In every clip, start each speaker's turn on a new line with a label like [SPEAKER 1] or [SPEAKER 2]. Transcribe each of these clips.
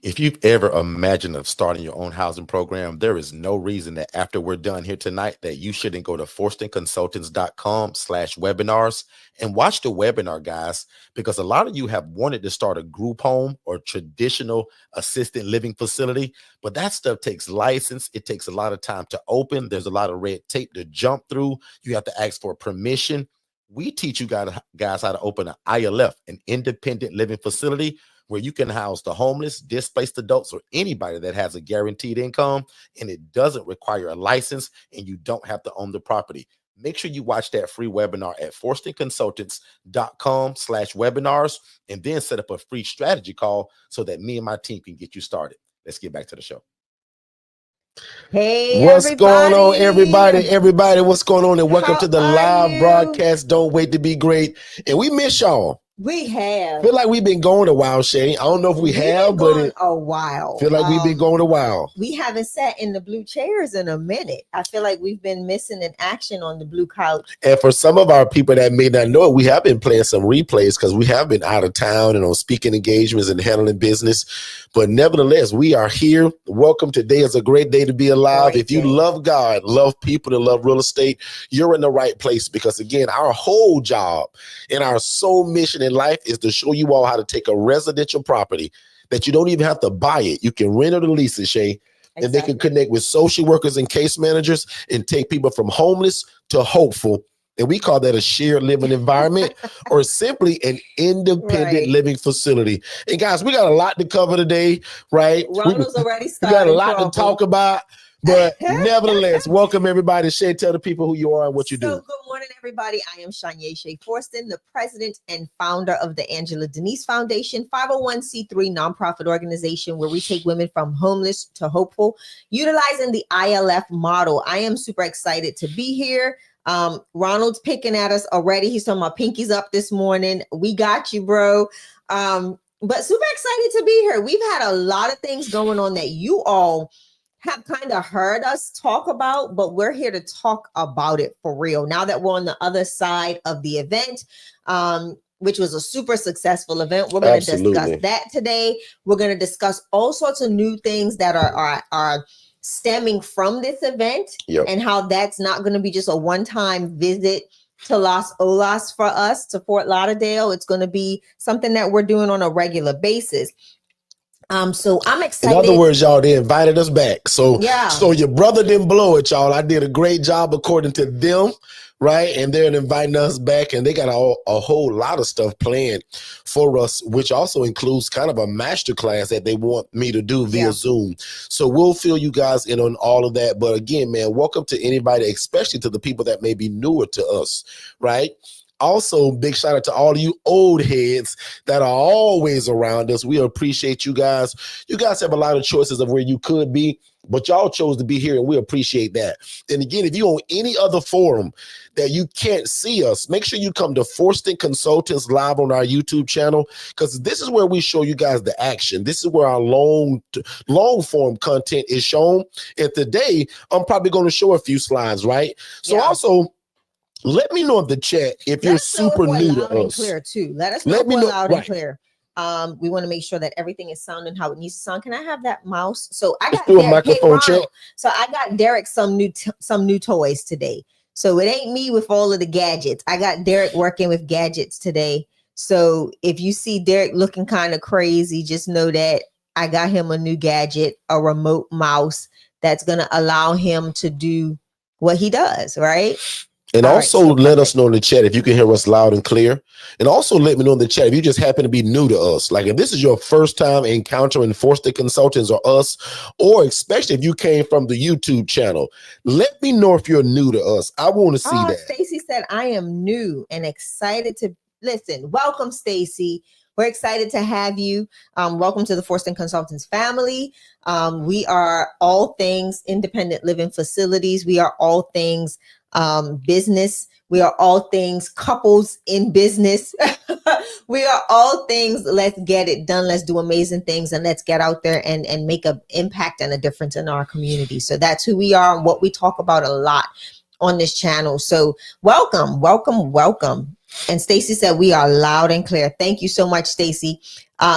[SPEAKER 1] If you've ever imagined of starting your own housing program, there is no reason that after we're done here tonight that you shouldn't go to forstonconsultants.com/webinars and watch the webinar, guys, because a lot of you have wanted to start a group home or traditional assisted living facility, but that stuff takes license. It takes a lot of time to open. There's a lot of red tape to jump through. You have to ask for permission. We teach you guys how to open an ILF, an independent living facility, where you can house the homeless, displaced adults, or anybody that has a guaranteed income, and it doesn't require a license, and you don't have to own the property. Make sure you watch that free webinar at forstonconsultants.com/webinars, and then set up a free strategy call so that me and my team can get you started. Let's get back to the show.
[SPEAKER 2] Hey,
[SPEAKER 3] what's
[SPEAKER 2] everybody.
[SPEAKER 3] going on, everybody? What's going on? And welcome to the live broadcast. Don't wait to be great. And we miss y'all.
[SPEAKER 2] We have.
[SPEAKER 3] Feel like we've been going a while, Shay. I don't know if we've
[SPEAKER 2] have,
[SPEAKER 3] but
[SPEAKER 2] a while.
[SPEAKER 3] Feel like we've been going a while.
[SPEAKER 2] We haven't sat in the blue chairs in a minute. I feel like we've been missing an action on the blue couch.
[SPEAKER 3] And for some of our people that may not know it, we have been playing some replays because we have been out of town and on speaking engagements and handling business. But nevertheless, we are here. Welcome. Today is a great day to be alive. If you love God, love people, and love real estate, you're in the right place, because again, our whole job and our sole mission in life is to show you all how to take a residential property that you don't even have to buy it. You can rent or lease it, Shay. And they can connect with social workers and case managers and take people from homeless to hopeful. And we call that a shared living environment or simply an independent living facility. And guys, we got a lot to cover today, right?
[SPEAKER 2] Ronald's already started.
[SPEAKER 3] We got a lot to talk about. But nevertheless, welcome everybody. Shay, tell the people who you are and what you do.
[SPEAKER 2] Good morning, everybody. I am Shanye Shea Forston, the president and founder of the Angela Denise Foundation, 501c3 nonprofit organization where we take women from homeless to hopeful, utilizing the ILF model. I am super excited to be here. Ronald's picking at us already. He's talking about pinkies up this morning. We got you, bro. But super excited to be here. We've had a lot of things going on that you all have kind of heard us talk about, but we're here to talk about it for real. Now that we're on the other side of the event, which was a super successful event, we're going to discuss that today. We're going to discuss all sorts of new things that are stemming from this event, and how that's not going to be just a one-time visit to Las Olas for us, to Fort Lauderdale. It's going to be something that we're doing on a regular basis. So I'm excited.
[SPEAKER 3] In other words, y'all, they invited us back. So your brother didn't blow it, y'all. I did a great job according to them, right? And they're inviting us back, and they got a whole lot of stuff planned for us, which also includes kind of a master class that they want me to do via Zoom. So we'll fill you guys in on all of that. But again, man, welcome to anybody, especially to the people that may be newer to us, right? Also, big shout out to all of you old heads that are always around us. We appreciate you guys. You guys have a lot of choices of where you could be, but y'all chose to be here, and we appreciate that. And again, if you're on any other forum that you can't see us, make sure you come to Forston Consultants live on our YouTube channel, because this is where we show you guys the action. This is where our long form content is shown. And today, I'm probably going to show a few slides, right? So also, let me know in the chat if you're super new to us.
[SPEAKER 2] Clear too. Let us know loud and clear. We want to make sure that everything is sounding how it needs to sound. Can I have that mouse? So I got
[SPEAKER 3] a microphone check.
[SPEAKER 2] So I got Derek some new toys today. So it ain't me with all of the gadgets. I got Derek working with gadgets today. So if you see Derek looking kind of crazy, just know that I got him a new gadget, a remote mouse that's going to allow him to do what he does, right?
[SPEAKER 3] And also let us know in the chat if you can hear us loud and clear. And also let me know in the chat if you just happen to be new to us. Like if this is your first time encountering Forston Consultants or us, or especially if you came from the YouTube channel, let me know if you're new to us. I want to see that.
[SPEAKER 2] Stacy said, I am new and excited to listen. Welcome, Stacy. We're excited to have you. Welcome to the Forston Consultants family. We are all things independent living facilities. We are all things business. We are all things couples in business. We are all things. Let's get it done. Let's do amazing things, and let's get out there and make an impact and a difference in our community. So that's who we are and what we talk about a lot on this channel. So welcome. And Stacy said we are loud and clear. Thank you so much, Stacy.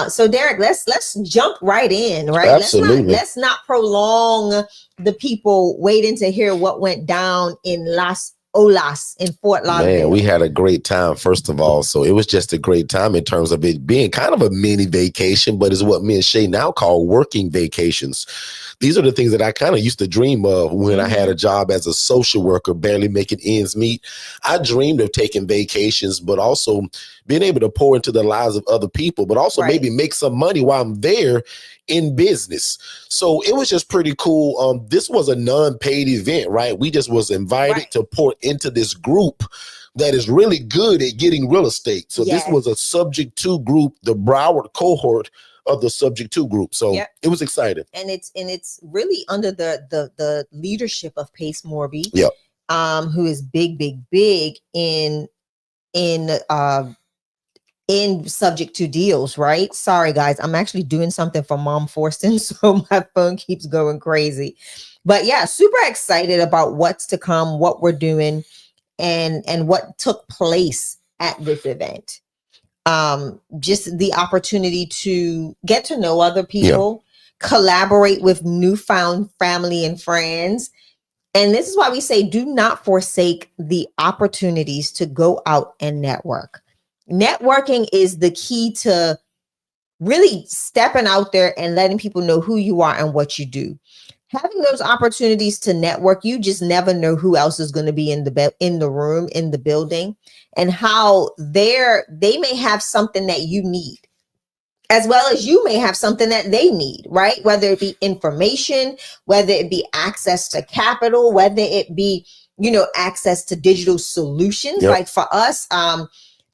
[SPEAKER 2] So Derek, let's jump right in, right?
[SPEAKER 3] Absolutely.
[SPEAKER 2] Let's not prolong the people waiting to hear what went down in Las Olas in Fort Lauderdale.
[SPEAKER 3] Man, we had a great time, first of all. So it was just a great time in terms of it being kind of a mini vacation, but it's what me and Shay now call working vacations. These are the things that I kind of used to dream of when I had a job as a social worker, barely making ends meet. I dreamed of taking vacations, but also being able to pour into the lives of other people, but also maybe make some money while I'm there in business. So it was just pretty cool. This was a non-paid event, right? We just was invited to pour into this group that is really good at getting real estate. So this was a subject to group, the Broward cohort of the subject to group. So it was exciting.
[SPEAKER 2] And it's really under the leadership of Pace Morby, who is big in subject to deals, right? Sorry guys, I'm actually doing something for Mom Forston, so my phone keeps going crazy. But yeah, super excited about what's to come, what we're doing, and what took place at this event. Just the opportunity to get to know other people, collaborate with newfound family and friends. And this is why we say, do not forsake the opportunities to go out and network. Networking is the key to really stepping out there and letting people know who you are and what you do. Having those opportunities to network, you just never know who else is going to be in the room, in the building, and how they may have something that you need, as well as you may have something that they need, right? Whether it be information, whether it be access to capital, whether it be, access to digital solutions. Like for us,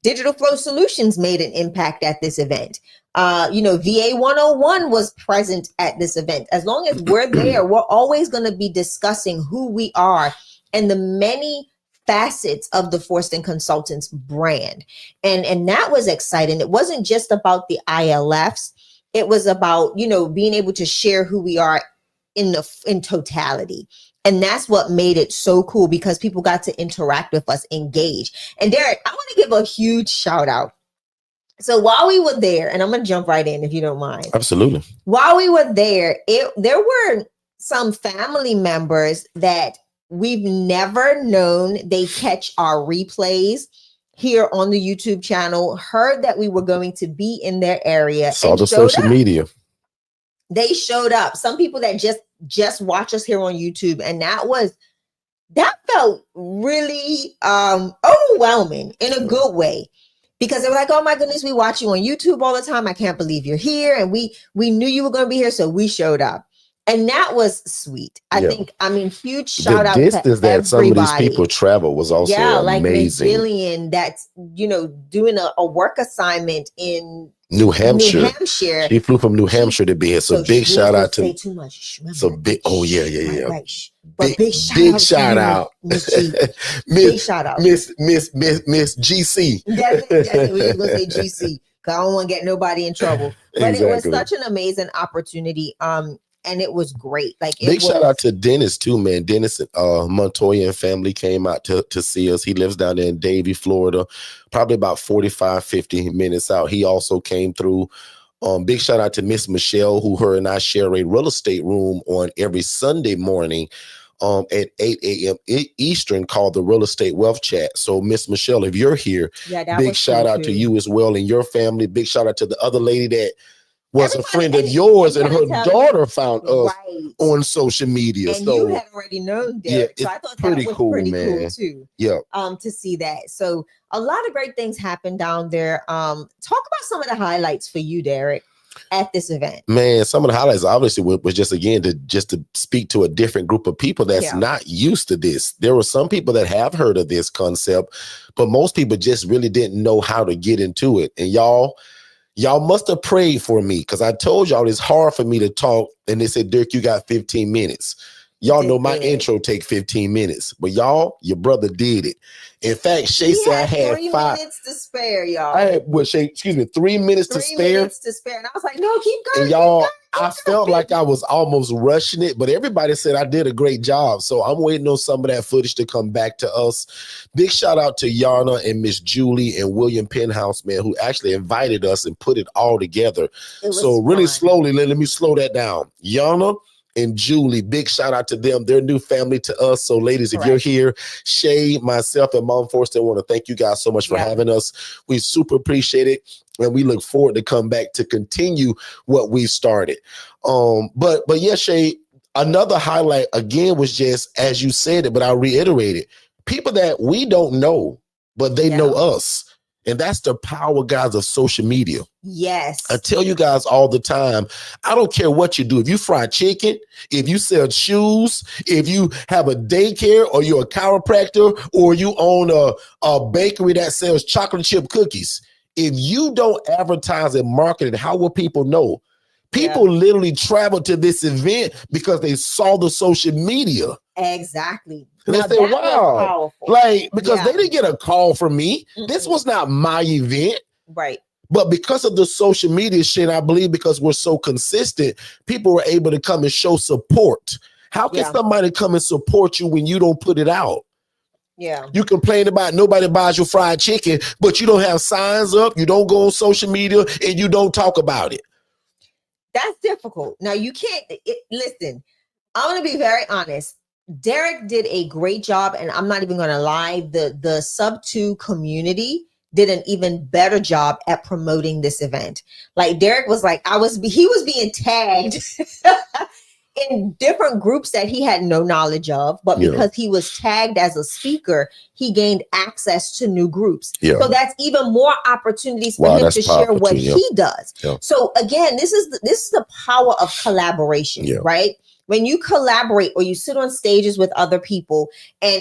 [SPEAKER 2] Digital Flow Solutions made an impact at this event. VA 101 was present at this event. As long as we're there, we're always going to be discussing who we are and the many facets of the Forston Consultants brand. And that was exciting. It wasn't just about the ILFs. It was about, being able to share who we are in totality. And that's what made it so cool, because people got to interact with us, engage. And Derek, I want to give a huge shout out. So while we were there, and I'm going to jump right in if you don't mind.
[SPEAKER 3] Absolutely.
[SPEAKER 2] While we were there, there were some family members that we've never known. They catch our replays here on the YouTube channel, heard that we were going to be in their area.
[SPEAKER 3] Saw the social media.
[SPEAKER 2] They showed up. Some people that just watch us here on YouTube. And that felt really overwhelming in a good way, because they were like, oh my goodness, we watch you on YouTube all the time. I can't believe you're here. And we knew you were going to be here. So we showed up. And that was sweet. I mean, huge shout out to everybody. The distance that some of these people travel was also amazing. Like Jillian, that's, doing a work assignment in New Hampshire. She flew from New Hampshire to be here. So big shout out to. Say too much. So big. Oh yeah.
[SPEAKER 3] Right. But big shout out, Miss GC.
[SPEAKER 2] That's we were gonna say GC. Cause I don't want to get nobody in trouble. But it was such an amazing opportunity. And it was great. Big
[SPEAKER 3] shout out to Dennis too, man. Dennis Montoya and family came out to see us. He lives down there in Davie, Florida, probably about 45, 50 minutes out. He also came through. Big shout out to Miss Michelle, who her and I share a real estate room on every Sunday morning at 8 a.m. Eastern, called the Real Estate Wealth Chat. So Miss Michelle, if you're here, big shout out to you as well and your family. Big shout out to the other lady that was a friend of yours, and her daughter found us on social media.
[SPEAKER 2] And so you had already known Derek. So I thought that was
[SPEAKER 3] cool,
[SPEAKER 2] pretty
[SPEAKER 3] man.
[SPEAKER 2] Cool too.
[SPEAKER 3] Yeah.
[SPEAKER 2] To see that. So a lot of great things happened down there. Talk about some of the highlights for you, Derek, at this event.
[SPEAKER 3] Man, some of the highlights obviously was just to speak to a different group of people that's not used to this. There were some people that have heard of this concept, but most people just really didn't know how to get into it. And y'all must have prayed for me, because I told y'all it's hard for me to talk. And they said, Dirk, you got 15 minutes. Y'all know my intro take 15 minutes, but y'all, your brother did it. In fact, Shay said I had
[SPEAKER 2] 3 minutes to spare, y'all.
[SPEAKER 3] I had, well, Shay, excuse me, 3 minutes to spare. 3 minutes
[SPEAKER 2] to spare. And I was like, no, keep going.
[SPEAKER 3] And y'all, I felt like I was almost rushing it, but everybody said I did a great job. So I'm waiting on some of that footage to come back to us. Big shout out to Yana and Miss Julie and William Penhouse, man, who actually invited us and put it all together. So really slowly, let me slow that down. Yana and Julie, big shout out to them. They're new family to us. So ladies, if you're here, Shay, myself, and Mom Forster want to thank you guys so much for having us. We super appreciate it. And we look forward to come back to continue what we've started. But yeah, Shay, another highlight again was just, as you said it, but I'll reiterate it. People that we don't know, but they know us. And that's the power, guys, of social media.
[SPEAKER 2] Yes.
[SPEAKER 3] I tell you guys all the time, I don't care what you do. If you fry chicken, if you sell shoes, if you have a daycare, or you're a chiropractor, or you own a bakery that sells chocolate chip cookies, if you don't advertise and market it, how will people know? People literally travel to this event because they saw the social media.
[SPEAKER 2] Exactly.
[SPEAKER 3] And they say, wow, like, because they didn't get a call from me. This was not my event.
[SPEAKER 2] Right.
[SPEAKER 3] But because of the social media shit, I believe because we're so consistent, people were able to come and show support. How can somebody come and support you when you don't put it out?
[SPEAKER 2] Yeah.
[SPEAKER 3] You complain about nobody buys your fried chicken, but you don't have signs up, you don't go on social media, and you don't talk about it.
[SPEAKER 2] That's difficult. Now, you can't, listen, I'm going to be very honest. Derek did a great job, and I'm not even going to lie. The sub 2 community did an even better job at promoting this event. Like Derek was like, he was being tagged in different groups that he had no knowledge of, but because he was tagged as a speaker, he gained access to new groups. So that's even more opportunities for him to share what he does. So again, this is the power of collaboration, right? When you collaborate or you sit on stages with other people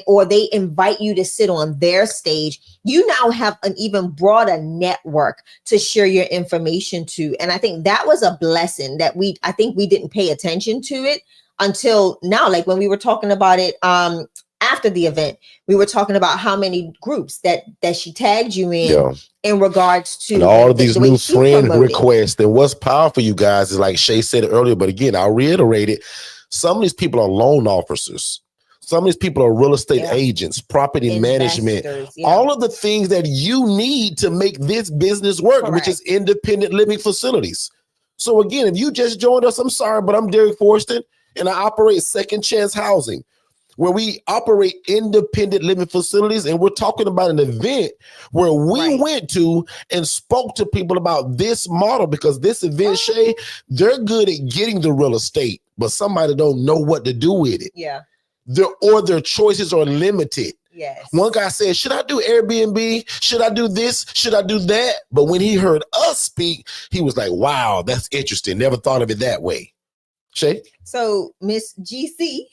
[SPEAKER 2] or they invite you to sit on their stage, you now have an even broader network to share your information to. And I think that was a blessing that I think we didn't pay attention to it until now. Like when we were talking about it after the event, we were talking about how many groups that she tagged you in regards to
[SPEAKER 3] and all of these new friend requests. And what's powerful, you guys, is like Shay said it earlier, but again, I'll reiterate it. Some of these people are loan officers. Some of these people are real estate agents, property management, all of the things that you need to make this business work, which is independent living facilities. So again, if you just joined us, I'm sorry, but I'm Derek Forston, and I operate Second Chance Housing, where we operate independent living facilities. And we're talking about an event where we went to and spoke to people about this model, because this event, Shay, they're good at getting the real estate, but somebody don't know what to do with it. Their choices are limited. One guy said, should I do Airbnb? Should I do this? Should I do that? But when he heard us speak, he was like, wow, that's interesting. Never thought of it that way. Shay?
[SPEAKER 2] So Miss GC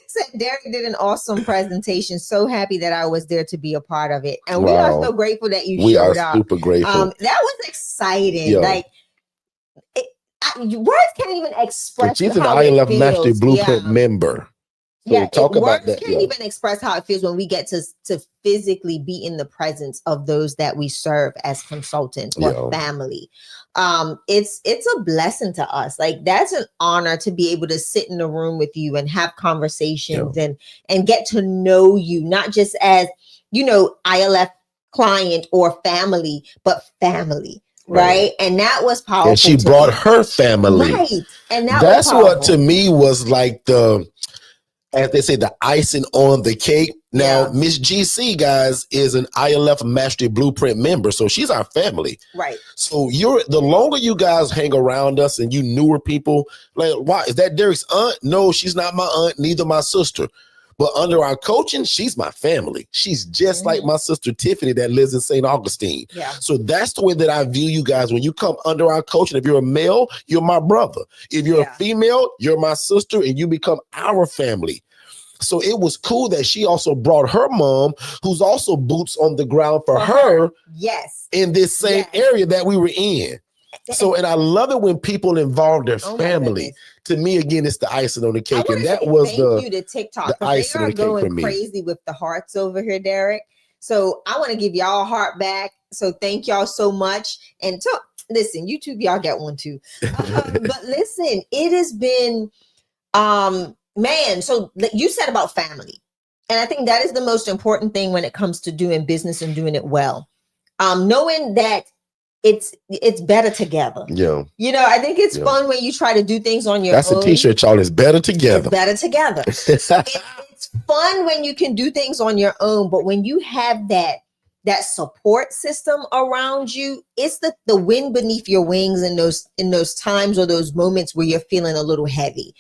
[SPEAKER 2] said Derek did an awesome presentation. So happy that I was there to be a part of it. And we are so grateful that you showed up.
[SPEAKER 3] We are super grateful.
[SPEAKER 2] That was exciting. Like, words can't even express
[SPEAKER 3] She's an ILF Mastery Blueprint member. So talk about that.
[SPEAKER 2] Can't even express how it feels when we get to physically be in the presence of those that we serve as consultants or family. It's a blessing to us. Like, that's an honor to be able to sit in a room with you and have conversations and get to know you, not just as, ILF client or family, but family. Right. And that was powerful.
[SPEAKER 3] And she brought her family.
[SPEAKER 2] Right. And
[SPEAKER 3] that's what to me was like as they say, the icing on the cake. Now, Miss GC, guys, is an ILF Mastery Blueprint member. So she's our family. Right. So the longer you guys hang around us and you newer people, like, why? Is that Derek's aunt? No, she's not my aunt, neither my sister. But under our coaching, she's my family. She's just like my sister Tiffany that lives in St. Augustine. So that's the way that I view you guys. When you come under our coaching, if you're a male, you're my brother. If you're a female, you're my sister, and you become our family. So it was cool that she also brought her mom, who's also boots on the ground for her. In this same area that we were in. So, and I love it when people involve their family. To me, again, it's the icing on the cake. And that was
[SPEAKER 2] thank you to TikTok.
[SPEAKER 3] The icing
[SPEAKER 2] they are
[SPEAKER 3] on the cake
[SPEAKER 2] going
[SPEAKER 3] for me.
[SPEAKER 2] Crazy with the hearts over here, Derek. So I want to give y'all a heart back. So thank y'all so much. And listen, YouTube, y'all get one too. But listen, it has been, man. So you said about family. And I think that is the most important thing when it comes to doing business and doing it well. Knowing that it's better together.
[SPEAKER 3] Yeah.
[SPEAKER 2] You know, I think it's fun when you try to do things on your own.
[SPEAKER 3] That's a t-shirt, y'all. It's better together.
[SPEAKER 2] It's better together. It's fun when you can do things on your own, but when you have that support system around you, it's the wind beneath your wings in those times or those moments where you're feeling a little heavy.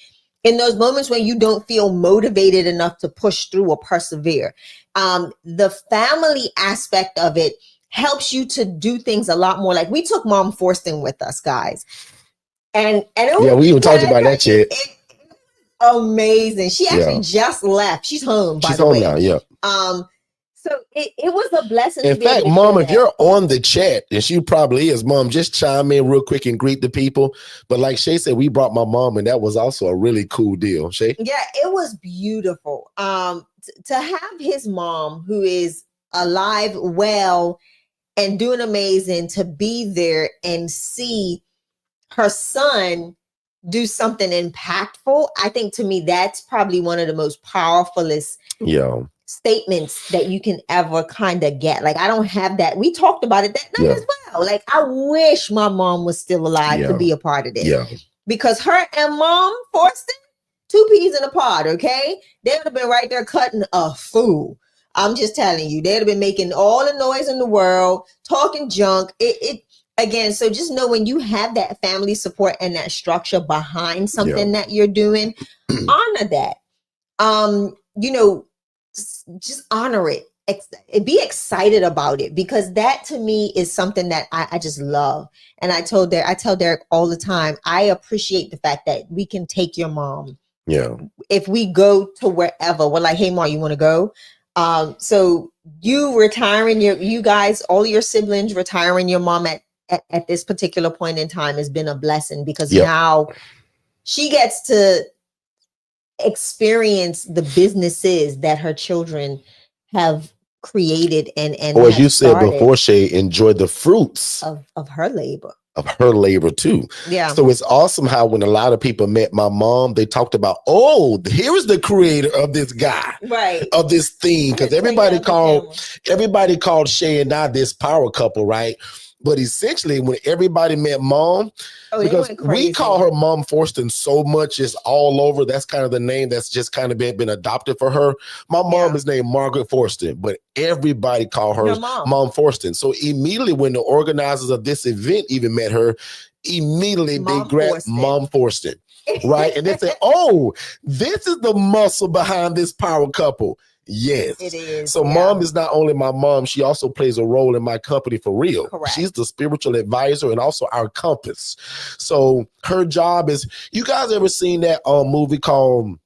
[SPEAKER 2] In those moments when you don't feel motivated enough to push through or persevere. The family aspect of it helps you to do things a lot more. Like we took Mom Forston with us, guys. And
[SPEAKER 3] we even talked about that shit.
[SPEAKER 2] Amazing. She actually just left. She's home, by the way.
[SPEAKER 3] She's home now, yeah.
[SPEAKER 2] So it was a blessing.
[SPEAKER 3] In fact, Mom, if you're on the chat, and she probably is, Mom, just chime in real quick and greet the people. But like Shay said, we brought my mom, and that was also a really cool deal. Shay?
[SPEAKER 2] Yeah, it was beautiful. To have his mom, who is alive, well, and doing amazing, to be there and see her son do something impactful. I think to me, that's probably one of the most powerfulest statements that you can ever kind of get. Like, I don't have that. We talked about it that night as well. Like, I wish my mom was still alive to be a part of this. Yeah. Because her and Mom Forston, two peas in a pod, okay? They would have been right there cutting a fool. I'm just telling you, they'd have been making all the noise in the world, talking junk. Again, so just know when you have that family support and that structure behind something that you're doing, honor that. Just honor it. Be excited about it, because that to me is something that I just love. And I tell Derek all the time, I appreciate the fact that we can take your mom. Yeah. If we go to wherever, we're like, hey, Mom, you want to go? So you retiring you guys, all your siblings retiring your mom at this particular point in time has been a blessing, because now she gets to experience the businesses that her children have created and or
[SPEAKER 3] as you said before, Shay, enjoy the fruits
[SPEAKER 2] of her labor.
[SPEAKER 3] Of her labor too. Yeah. So it's awesome how when a lot of people met my mom, they talked about, here is the creator of this guy, right? Of this thing. Because everybody called Shay and I this power couple, right? But essentially, when everybody met Mom, because we call her Mom Forston so much, it's all over. That's kind of the name that's just kind of been adopted for her. My mom is named Margaret Forston, but everybody called her Mom Forston. So immediately when the organizers of this event even met her, immediately they grabbed Mom Forston, right? And they said, this is the muscle behind this power couple. Yes, it is. So Mom is not only my mom, she also plays a role in my company for real. Correct. She's the spiritual advisor and also our compass. So her job is, you guys ever seen that movie called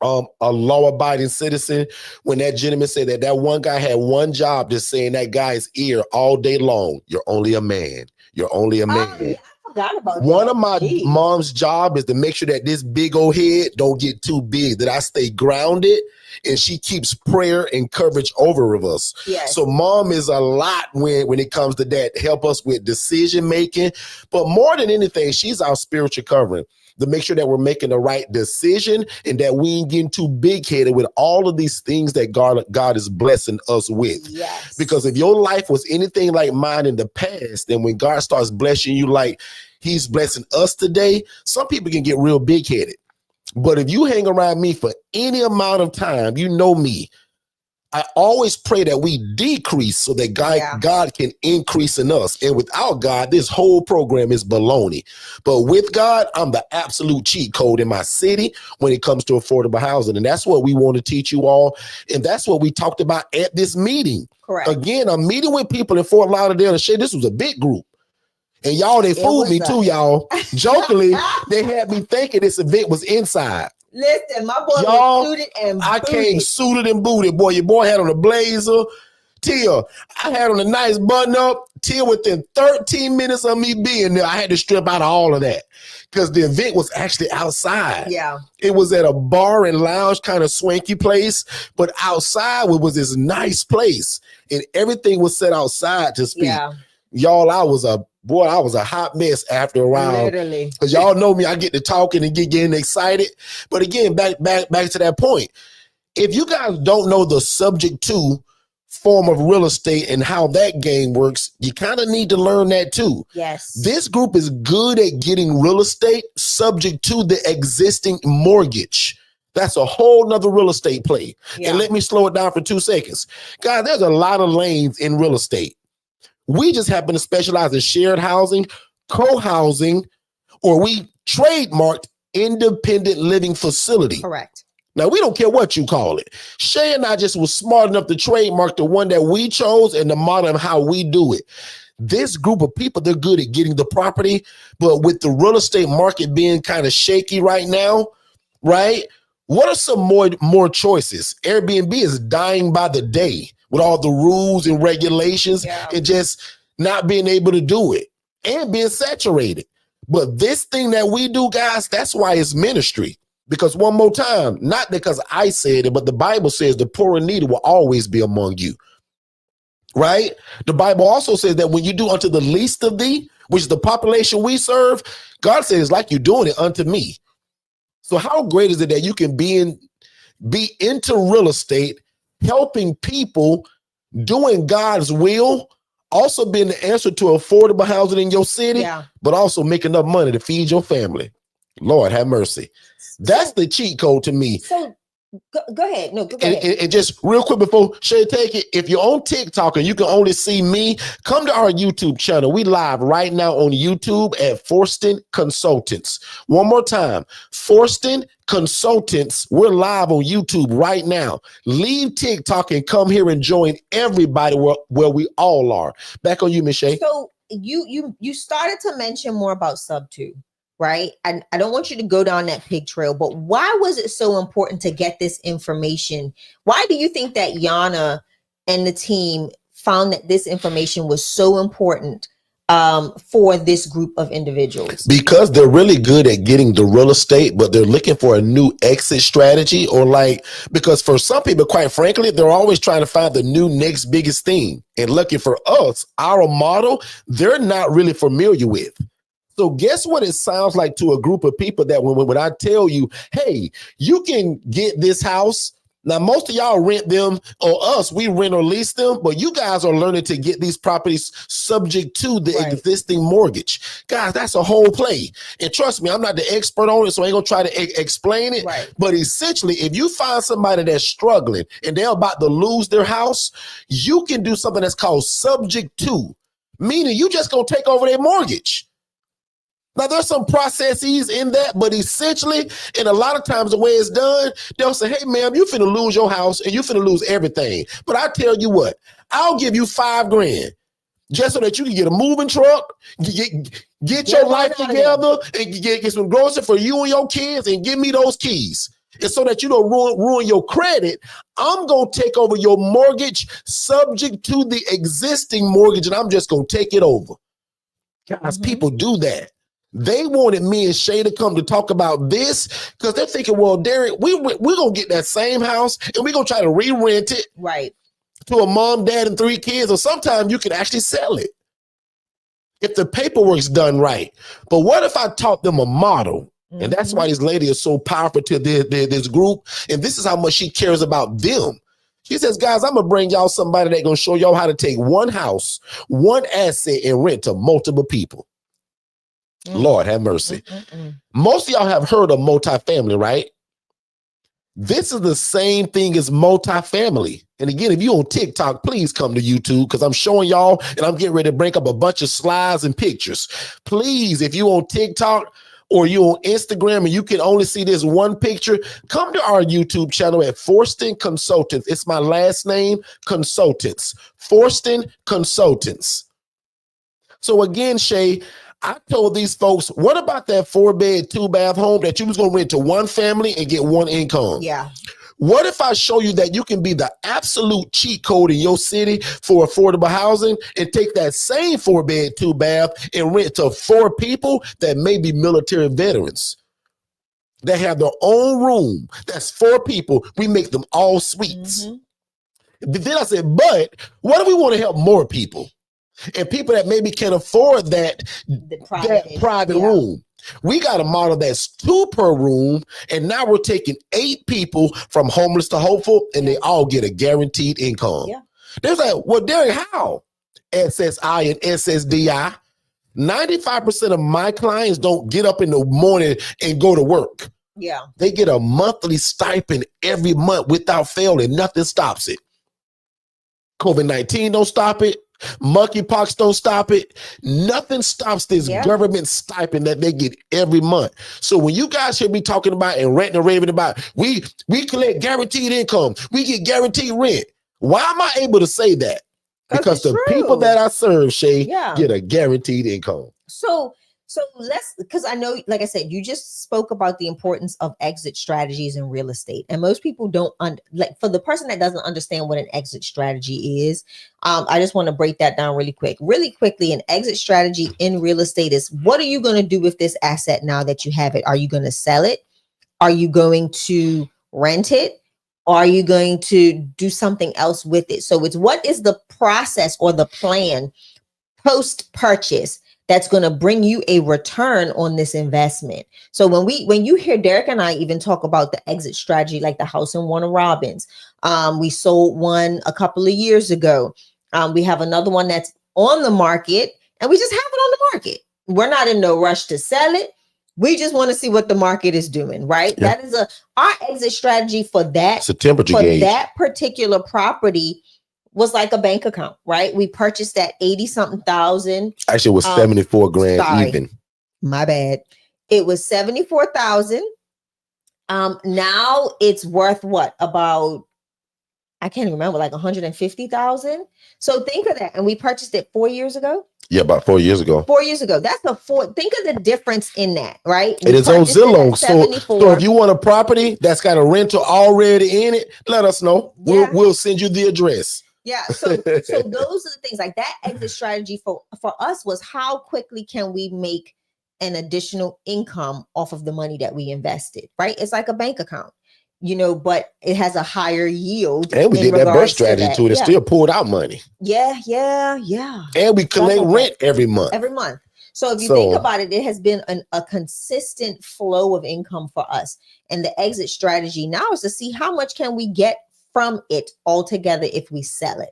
[SPEAKER 3] A Law-Abiding Citizen? When that gentleman said that one guy had one job, just saying that guy's ear all day long, you're only a man. You're only a man. One of my mom's job is to make sure that this big old head don't get too big, that I stay grounded, and she keeps prayer and coverage over of us. Yes. So Mom is a lot when it comes to that, help us with decision making. But more than anything, she's our spiritual covering to make sure that we're making the right decision and that we ain't getting too big-headed with all of these things that God is blessing us with. Yes. Because if your life was anything like mine in the past, then when God starts blessing you like he's blessing us today, some people can get real big-headed. But if you hang around me for any amount of time, you know me, I always pray that we decrease so that God can increase in us. And without God, this whole program is baloney. But with God, I'm the absolute cheat code in my city when it comes to affordable housing. And that's what we want to teach you all. And that's what we talked about at this meeting. Correct. Again, I'm meeting with people in Fort Lauderdale and shit. This was a big group. And y'all, they fooled me too, y'all. Jokingly, they had me thinking this event was inside.
[SPEAKER 2] Listen, my boy was suited and booted.
[SPEAKER 3] I came suited and booted, boy. Your boy had on a blazer, Tia, I had on a nice button up. Tia, within 13 minutes of me being there, I had to strip out of all of that because the event was actually outside.
[SPEAKER 2] Yeah.
[SPEAKER 3] It was at a bar and lounge kind of swanky place, but outside it was this nice place and everything was set outside to speak.
[SPEAKER 2] Yeah.
[SPEAKER 3] Y'all, I was a hot mess after a while.
[SPEAKER 2] Literally.
[SPEAKER 3] Because y'all know me, I get to talking and getting excited. But again, back to that point. If you guys don't know the subject to form of real estate and how that game works, you kind of need to learn that too.
[SPEAKER 2] Yes.
[SPEAKER 3] This group is good at getting real estate subject to the existing mortgage. That's a whole nother real estate play.
[SPEAKER 2] Yeah.
[SPEAKER 3] And let me slow it down for 2 seconds. Guys, there's a lot of lanes in real estate. We just happen to specialize in shared housing, co-housing, or we trademarked independent living facility.
[SPEAKER 2] Correct.
[SPEAKER 3] Now, we don't care what you call it. Shay and I just was smart enough to trademark the one that we chose and the model of how we do it. This group of people, they're good at getting the property, but with the real estate market being kind of shaky right now, right? What are some more choices? Airbnb is dying by the day with all the rules and regulations and just not being able to do it and being saturated. But this thing that we do, guys, that's why it's ministry. Because one more time, not because I said it, but the Bible says the poor and needy will always be among you, right? The Bible also says that when you do unto the least of thee, which is the population we serve, God says it's like you're doing it unto me. So how great is it that you can be into real estate, helping people, doing God's will, also being the answer to affordable housing in your city, but also make enough money to feed your family. Lord have mercy. That's the cheat code to me.
[SPEAKER 2] So go ahead. No, go ahead.
[SPEAKER 3] And just real quick before Shay take it, if you're on TikTok and you can only see me, come to our YouTube channel. We live right now on YouTube at Forston Consultants. One more time, Forston Consultants. We're live on YouTube right now. Leave TikTok and come here and join everybody where we all are. Back on you, Miss Shay.
[SPEAKER 2] So you started to mention more about sub 2. Right. And I don't want you to go down that pig trail, but why was it so important to get this information? Why do you think that Yana and the team found that this information was so important for this group of individuals?
[SPEAKER 3] Because they're really good at getting the real estate, but they're looking for a new exit strategy because for some people, quite frankly, they're always trying to find the new next biggest thing. And looking for us, our model, they're not really familiar with. So guess what it sounds like to a group of people that when I tell you, hey, you can get this house. Now, most of y'all rent them or us, we rent or lease them, but you guys are learning to get these properties subject to the existing mortgage. Guys, that's a whole play. And trust me, I'm not the expert on it, so I ain't gonna try to explain it.
[SPEAKER 2] Right.
[SPEAKER 3] But essentially, if you find somebody that's struggling and they're about to lose their house, you can do something that's called subject to, meaning you just gonna take over their mortgage. Now, there's some processes in that, but essentially, and a lot of times the way it's done, they'll say, hey, ma'am, you finna lose your house and you finna lose everything. But I tell you what, I'll give you $5,000 just so that you can get a moving truck, get your life together and get some groceries for you and your kids and give me those keys. And so that you don't ruin your credit, I'm going to take over your mortgage subject to the existing mortgage, and I'm just going to take it over. Guys, people do that. They wanted me and Shay to come to talk about this because they're thinking, well, Derek, we're going to get that same house and we're going to try to re-rent it to a mom, dad, and 3 kids. Or sometimes you can actually sell it if the paperwork's done right. But what if I taught them a model? And that's why this lady is so powerful to this group. And this is how much she cares about them. She says, guys, I'm going to bring y'all somebody that's going to show y'all how to take one house, one asset, and rent to multiple people. Lord have mercy. Most of y'all have heard of multifamily, right? This is the same thing as multifamily. And again, if you're on TikTok, please come to YouTube because I'm showing y'all and I'm getting ready to bring up a bunch of slides and pictures. Please, if you're on TikTok or you're on Instagram and you can only see this one picture, come to our YouTube channel at Forston Consultants. It's my last name, Consultants. Forston Consultants. So again, Shay, I told these folks, what about that 4-bed, 2-bath home that you was going to rent to one family and get one income?
[SPEAKER 2] Yeah.
[SPEAKER 3] What if I show you that you can be the absolute cheat code in your city for affordable housing and take that same 4-bed, 2-bath and rent to 4 people that may be military veterans that have their own room? That's 4 people. We make them all suites. Then I said, but what if we want to help more people and people that maybe can't afford that private room? We got a model that's 2 per room, and now we're taking 8 people from homeless to hopeful, and they all get a guaranteed income. They're like, well, Derek, how? SSI and SSDI. 95% of my clients don't get up in the morning and go to work. They get a monthly stipend every month without fail, and nothing stops it. COVID-19 don't stop it. Monkeypox don't stop it. Nothing stops this government stipend that they get every month. So when you guys hear me talking about and ranting and raving about, we collect guaranteed income, we get guaranteed rent. Why am I able to say that? Because the people that I serve, Shay, get a guaranteed income.
[SPEAKER 2] So let's, because I know, like I said, you just spoke about the importance of exit strategies in real estate. And most people don't, like for the person that doesn't understand what an exit strategy is, I just want to break that down really quickly. An exit strategy in real estate is, what are you going to do with this asset now that you have it? Are you going to sell it? Are you going to rent it? Or are you going to do something else with it? So it's, what is the process or the plan post-purchase that's going to bring you a return on this investment? So when you hear Derek and I even talk about the exit strategy, like the house in Warner Robins, we sold one a couple of years ago. We have another one that's on the market, and we just have it on the market. We're not in no rush to sell it. We just want to see what the market is doing, right? That is our exit strategy for that.
[SPEAKER 3] It's a temperature gauge.
[SPEAKER 2] That particular property was like a bank account, right? We purchased at 80-something thousand.
[SPEAKER 3] Actually, it was 74 grand even.
[SPEAKER 2] My bad. It was 74,000. Now it's worth what? About, I can't even remember, like 150,000. So think of that. And we purchased it 4 years ago.
[SPEAKER 3] Yeah, about 4 years ago.
[SPEAKER 2] 4 years ago. That's think of the difference in that, right?
[SPEAKER 3] It is on Zillow. So if you want a property that's got a rental already in it, let us know. We'll send you the address.
[SPEAKER 2] So those are the things, like that exit strategy for us was, how quickly can we make an additional income off of the money that we invested, right? It's like a bank account, but it has a higher yield.
[SPEAKER 3] And we did that burst strategy to it. It still pulled out money.
[SPEAKER 2] Yeah.
[SPEAKER 3] And we collect rent every month.
[SPEAKER 2] So if you think about it, it has been a consistent flow of income for us. And the exit strategy now is to see how much can we get from it altogether if we sell it.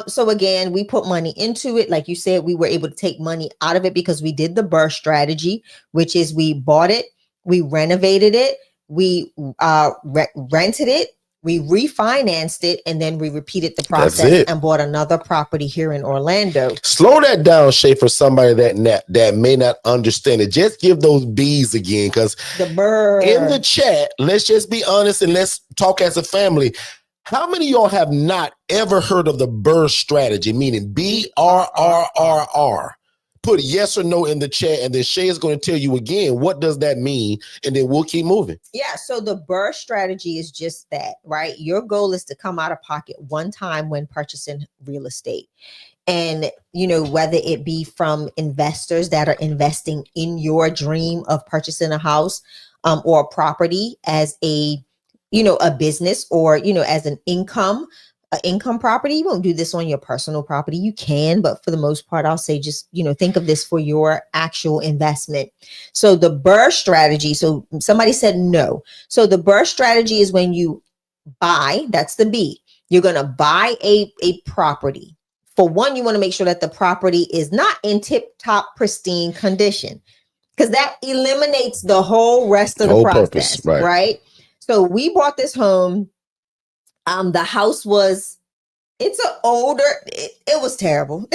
[SPEAKER 2] So again, we put money into it. Like you said, we were able to take money out of it because we did the burst strategy, which is we bought it, we renovated it, we rented it, we refinanced it, and then we repeated the process and bought another property here in Orlando.
[SPEAKER 3] Slow that down, Shay, for somebody that may not understand it. Just give those B's again, because in the chat, let's just be honest and let's talk as a family. How many of y'all have not ever heard of the BRRRR strategy, meaning BRRRR? Put yes or no in the chat, and then Shay is going to tell you again, what does that mean? And then we'll keep moving.
[SPEAKER 2] Yeah, so the BRRRR strategy is just that, right? Your goal is to come out of pocket one time when purchasing real estate. And, whether it be from investors that are investing in your dream of purchasing a house or a property as a business, or, as an income property. You won't do this on your personal property. You can, but for the most part, I'll say just, think of this for your actual investment. So the BRRRR strategy, so somebody said no. So the BRRRR strategy is when you buy, that's the B, you're going to buy a property. For one, you want to make sure that the property is not in tip-top pristine condition, because that eliminates the whole rest of the process, right? So we bought this home. The house was, it was terrible.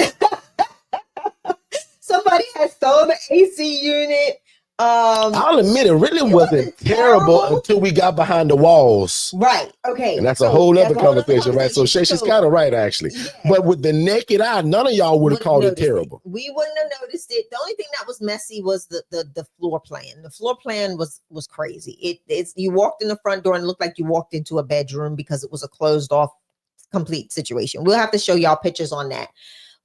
[SPEAKER 2] Somebody had stole the AC unit.
[SPEAKER 3] I'll admit it really wasn't terrible until we got behind the walls.
[SPEAKER 2] Right. Okay.
[SPEAKER 3] And that's a whole other conversation, right? So she's kind of right, actually. Yeah. But with the naked eye, none of y'all would have called it terrible.
[SPEAKER 2] We wouldn't have noticed it. The only thing that was messy was the floor plan. The floor plan was crazy. It's you walked in the front door and it looked like you walked into a bedroom because it was a closed off complete situation. We'll have to show y'all pictures on that.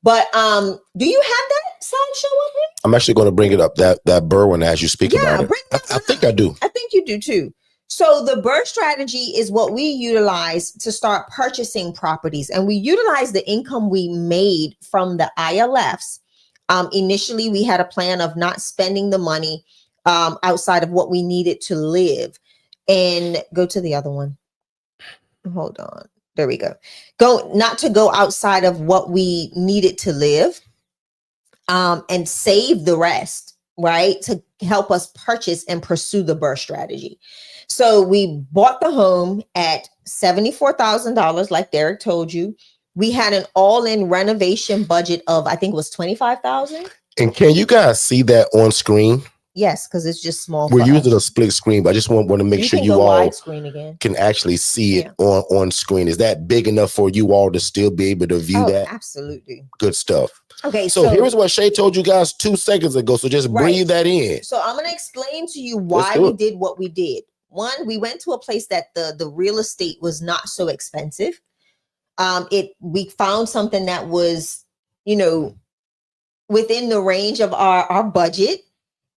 [SPEAKER 2] But do you have that slideshow up here?
[SPEAKER 3] I'm actually going to bring it up, that BRRRR one as you speak about it. I think I do.
[SPEAKER 2] I think you do too. So the BRRRR strategy is what we utilize to start purchasing properties. And we utilize the income we made from the ILFs. Initially, we had a plan of not spending the money outside of what we needed to live. And go to the other one. Hold on. There we go. Not to go outside of what we needed to live, and save the rest, right? To help us purchase and pursue the BRRRR strategy. So we bought the home at $74,000, like Derek told you. We had an all-in renovation budget of, I think it was $25,000.
[SPEAKER 3] And can you guys see that on screen?
[SPEAKER 2] Yes, because it's just small.
[SPEAKER 3] We're using a split screen, but I just want to make sure you all can actually see it on screen. Is that big enough for you all to still be able to view that?
[SPEAKER 2] Absolutely.
[SPEAKER 3] Good stuff.
[SPEAKER 2] Okay,
[SPEAKER 3] so here's what Shay told you guys 2 seconds ago. So just breathe that in.
[SPEAKER 2] So I'm going to explain to you why we did what we did. One, we went to a place that the real estate was not so expensive. We found something that was, within the range of our budget.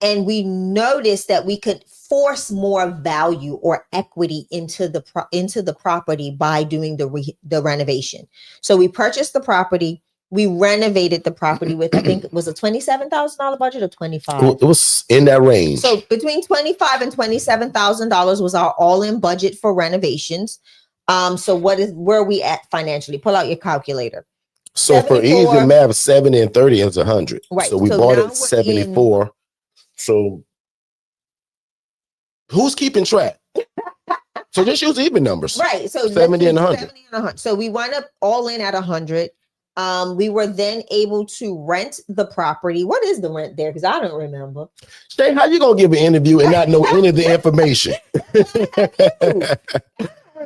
[SPEAKER 2] And we noticed that we could force more value or equity into the property by doing the renovation. So we purchased the property, we renovated the property with, I think it was a $27,000 budget or $25,000.
[SPEAKER 3] It was in that range.
[SPEAKER 2] So between $25,000 and $27,000 was our all-in budget for renovations. So where are we at financially? Pull out your calculator.
[SPEAKER 3] So for easy math, 70 and 30 is 100.
[SPEAKER 2] Right.
[SPEAKER 3] So we bought it 74. So who's keeping track? So just use even numbers.
[SPEAKER 2] Right. So
[SPEAKER 3] 70 and 100.
[SPEAKER 2] 70 and 100. So we wound up all in at 100. We were then able to rent the property. What is the rent there? Because I don't remember.
[SPEAKER 3] Shay, how you gonna give an interview and not know any of the information?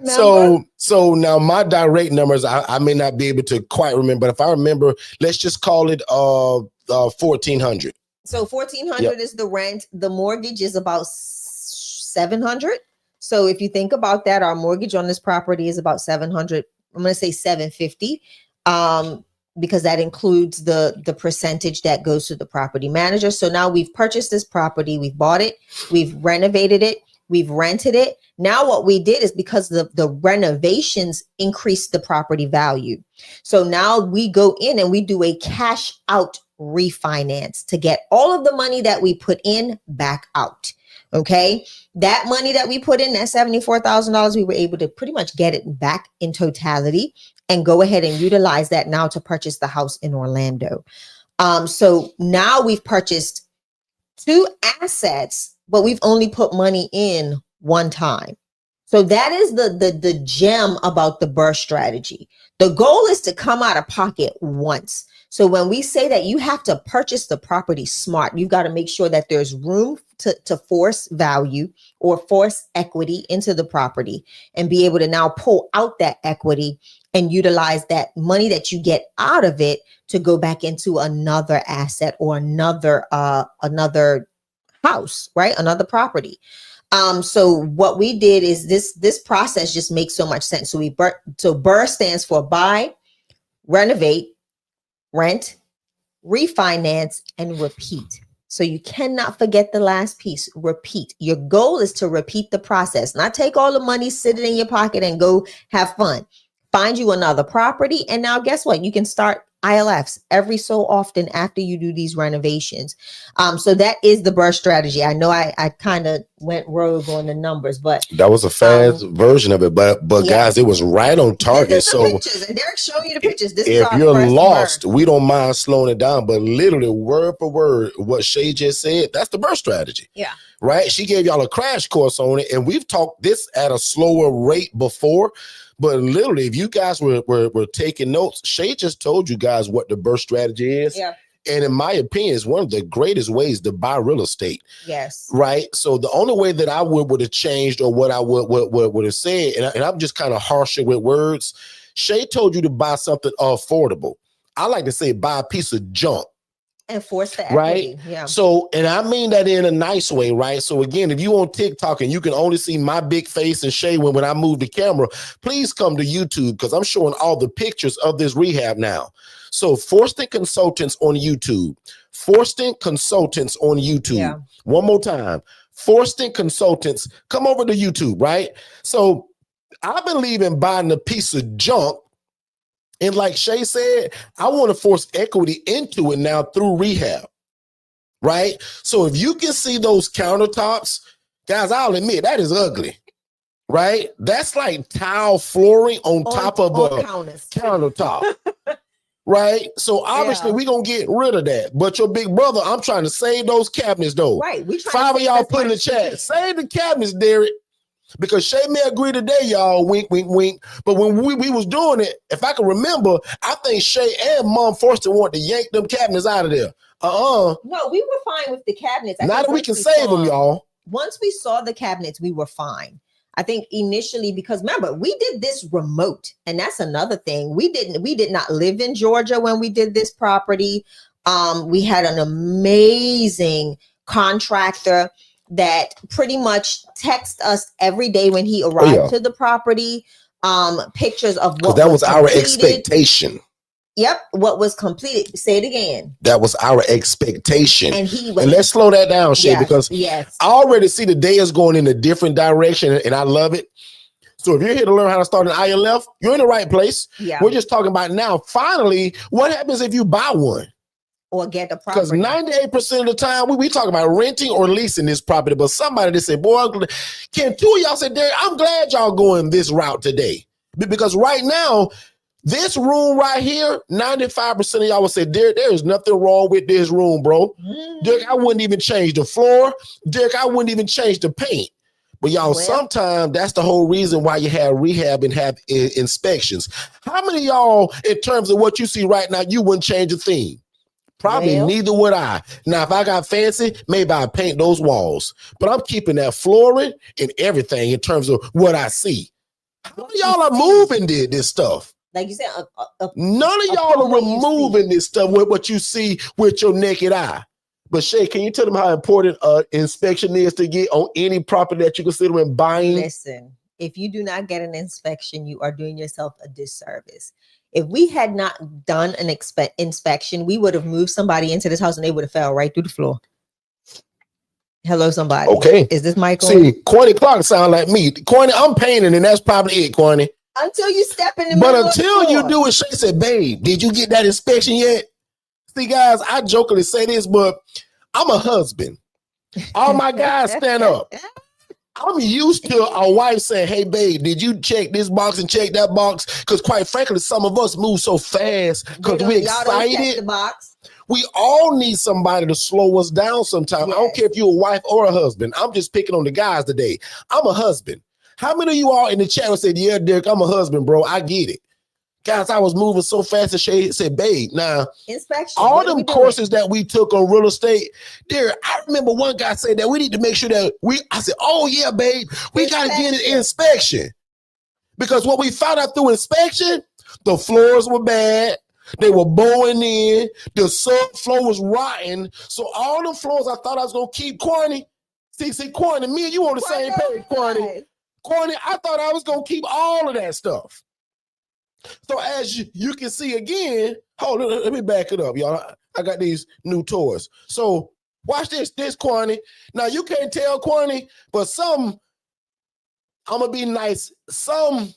[SPEAKER 3] So now my direct numbers, I may not be able to quite remember, but if I remember, let's just call it 1,400.
[SPEAKER 2] So 1,400 is the rent. The mortgage is about 700. So if you think about that, our mortgage on this property is about 700. I'm going to say 750, because that includes the percentage that goes to the property manager. So now we've purchased this property, we've bought it, we've renovated it, we've rented it. Now what we did is, because the renovations increased the property value. So now we go in and we do a cash out refinance to get all of the money that we put in back out. Okay. That money that we put in, that $74,000, we were able to pretty much get it back in totality and go ahead and utilize that now to purchase the house in Orlando. So now we've purchased 2 assets, but we've only put money in one time. So that is the gem about the BRRRR strategy. The goal is to come out of pocket once. So when we say that you have to purchase the property smart, you've got to make sure that there's room to force value or force equity into the property and be able to now pull out that equity and utilize that money that you get out of it to go back into another asset or another house, right? Another property. So what we did is this process just makes so much sense. So BRRRR stands for buy, renovate, rent, refinance, and repeat. So you cannot forget the last piece, repeat. Your goal is to repeat the process, not take all the money, sit it in your pocket and go have fun. Find you another property. And now guess what? You can start ILFs every so often after you do these renovations. So that is the BRRRR strategy. I know I kind of went rogue on the numbers, but
[SPEAKER 3] that was a fast version of it. But guys, it was right on target. So
[SPEAKER 2] pictures, and Derek's showing you the pictures. This
[SPEAKER 3] if
[SPEAKER 2] is
[SPEAKER 3] you're lost, BRRRR. We don't mind slowing it down, but literally word for word, what Shay just said, that's the BRRRR strategy.
[SPEAKER 2] Yeah.
[SPEAKER 3] Right. She gave y'all a crash course on it, and we've talked this at a slower rate before. But literally, if you guys were taking notes, Shay just told you guys what the BRRRR strategy is.
[SPEAKER 2] Yeah.
[SPEAKER 3] And in my opinion, it's one of the greatest ways to buy real estate.
[SPEAKER 2] Yes.
[SPEAKER 3] Right. So the only way that I would have changed, or what I would have said, and I'm just kind of harsher with words. Shay told you to buy something affordable. I like to say buy a piece of junk.
[SPEAKER 2] And force the
[SPEAKER 3] equity.
[SPEAKER 2] Right. Yeah.
[SPEAKER 3] So, and I mean that in a nice way, right? So again, if you on TikTok and you can only see my big face and Shay when I move the camera, please come to YouTube, because I'm showing all the pictures of this rehab now. So Forston Consultants on YouTube. Forston Consultants on YouTube. Yeah. One more time. Forston Consultants. Come over to YouTube, right? So I believe in buying a piece of junk. And like Shay said, I want to force equity into it now through rehab, right? So if you can see those countertops, guys, I'll admit that is ugly, right? That's like tile flooring on top of a countertop, right? So obviously we're going to get rid of that. But your big brother, I'm trying to save those cabinets though.
[SPEAKER 2] Right.
[SPEAKER 3] 5 of y'all put in the chat, save the cabinets, Derek. Because Shay may agree today, y'all, wink, wink, wink. But when we was doing it, if I can remember, I think Shay and Mom Forston wanted to yank them cabinets out of there.
[SPEAKER 2] No, we were fine with the cabinets.
[SPEAKER 3] Now that we can save them, y'all.
[SPEAKER 2] Once we saw the cabinets, we were fine. I think initially, because remember, we did this remote, and that's another thing. We did not live in Georgia when we did this property. We had an amazing contractor that pretty much text us every day when he arrived to the property, pictures of what
[SPEAKER 3] that was our expectation.
[SPEAKER 2] Yep, what was completed. Say it again.
[SPEAKER 3] That was our expectation.
[SPEAKER 2] And
[SPEAKER 3] let's slow that down, Shay, because I already see the day is going in a different direction, and I love it. So if you're here to learn how to start an ILF, you're in the right place. Yeah. We're just talking about now, finally, what happens if you buy one?
[SPEAKER 2] Or get the property.
[SPEAKER 3] Because 98% of the time, we talk about renting or leasing this property. But somebody that said, boy, can two of y'all say, Derek, I'm glad y'all going this route today. Because right now, this room right here, 95% of y'all would say, Derek, there is nothing wrong with this room, bro. Derek, I wouldn't even change the floor. Derek, I wouldn't even change the paint. But y'all, sometimes that's the whole reason why you have rehab and have inspections. How many of y'all, in terms of what you see right now, you wouldn't change a thing? Probably neither would I. Now, if I got fancy, maybe I paint those walls. But I'm keeping that flooring and everything in terms of what I see. How many of y'all are moving this stuff?
[SPEAKER 2] Like you said,
[SPEAKER 3] none of y'all are removing this stuff with what you see with your naked eye. But Shay, can you tell them how important inspection is to get on any property that you consider in buying?
[SPEAKER 2] Listen, if you do not get an inspection, you are doing yourself a disservice. If we had not done an inspection, we would have moved somebody into this house and they would have fell right through the floor. Hello, somebody.
[SPEAKER 3] Okay.
[SPEAKER 2] Is this Michael?
[SPEAKER 3] See, Corny Clark sound like me. Corny, I'm painting, and that's probably it, Corny.
[SPEAKER 2] Until you step in the middle
[SPEAKER 3] But until you do it, Shay said, babe, did you get that inspection yet? See, guys, I jokingly say this, but I'm a husband. All my guys stand up. I'm used to a wife saying, hey, babe, did you check this box and check that box? Because quite frankly, some of us move so fast because we're excited.
[SPEAKER 2] The box.
[SPEAKER 3] We all need somebody to slow us down sometimes. Yes. I don't care if you're a wife or a husband. I'm just picking on the guys today. I'm a husband. How many of you all in the chat said, yeah, Derek, I'm a husband, bro. I get it. Guys, I was moving so fast that Shay said, babe, now,
[SPEAKER 2] inspection.
[SPEAKER 3] All them courses that we took on real estate, there, I remember one guy said that we need to make sure that I said, oh yeah, babe, we got to get an inspection. Because what we found out through inspection, the floors were bad. They were bowing in. The subfloor was rotten. So all the floors I thought I was going to keep corny. See, corny, me and you on the same page, corny. Corny, I thought I was going to keep all of that stuff. So as you can see again, hold on, let me back it up, y'all. I got these new toys. So watch this Quani. Now you can't tell Quani, but I'm gonna be nice.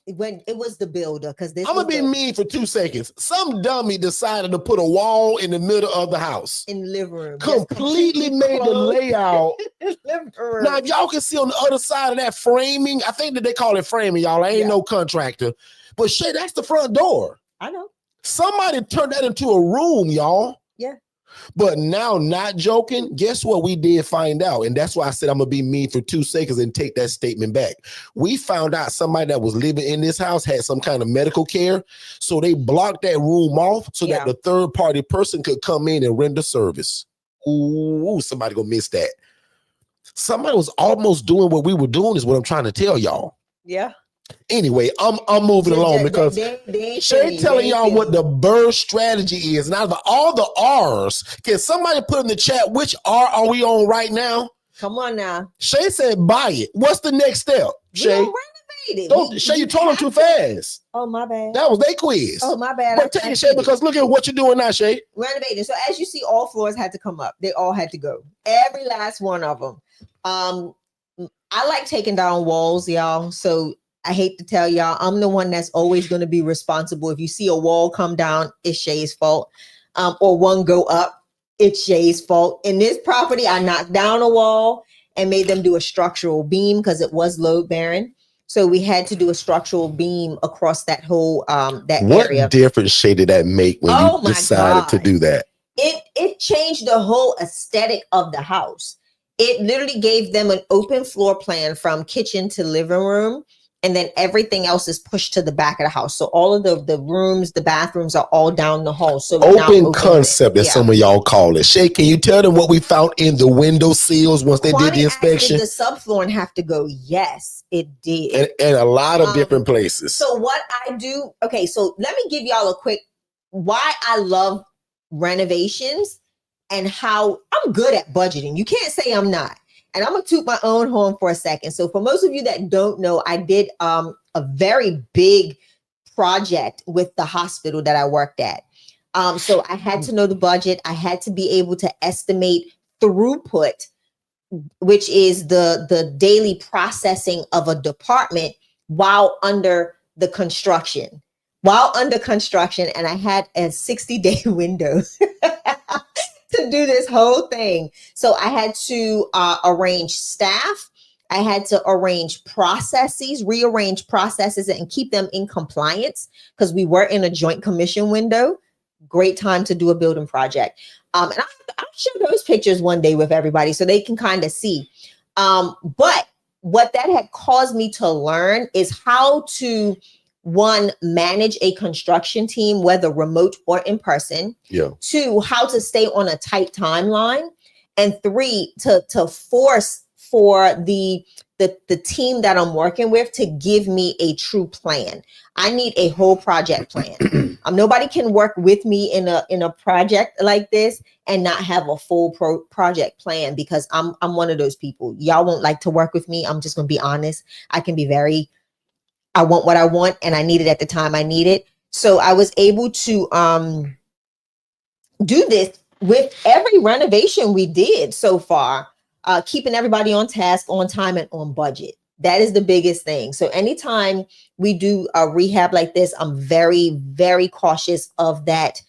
[SPEAKER 2] When it was the builder, because
[SPEAKER 3] I'm gonna be mean for 2 seconds. Some dummy decided to put a wall in the middle of the house.
[SPEAKER 2] In the living room.
[SPEAKER 3] Completely made the layout. Now, if y'all can see on the other side of that framing, I think that they call it framing, y'all. I ain't no contractor. But Shay, that's the front door.
[SPEAKER 2] I know.
[SPEAKER 3] Somebody turned that into a room, y'all.
[SPEAKER 2] Yeah.
[SPEAKER 3] But now, not joking, guess what we did find out? And that's why I said I'm going to be mean for 2 seconds and take that statement back. We found out somebody that was living in this house had some kind of medical care. So they blocked that room off so that the third party person could come in and render service. Ooh, somebody going to miss that. Somebody was almost doing what we were doing is what I'm trying to tell y'all.
[SPEAKER 2] Yeah.
[SPEAKER 3] Anyway, I'm moving along because Shay telling y'all what the BRRRR strategy is. And out of all the R's, can somebody put in the chat which R are we on right now?
[SPEAKER 2] Come on now.
[SPEAKER 3] Shay said buy it. What's the next step? Shay, Shay, you told them too fast.
[SPEAKER 2] Oh, my bad.
[SPEAKER 3] That was their quiz.
[SPEAKER 2] Oh, my bad.
[SPEAKER 3] But take it, Shay, because look at what you're doing now, Shay.
[SPEAKER 2] Renovating. So as you see, all floors had to come up. They all had to go. Every last one of them. I like taking down walls, y'all. So I hate to tell y'all, I'm the one that's always going to be responsible. If you see a wall come down, it's Shay's fault. Or one go up, it's Shay's fault. In this property, I knocked down a wall and made them do a structural beam because it was load bearing. So we had to do a structural beam across that whole area.
[SPEAKER 3] What difference, Shay, did that make when you decided to do that?
[SPEAKER 2] It changed the whole aesthetic of the house. It literally gave them an open floor plan from kitchen to living room. And then everything else is pushed to the back of the house. So all of the rooms, the bathrooms are all down the hall. So
[SPEAKER 3] open concept, as some of y'all call it. Shay, can you tell them what we found in the window sills once they did the inspection?
[SPEAKER 2] Did the subfloor and have to go? Yes, it did.
[SPEAKER 3] And a lot of different places.
[SPEAKER 2] So what I do, okay, so let me give y'all a quick why I love renovations and how I'm good at budgeting. You can't say I'm not. And I'm going to toot my own horn for a second. So for most of you that don't know, I did a very big project with the hospital that I worked at. So I had to know the budget. I had to be able to estimate throughput, which is the daily processing of a department while under the construction. And I had a 60-day window to do this whole thing. So I had to arrange staff. I had to arrange processes, rearrange processes and keep them in compliance because we were in a joint commission window. Great time to do a building project. And I'll share those pictures one day with everybody so they can kind of see. But what that had caused me to learn is how to manage a construction team, whether remote or in person. Yeah. 2, how to stay on a tight timeline. And 3, to force for the team that I'm working with to give me a true plan. I need a whole project plan. Nobody can work with me in a project like this and not have a full project plan because I'm one of those people. Y'all won't like to work with me. I'm just going to be honest. I can be I want what I want and I need it at the time I need it. So I was able to do this with every renovation we did so far, keeping everybody on task, on time, and on budget. That is the biggest thing. So anytime we do a rehab like this, I'm very, very cautious of that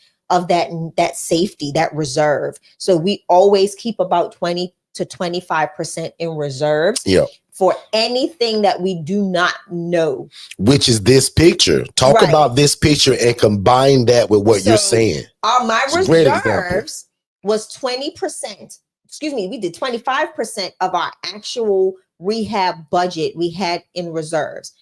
[SPEAKER 2] safety, that reserve. So we always keep about 20 to 25% in reserves. Yeah. For anything that we do not know. Which is this picture. Talk about this picture and combine that with what you're saying. My reserves was 20%. Excuse me, we did 25% of our actual rehab budget we had in reserves.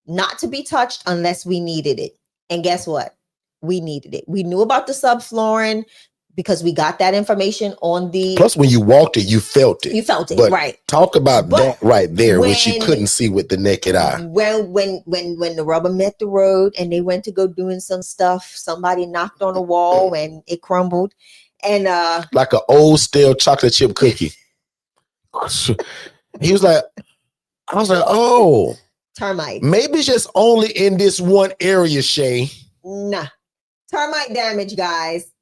[SPEAKER 2] Not to be touched unless we needed it. And guess what? We needed it. We knew about the subflooring because we got that information on the. Plus, when you walked it, you felt it. You felt it, but right? Talk about that right there, which you couldn't see with the naked eye. Well, when the rubber met the road and they went to go doing some stuff, somebody knocked on a wall and it crumbled, and like an old stale chocolate chip cookie. He was like, I was like, oh, termite. Maybe it's just only in this one area, Shay. Nah, termite damage, guys.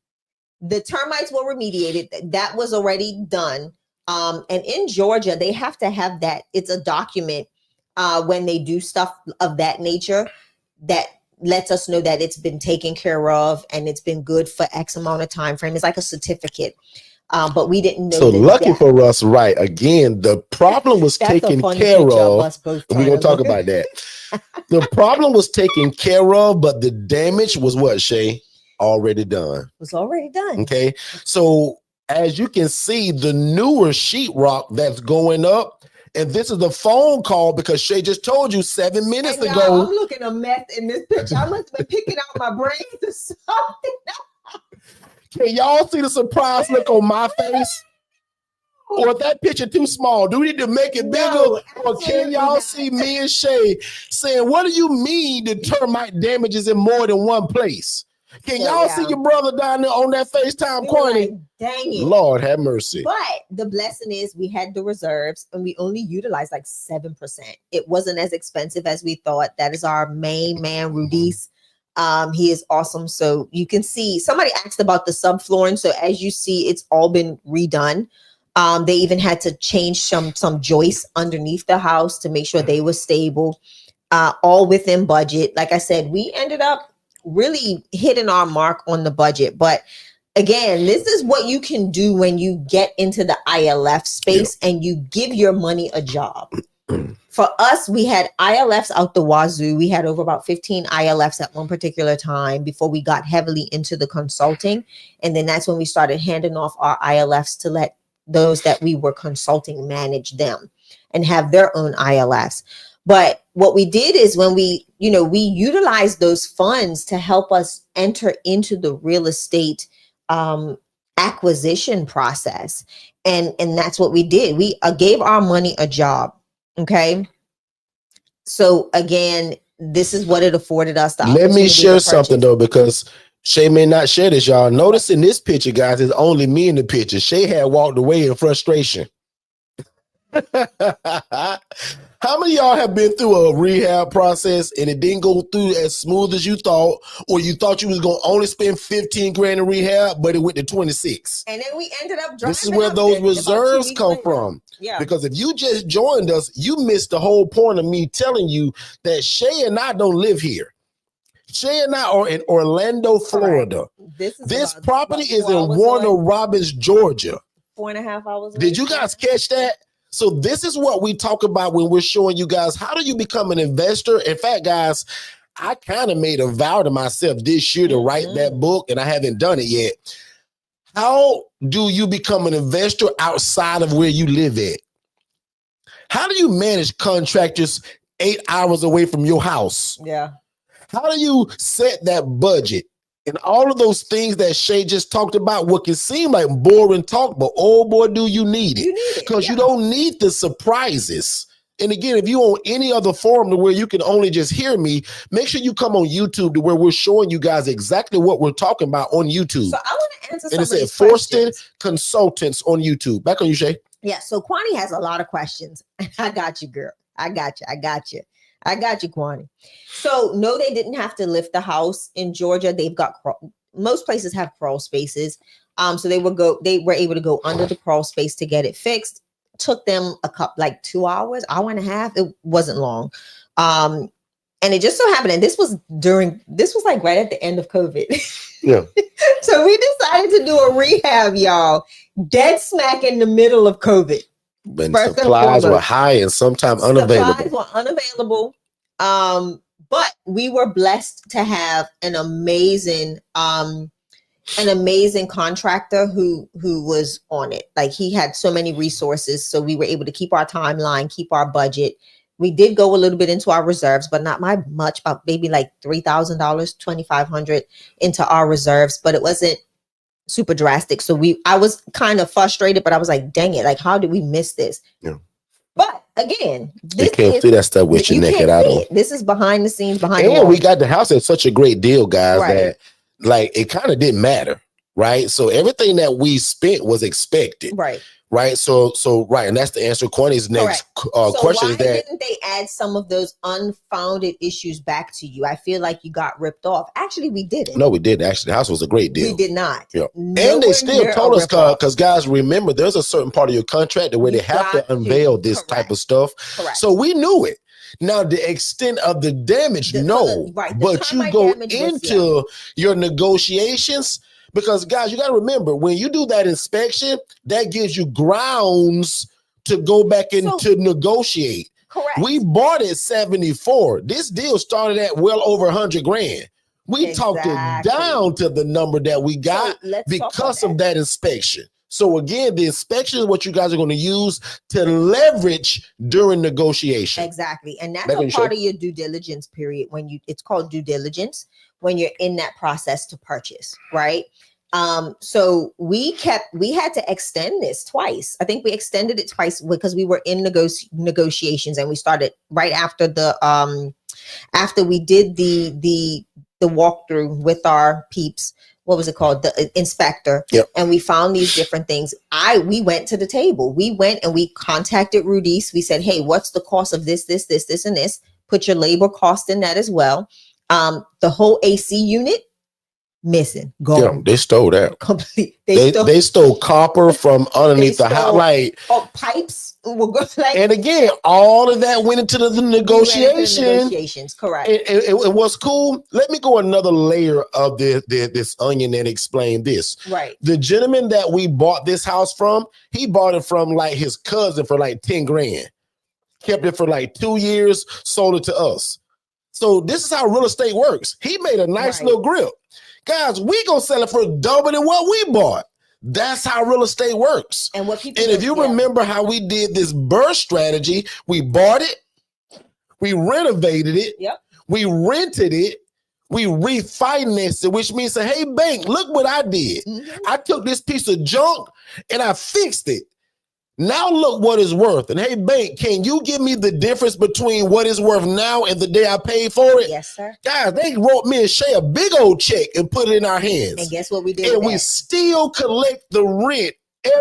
[SPEAKER 2] The termites were remediated. That was already done. And in Georgia, they have to have that. It's a document when they do stuff of that nature that lets us know that it's been taken care of and it's been good for X amount of time frame. It's like a certificate. But we didn't know. So lucky for us, right? Again, the problem was taken care of. We're going to talk about that. The problem was taken care of, but the damage was what, Shay?
[SPEAKER 3] already done.
[SPEAKER 2] Was already done.
[SPEAKER 3] Okay. So as you can see, the newer sheetrock that's going up, and this is a phone call because Shay just told you 7 minutes ago.
[SPEAKER 2] I'm looking a mess in this picture. I must have been picking out my brains or something.
[SPEAKER 3] Can y'all see the surprise look on my face? Or is that picture too small? Do we need to make it bigger? Or can y'all see me and Shay saying, what do you mean the termite damages in more than one place? Can y'all see your brother down there on that FaceTime corner?
[SPEAKER 2] Like, dang it.
[SPEAKER 3] Lord have mercy.
[SPEAKER 2] But the blessing is we had the reserves and we only utilized like 7%. It wasn't as expensive as we thought. That is our main man, Rudis. He is awesome. So you can see somebody asked about the subflooring. So as you see, it's all been redone. They even had to change some joists underneath the house to make sure they were stable, all within budget. Like I said, we ended up really hitting our mark on the budget. But again, this is what you can do when you get into the ILF space and you give your money a job. For us, we had ILFs out the wazoo. We had over about 15 ILFs at one particular time before we got heavily into the consulting. And then that's when we started handing off our ILFs to let those that we were consulting manage them and have their own ILFs. But what we did is when we utilized those funds to help us enter into the real estate acquisition process. And that's what we did. We gave our money a job. Okay. So again, this is what it afforded us.
[SPEAKER 3] Let me share something though, because Shay may not share this, y'all. Notice in this picture, guys, it's only me in the picture. Shay had walked away in frustration. How many of y'all have been through a rehab process and it didn't go through as smooth as you thought, or you thought you was going to only spend 15 grand in rehab, but it went to 26?
[SPEAKER 2] And then we ended up driving.
[SPEAKER 3] This is where those reserves come from. Yeah. Because if you just joined us, you missed the whole point of me telling you that Shay and I don't live here. Shay and I are in Orlando, Florida. Right. This property is in Warner Robins, Georgia.
[SPEAKER 2] 4.5 hours.
[SPEAKER 3] Did you guys catch that? So this is what we talk about when we're showing you guys, how do you become an investor? In fact, guys, I kind of made a vow to myself this year to write that book, and I haven't done it yet. How do you become an investor outside of where you live at? How do you manage contractors 8 hours away from your house?
[SPEAKER 2] Yeah.
[SPEAKER 3] How do you set that budget? And all of those things that Shay just talked about, what can seem like boring talk, but oh boy, do you need it. Because you don't need the surprises. And again, if you on any other forum to where you can only just hear me, make sure you come on YouTube to where we're showing you guys exactly what we're talking about on YouTube.
[SPEAKER 2] So I want to answer some
[SPEAKER 3] of these questions. Forston Consultants on YouTube. Back on you, Shay.
[SPEAKER 2] Yeah, so Kwani has a lot of questions. I got you, girl. I got you, Kwani. So no, they didn't have to lift the house in Georgia. They've got most places have crawl spaces. So they were able to go under the crawl space to get it fixed. Took them like 2 hours, hour and a half. It wasn't long. And it just so happened, and this was like right at the end of COVID.
[SPEAKER 3] Yeah.
[SPEAKER 2] So we decided to do a rehab, y'all, dead smack in the middle of COVID.
[SPEAKER 3] When supplies were high and sometimes unavailable.
[SPEAKER 2] Supplies were unavailable. But we were blessed to have an amazing contractor who was on it. Like, he had so many resources. So we were able to keep our timeline, keep our budget. We did go a little bit into our reserves, but not much, about maybe like $3,000, $2,500 into our reserves, but it wasn't super drastic. So I was kind of frustrated, but I was like, dang it, like, how did we miss this?
[SPEAKER 3] Yeah.
[SPEAKER 2] But again,
[SPEAKER 3] you can't see that stuff with your naked eye on.
[SPEAKER 2] This is behind the scenes, behind
[SPEAKER 3] the
[SPEAKER 2] wall.
[SPEAKER 3] We got the house at such a great deal, guys, that like it kind of didn't matter, right? So everything that we spent was expected. Right. So right. And that's the answer. Kwani's next question is that
[SPEAKER 2] didn't they add some of those unfounded issues back to you? I feel like you got ripped off. Actually, we didn't.
[SPEAKER 3] No, we didn't. Actually, the house was a great deal.
[SPEAKER 2] We did not.
[SPEAKER 3] Yeah. And they still told us, because guys, remember, there's a certain part of your contract where they have to unveil this type of stuff. Correct. So we knew it. Now, the extent of the damage, but you go into your negotiations. Because, guys, you got to remember, when you do that inspection, that gives you grounds to go back and to negotiate.
[SPEAKER 2] Correct.
[SPEAKER 3] We bought it 74. This deal started at well over 100 grand. We talked it down to the number that we got because of that inspection. So again, the inspection is what you guys are going to use to leverage during negotiation.
[SPEAKER 2] Exactly. And that's a part of your due diligence period it's called due diligence when you're in that process to purchase, right? So we had to extend this twice. I think we extended it twice because we were in negotiations, and we started right after after we did the walkthrough with our peeps. What was it called? The inspector.
[SPEAKER 3] Yep.
[SPEAKER 2] And we found these different things. We went to the table. We went and we contacted Rudy's. We said, hey, what's the cost of this, and this? Put your labor cost in that as well. The whole AC unit, missing. Gone.
[SPEAKER 3] Yeah, they stole that.
[SPEAKER 2] Complete.
[SPEAKER 3] They stole copper from underneath the house. Like,
[SPEAKER 2] pipes will go
[SPEAKER 3] and again, all of that went into the
[SPEAKER 2] negotiations. Correct.
[SPEAKER 3] And what's cool, let me go another layer of this onion and explain this.
[SPEAKER 2] Right.
[SPEAKER 3] The gentleman that we bought this house from, he bought it from like his cousin for like 10 grand. Kept it for like 2 years, sold it to us. So this is how real estate works. He made a nice little grip. Guys, we gonna sell it for double than what we bought. That's how real estate works.
[SPEAKER 2] And
[SPEAKER 3] if you remember how we did this burst strategy, we bought it, we renovated it, we rented it, we refinanced it, which means say, hey, bank, look what I did. I took this piece of junk and I fixed it. Now look what it's worth. And hey, bank, can you give me the difference between what it's worth now and the day I paid for it?
[SPEAKER 2] Yes, sir.
[SPEAKER 3] Guys, they wrote me and Shay a big old check and put it in our hands.
[SPEAKER 2] And guess what we did?
[SPEAKER 3] And we still collect the rent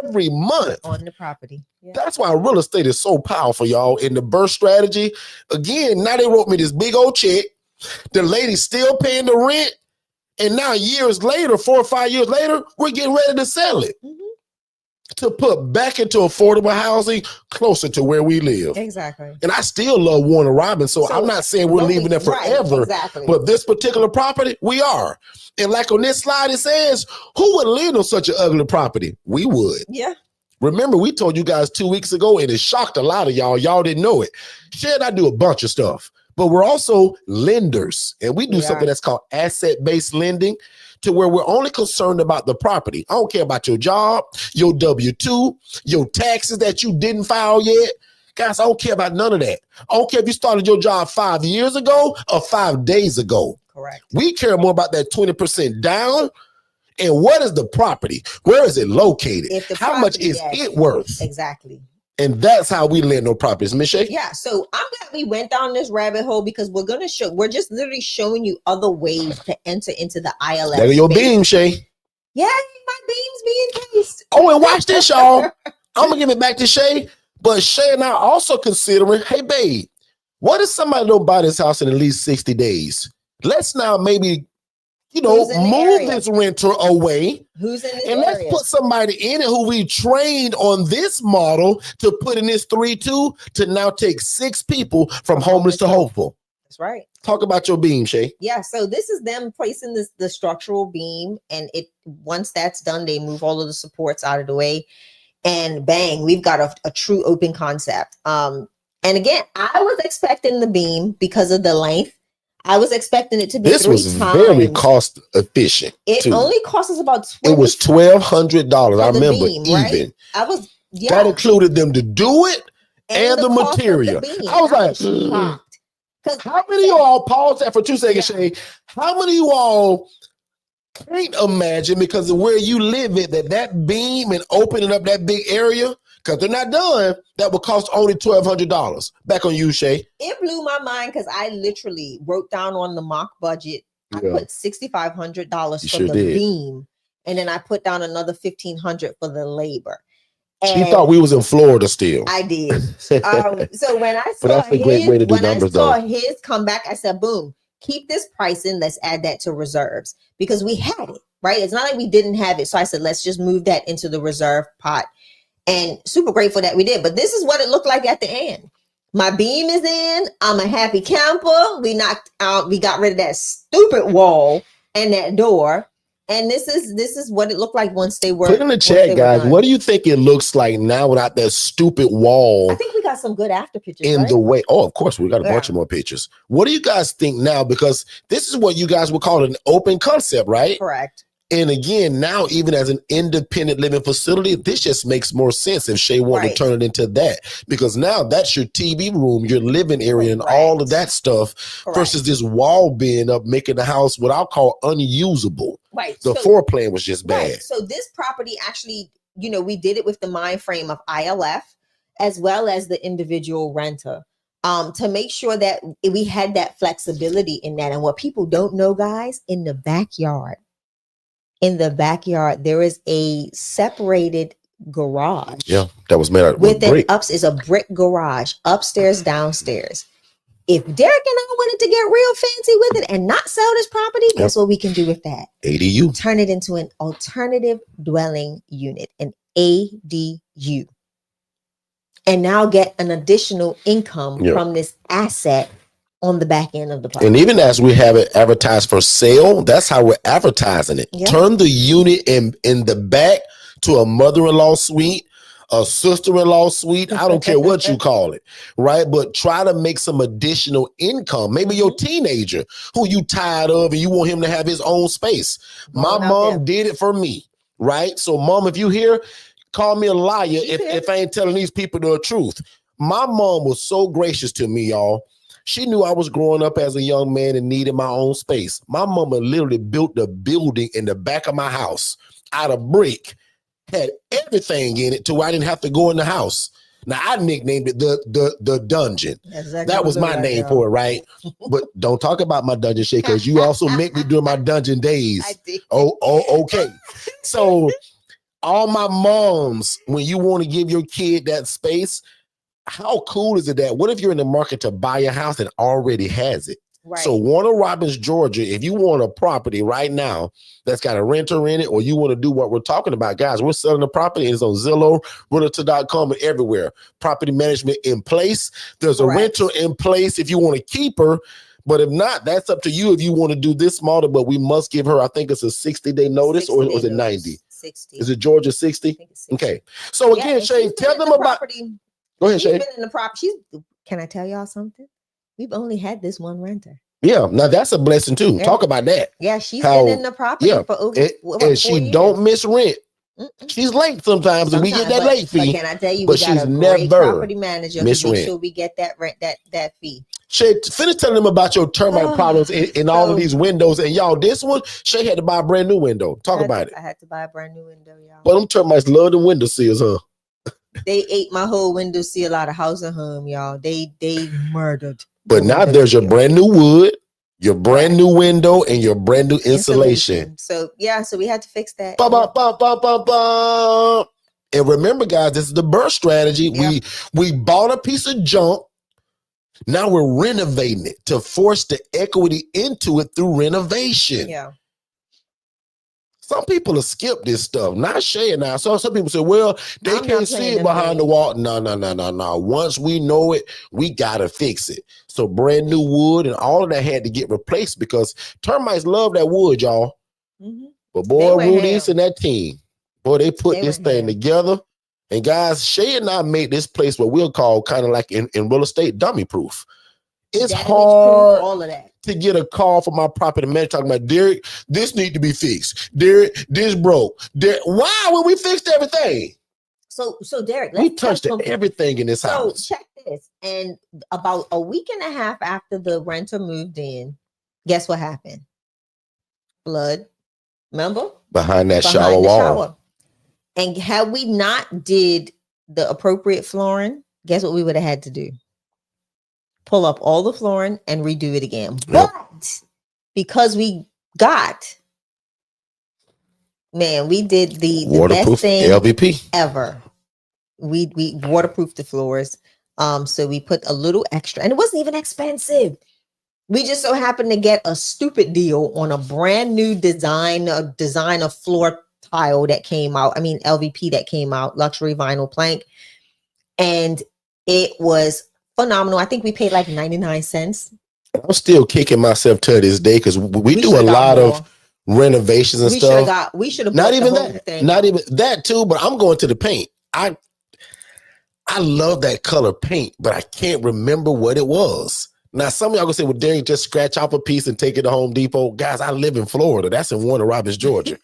[SPEAKER 3] every month
[SPEAKER 2] on the property.
[SPEAKER 3] Yeah. That's why real estate is so powerful, y'all. In the burst strategy, again, now they wrote me this big old check. The lady's still paying the rent. And now years later, 4 or 5 years later, we're getting ready to sell it. To put back into affordable housing closer to where we live.
[SPEAKER 2] Exactly.
[SPEAKER 3] And I still love Warner Robins, so I'm not saying we're leaving it forever. But this particular property, we are. And like on this slide, it says, who would live on such an ugly property? We would.
[SPEAKER 2] Yeah.
[SPEAKER 3] Remember, we told you guys 2 weeks ago, and it shocked a lot of y'all. Y'all didn't know it. Shay and I do a bunch of stuff, but we're also lenders. And we do something that's called asset-based lending, to where we're only concerned about the property. I don't care about your job, your W-2, your taxes that you didn't file yet. Guys, I don't care about none of that. I don't care if you started your job 5 years ago or 5 days ago.
[SPEAKER 2] Correct.
[SPEAKER 3] We care more about that 20% down. And what is the property? Where is it located? How much is it worth?
[SPEAKER 2] Exactly.
[SPEAKER 3] And that's how we lend on properties, Miss Shay.
[SPEAKER 2] Yeah, so I'm glad we went down this rabbit hole because we're just literally showing you other ways to enter into the ILS.
[SPEAKER 3] There go your beam, Shay.
[SPEAKER 2] Yeah, my beams be encased.
[SPEAKER 3] Oh, and watch this, y'all. I'm gonna give it back to Shay, but Shay and I are also considering, hey, babe, what if somebody don't buy this house in at least 60 days? Let's now maybe, move this renter away.
[SPEAKER 2] Who's in this
[SPEAKER 3] and
[SPEAKER 2] area?
[SPEAKER 3] Let's put somebody in it who we trained on this model to put in this 3-2 to now take 6 people from homeless to hopeful.
[SPEAKER 2] That's right.
[SPEAKER 3] Talk about your beam, Shay.
[SPEAKER 2] Yeah, so this is them placing the structural beam, and once that's done, they move all of the supports out of the way, and bang, we've got a true open concept. And again, I was expecting the beam because of the length. I was expecting it to be
[SPEAKER 3] this was very cost efficient.
[SPEAKER 2] It only cost us about
[SPEAKER 3] it was $1,200. I remember
[SPEAKER 2] beam, right?
[SPEAKER 3] even.
[SPEAKER 2] That
[SPEAKER 3] included them to do it and the material. I was like, how many of y'all pause that for 2 seconds, Shay? How many of you all can't imagine because of where you live at that beam and opening up that big area? Because they're not done, that would cost only $1,200. Back on you, Shay.
[SPEAKER 2] It blew my mind because I literally wrote down on the mock budget, I put $6,500 for the beam. And then I put down another $1,500 for the labor.
[SPEAKER 3] And she thought we was in Florida still.
[SPEAKER 2] I did. So when I saw
[SPEAKER 3] that's a great way to do numbers,
[SPEAKER 2] his come back, I said, boom, keep this price in. Let's add that to reserves because we had it, right? It's not like we didn't have it. So I said, let's just move that into the reserve pot. And super grateful that we did. But this is what it looked like at the end. My beam is in. I'm a happy camper. We got rid of that stupid wall and that door. And this is what it looked like once they were.
[SPEAKER 3] Put in the chat, guys. What do you think it looks like now without that stupid wall?
[SPEAKER 2] I think we got got some good after pictures,
[SPEAKER 3] in
[SPEAKER 2] right?
[SPEAKER 3] the way. Oh, of course, we got a bunch of more pictures. What do you guys think now? Because this is what you guys would call an open concept, right?
[SPEAKER 2] Correct.
[SPEAKER 3] And again, now even as an independent living facility, this just makes more sense if Shay wanted to turn it into that, because now that's your TV room, your living area, and all of that stuff, versus this wall being up, making the house what I'll call unusable.
[SPEAKER 2] Right.
[SPEAKER 3] The floor plan was just bad.
[SPEAKER 2] Right. So this property actually, you know, we did it with the mind frame of ILF as well as the individual renter, to make sure that we had that flexibility in that. And what people don't know, guys, in the backyard, there is a separated garage.
[SPEAKER 3] Yeah, that was made out of
[SPEAKER 2] brick. Is a brick garage, upstairs, downstairs. If Derek and I wanted to get real fancy with it and not sell this property, guess what we can do with that?
[SPEAKER 3] ADU.
[SPEAKER 2] Turn it into an alternative dwelling unit, an ADU. And now get an additional income from this asset on the back end of the property.
[SPEAKER 3] And even as we have it advertised for sale, that's how we're advertising it. Yeah. Turn the unit in the back to a mother-in-law suite, a sister-in-law suite. I don't care what you call it, right? But try to make some additional income. Maybe your teenager who you tired of and you want him to have his own space. My mom did it for me, right? So mom, if you hear, call me a liar if I ain't telling these people the truth. My mom was so gracious to me, y'all. She knew I was growing up as a young man and needed my own space. My mama literally built the building in the back of my house out of brick, had everything in it to where I didn't have to go in the house. Now I nicknamed it the dungeon. Exactly. That was my name for it, right? But don't talk about my dungeon shit, because you also met me during my dungeon days. I did. Oh, okay. So all my moms, when you want to give your kid that space, how cool is it that what if you're in the market to buy a house that already has it? Right. So Warner Robins, Georgia, if you want a property right now that's got a renter in it, or you want to do what we're talking about, guys, we're selling the property. It's on Zillow, Realtor.com, and everywhere. Property management in place. There's a renter in place if you want to keep her. But if not, that's up to you if you want to do this model. But we must give her, I think it's a 60-day notice, or was it 90? 60. Is it Georgia 60? I think it's 60. Okay. So again, Shay, tell them about... Go ahead, Shay.
[SPEAKER 2] Been in the property. Can I tell y'all something? We've only had this one renter.
[SPEAKER 3] Yeah, now that's a blessing too. Yeah. Talk about that.
[SPEAKER 2] Yeah, she's been in the property for over
[SPEAKER 3] and she 4 years. Don't miss rent. She's late sometimes and we get that late fee.
[SPEAKER 2] But can I tell you, we got a great property manager who makes sure we get that rent, that fee.
[SPEAKER 3] Shay, finish telling them about your termite problems in all of these windows. And y'all, this one, Shay had to buy a brand new window. Talk about it.
[SPEAKER 2] I had to buy a brand new window, y'all.
[SPEAKER 3] But them termites love the window seals, huh?
[SPEAKER 2] They ate my whole window seal out of house and home, y'all. They murdered.
[SPEAKER 3] But now there's your brand new wood, your brand new window, and your brand new insulation.
[SPEAKER 2] So yeah, so we had to fix that.
[SPEAKER 3] And remember, guys, this is the birth strategy. Yeah. We bought a piece of junk. Now we're renovating it to force the equity into it through renovation.
[SPEAKER 2] Yeah.
[SPEAKER 3] Some people have skipped this stuff, not Shay and I. So some people say, well, they can't see it behind the wall. No. Once we know it, we got to fix it. So brand new wood and all of that had to get replaced because termites love that wood, y'all. Mm-hmm. But boy, Rudy's and that team, boy, they put this thing together. And guys, Shay and I made this place what we'll call kind of like in real estate, dummy proof. It's hard all of that. To get a call from my property manager talking about, Derek, this need to be fixed. Derek, this broke. Derek, why when we fixed everything?
[SPEAKER 2] So Derek,
[SPEAKER 3] we touched everything in this house.
[SPEAKER 2] So check this. And about a week and a half after the renter moved in, guess what happened? Flood. Remember?
[SPEAKER 3] Behind that shower wall.
[SPEAKER 2] And had we not did the appropriate flooring, guess what we would have had to do? Pull up all the flooring and redo it again. Yep. But because we got, man, we did the best thing
[SPEAKER 3] LVP
[SPEAKER 2] ever. We waterproofed the floors. So we put a little extra, and it wasn't even expensive. We just so happened to get a stupid deal on a brand new design of floor tile that came out. I mean, LVP that came out, luxury vinyl plank. And it was phenomenal. I think we paid like 99 cents.
[SPEAKER 3] I'm still kicking myself to this day because we do a lot of renovations and stuff.
[SPEAKER 2] We should have
[SPEAKER 3] not even that. Not even that too, but I'm going to the paint. I love that color paint, but I can't remember what it was. Now, some of y'all gonna say, well, Derek, just scratch off a piece and take it to Home Depot. Guys, I live in Florida. That's in Warner Robins, Georgia.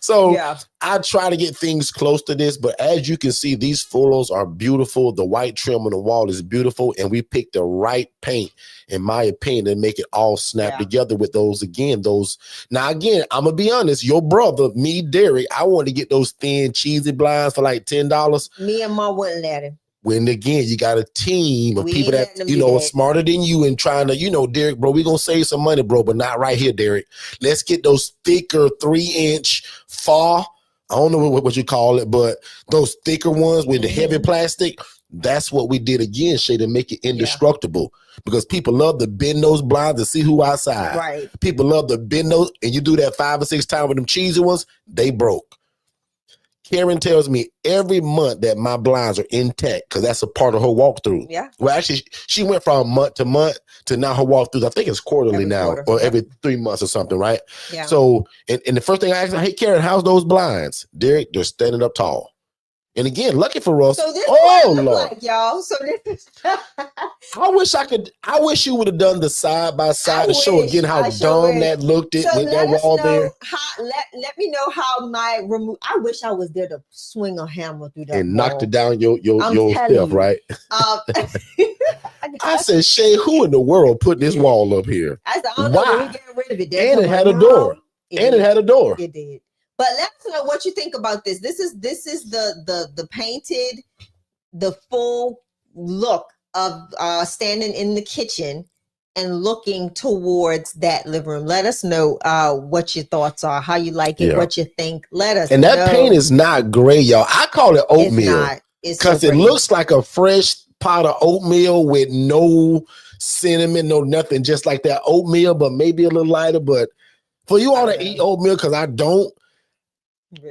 [SPEAKER 3] So yeah. I try to get things close to this, but as you can see, these photos are beautiful. The white trim on the wall is beautiful, and we picked the right paint, in my opinion, to make it all snap together with those, again, those. Now, again, I'm gonna be honest, your brother, me, Derek, I wanted to get those thin, cheesy blinds for like $10.
[SPEAKER 2] Me and Ma wouldn't let him.
[SPEAKER 3] When again, you got a team of people that, you know, are smarter than you and trying to, you know, Derek, bro, we're going to save some money, bro, but not right here, Derek. Let's get those thicker 3-inch far. I don't know what you call it, but those thicker ones with the heavy plastic. That's what we did again, Shay, to make it indestructible. Because people love to bend those blinds to see who outside.
[SPEAKER 2] Right.
[SPEAKER 3] People love to bend those, and you do that 5 or 6 times with them cheesy ones, they broke. Karen tells me every month that my blinds are intact because that's a part of her walkthrough.
[SPEAKER 2] Yeah.
[SPEAKER 3] Well, actually, she went from month to month to now her walkthroughs. I think it's quarterly now, or every 3 months or something, right? Yeah. So, and the first thing I asked her, hey, Karen, how's those blinds? Derek, they're standing up tall. And again, lucky for us.
[SPEAKER 2] So this is what it looks like, y'all. So this is
[SPEAKER 3] I wish you would have done the side by side to show again how dumb that looked it with that wall there.
[SPEAKER 2] Let me know how my remove. I wish I was there to swing a hammer through that
[SPEAKER 3] and
[SPEAKER 2] wall.
[SPEAKER 3] knocked it down your stuff, right? I said, Shay, who in the world put this wall up here?
[SPEAKER 2] I said, I don't know, we getting rid of it.
[SPEAKER 3] And it had a door. And it had a door.
[SPEAKER 2] It did. But let us know what you think about this. This is the painted, the full look of standing in the kitchen and looking towards that living room. Let us know what your thoughts are, how you like it, what you think. Let us know.
[SPEAKER 3] And that paint is not gray, y'all. I call it oatmeal because it looks like a fresh pot of oatmeal with no cinnamon, no nothing, just like that oatmeal, but maybe a little lighter. But for you all to eat oatmeal, because I don't,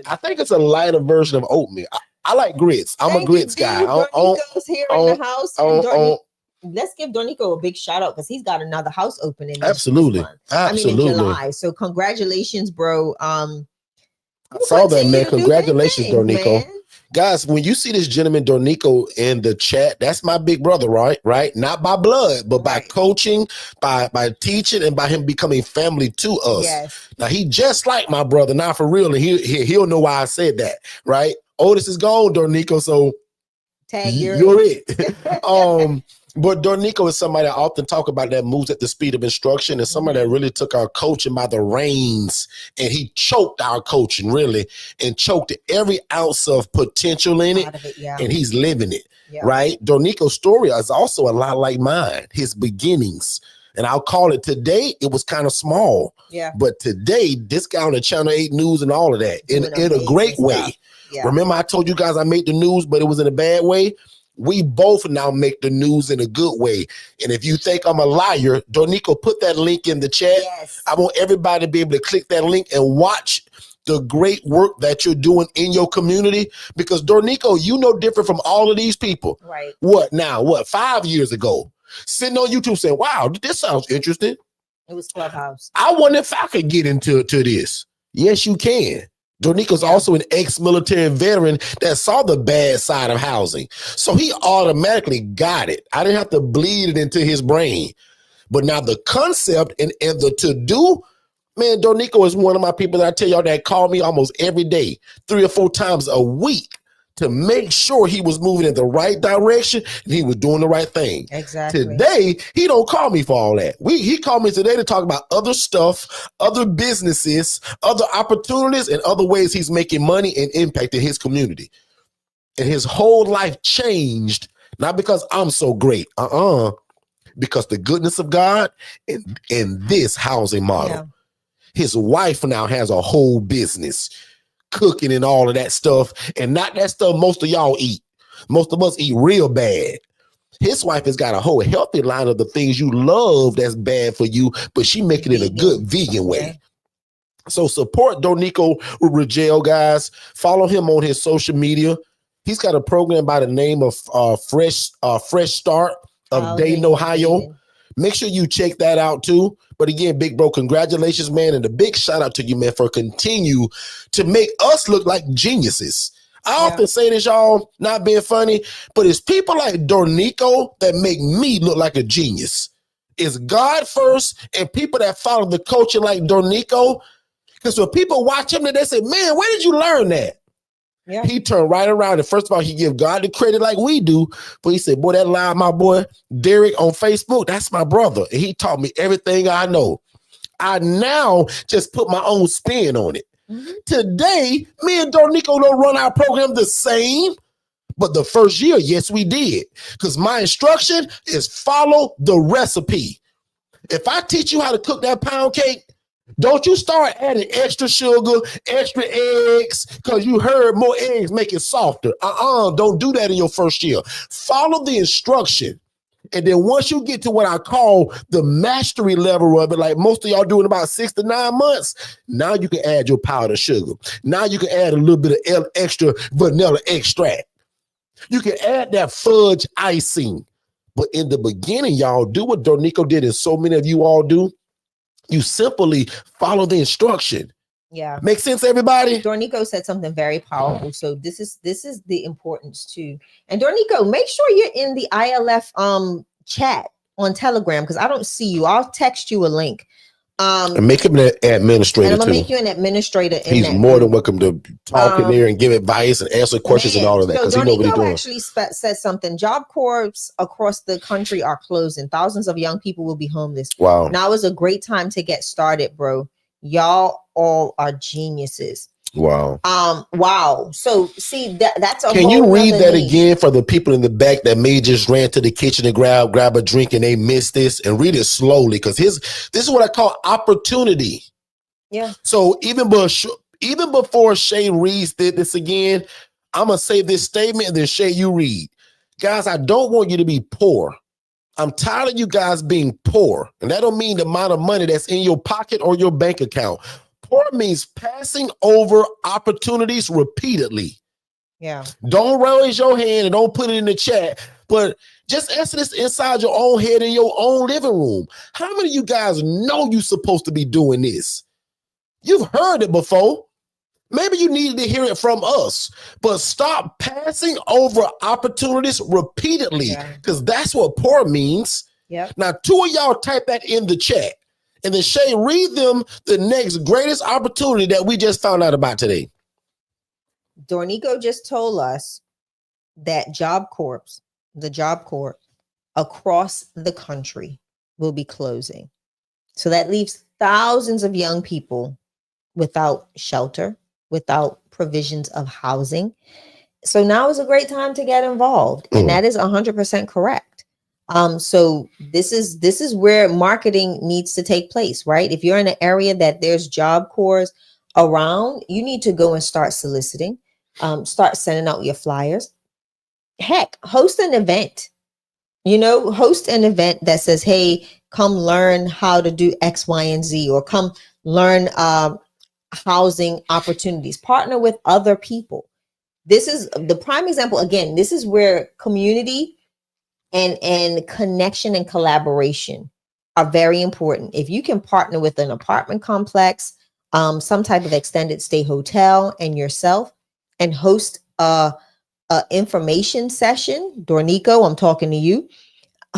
[SPEAKER 3] I think it's a lighter version of oatmeal. I like grits. I'm a grits guy.
[SPEAKER 2] Dornico's here in the house. Let's give Dornico a big shout out because he's got another house opening.
[SPEAKER 3] Absolutely.
[SPEAKER 2] In July. So congratulations, bro.
[SPEAKER 3] I saw that, man. Congratulations, Dornico. Man. Guys, when you see this gentleman, Dornico, in the chat, that's my big brother, right? Not by blood, but by coaching, by teaching, and by him becoming family to us. Yes. Now, he just like my brother, not for real, and he'll know why I said that, right? Otis is gone, Dornico, so you're it. But Dornico is somebody I often talk about that moves at the speed of instruction, and somebody that really took our coaching by the reins, and he choked our coaching really, and choked every ounce of potential in it, and he's living it, right? Dornico's story is also a lot like mine, his beginnings. And I'll call it today, it was kind of small. Yeah. But today, this guy on the Channel 8 News and all of that, in a great way. Yeah. Remember I told you guys I made the news, but it was in a bad way? We both now make the news in a good way. And if you think I'm a liar, Dornico, put that link in the chat. Yes. I want everybody to be able to click that link and watch the great work that you're doing in your community. Because Dornico, you know different from all of these people. Right. What 5 years ago? Sitting on YouTube saying, wow, this sounds interesting.
[SPEAKER 2] It was Clubhouse.
[SPEAKER 3] I wonder if I could get into this. Yes, you can. Dornico's also an ex-military veteran that saw the bad side of housing. So he automatically got it. I didn't have to bleed it into his brain. But now the concept and the to-do, man, Dornico is one of my people that I tell y'all that call me almost every day, 3 or 4 times a week, to make sure he was moving in the right direction and he was doing the right thing. Exactly. Today, he don't call me for all that. He called me today to talk about other stuff, other businesses, other opportunities, and other ways he's making money and impacting his community. And his whole life changed, not because I'm so great, because the goodness of God in this housing model. Yeah. His wife now has a whole business, cooking and all of that stuff, and not that stuff most of y'all eat. Most of us eat real bad. His wife has got a whole healthy line of the things you love that's bad for you, but she making it a good vegan way. So support Dornico Rigel, guys. Follow him on his social media. He's got a program by the name of Fresh Start of Dayton, Ohio. Make sure you check that out too. But again, big bro, congratulations, man. And a big shout out to you, man, for continue to make us look like geniuses. I often say this, y'all, not being funny, but it's people like Dornico that make me look like a genius. It's God first and people that follow the coaching like Dornico. Because when people watch him, they say, man, where did you learn that? Yeah. He turned right around, and first of all, he give God the credit like we do. But he said, boy, that live, my boy Derek on Facebook, that's my brother. And he taught me everything I know. I now just put my own spin on it. Mm-hmm. Today, me and Dornico don't run our program the same. But the first year, yes, we did. Because my instruction is follow the recipe. If I teach you how to cook that pound cake, don't you start adding extra sugar, extra eggs, because you heard more eggs make it softer. Don't do that in your first year. Follow the instruction. And then once you get to what I call the mastery level of it, like most of y'all do in about 6 to 9 months, now you can add your powdered sugar. Now you can add a little bit of extra vanilla extract. You can add that fudge icing. But in the beginning, y'all, do what Dornico did and so many of you all do. You simply follow the instruction. Yeah. Make sense, everybody?
[SPEAKER 2] Dornico said something very powerful. So this is the importance too. And Dornico, make sure you're in the ILF chat on Telegram, because I don't see you. I'll text you a link.
[SPEAKER 3] And make him an administrator.
[SPEAKER 2] And I'm gonna make you an administrator.
[SPEAKER 3] He's more than welcome to talk in there and give advice and answer questions and all of that.
[SPEAKER 2] So Dornico actually says something. Job corps across the country are closing. Thousands of young people will be homeless.
[SPEAKER 3] Wow.
[SPEAKER 2] Now is a great time to get started, bro. Y'all all are geniuses.
[SPEAKER 3] Wow.
[SPEAKER 2] Wow. So see that's a
[SPEAKER 3] Can you read that again for the people in the back that may just ran to the kitchen and grab a drink and they missed this, and read it slowly, because this is what I call opportunity.
[SPEAKER 2] Yeah.
[SPEAKER 3] So even before Shay reads this again, I'm gonna say this statement and then Shay, you read. Guys, I don't want you to be poor. I'm tired of you guys being poor. And that don't mean the amount of money that's in your pocket or your bank account. Poor means passing over opportunities repeatedly.
[SPEAKER 2] Yeah.
[SPEAKER 3] Don't raise your hand and don't put it in the chat, but just answer this inside your own head in your own living room. How many of you guys know you're supposed to be doing this? You've heard it before. Maybe you needed to hear it from us, but stop passing over opportunities repeatedly, because that's what poor means.
[SPEAKER 2] Yeah.
[SPEAKER 3] Now, 2 of y'all type that in the chat. And then Shay, read them the next greatest opportunity that we just found out about today.
[SPEAKER 2] Dornico just told us that the Job Corps across the country will be closing. So that leaves thousands of young people without shelter, without provisions of housing. So now is a great time to get involved. And that is 100% correct. So this is where marketing needs to take place, right? If you're in an area that there's Job Corps around, you need to go and start soliciting, start sending out your flyers. Heck, host an event, host an event that says, hey, come learn how to do X, Y, and Z, or come learn, housing opportunities, partner with other people. This is the prime example. Again, this is where community and connection and collaboration are very important. If you can partner with an apartment complex, some type of extended stay hotel, and yourself, and host a information session, Dornico, I'm talking to you,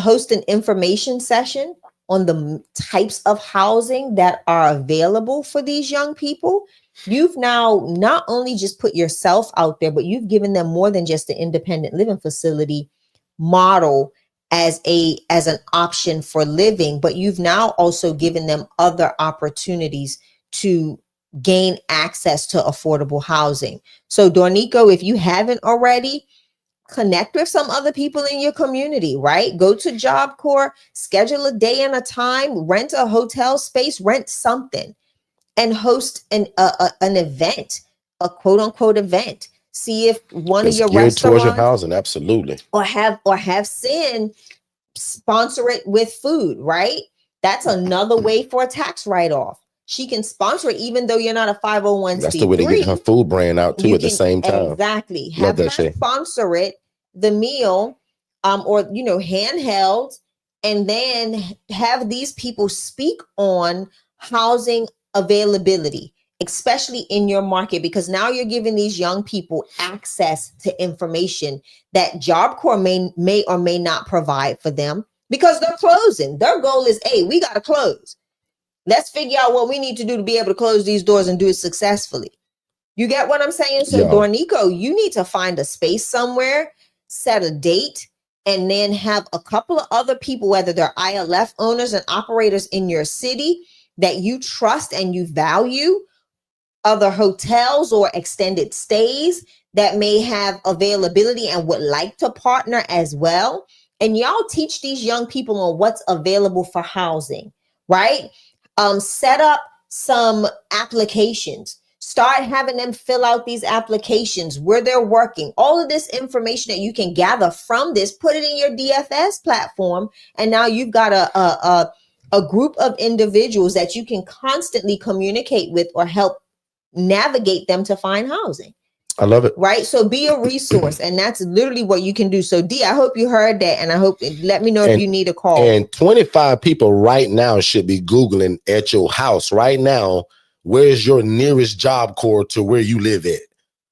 [SPEAKER 2] host an information session on the types of housing that are available for these young people. You've now not only just put yourself out there, but you've given them more than just an independent living facility model as an option for living, but you've now also given them other opportunities to gain access to affordable housing. So Dornico, if you haven't already, connect with some other people in your community, right? Go to Job Corps, schedule a day and a time, rent a hotel space, rent something, and host an event, a quote unquote event. See if one of your restaurants
[SPEAKER 3] towards your housing, absolutely,
[SPEAKER 2] or have Sin sponsor it with food, right? That's another way for a tax write-off. She can sponsor it even though you're not a 501c3.
[SPEAKER 3] That's the way to get her food brand out too at the same time.
[SPEAKER 2] Exactly. Have her sponsor it, the meal, or handheld, and then have these people speak on housing availability especially in your market, because now you're giving these young people access to information that Job Corps may or may not provide for them, because they're closing. Their goal is, hey, we got to close. Let's figure out what we need to do to be able to close these doors and do it successfully. You get what I'm saying? So, yeah. Dornico, you need to find a space somewhere, set a date, and then have a couple of other people, whether they're ILF owners and operators in your city that you trust and you value, other hotels or extended stays that may have availability and would like to partner as well. And y'all teach these young people on what's available for housing, right? Set up some applications. Start having them fill out these applications where they're working. All of this information that you can gather from this, put it in your DFS platform. And now you've got a group of individuals that you can constantly communicate with or help navigate them to find housing.
[SPEAKER 3] I love it.
[SPEAKER 2] Right. So be a resource. And that's literally what you can do. So D, I hope you heard that. And I hope, let me know if you need a call.
[SPEAKER 3] And 25 people right now should be Googling at your house right now, where's your nearest Job Corps to where you live at?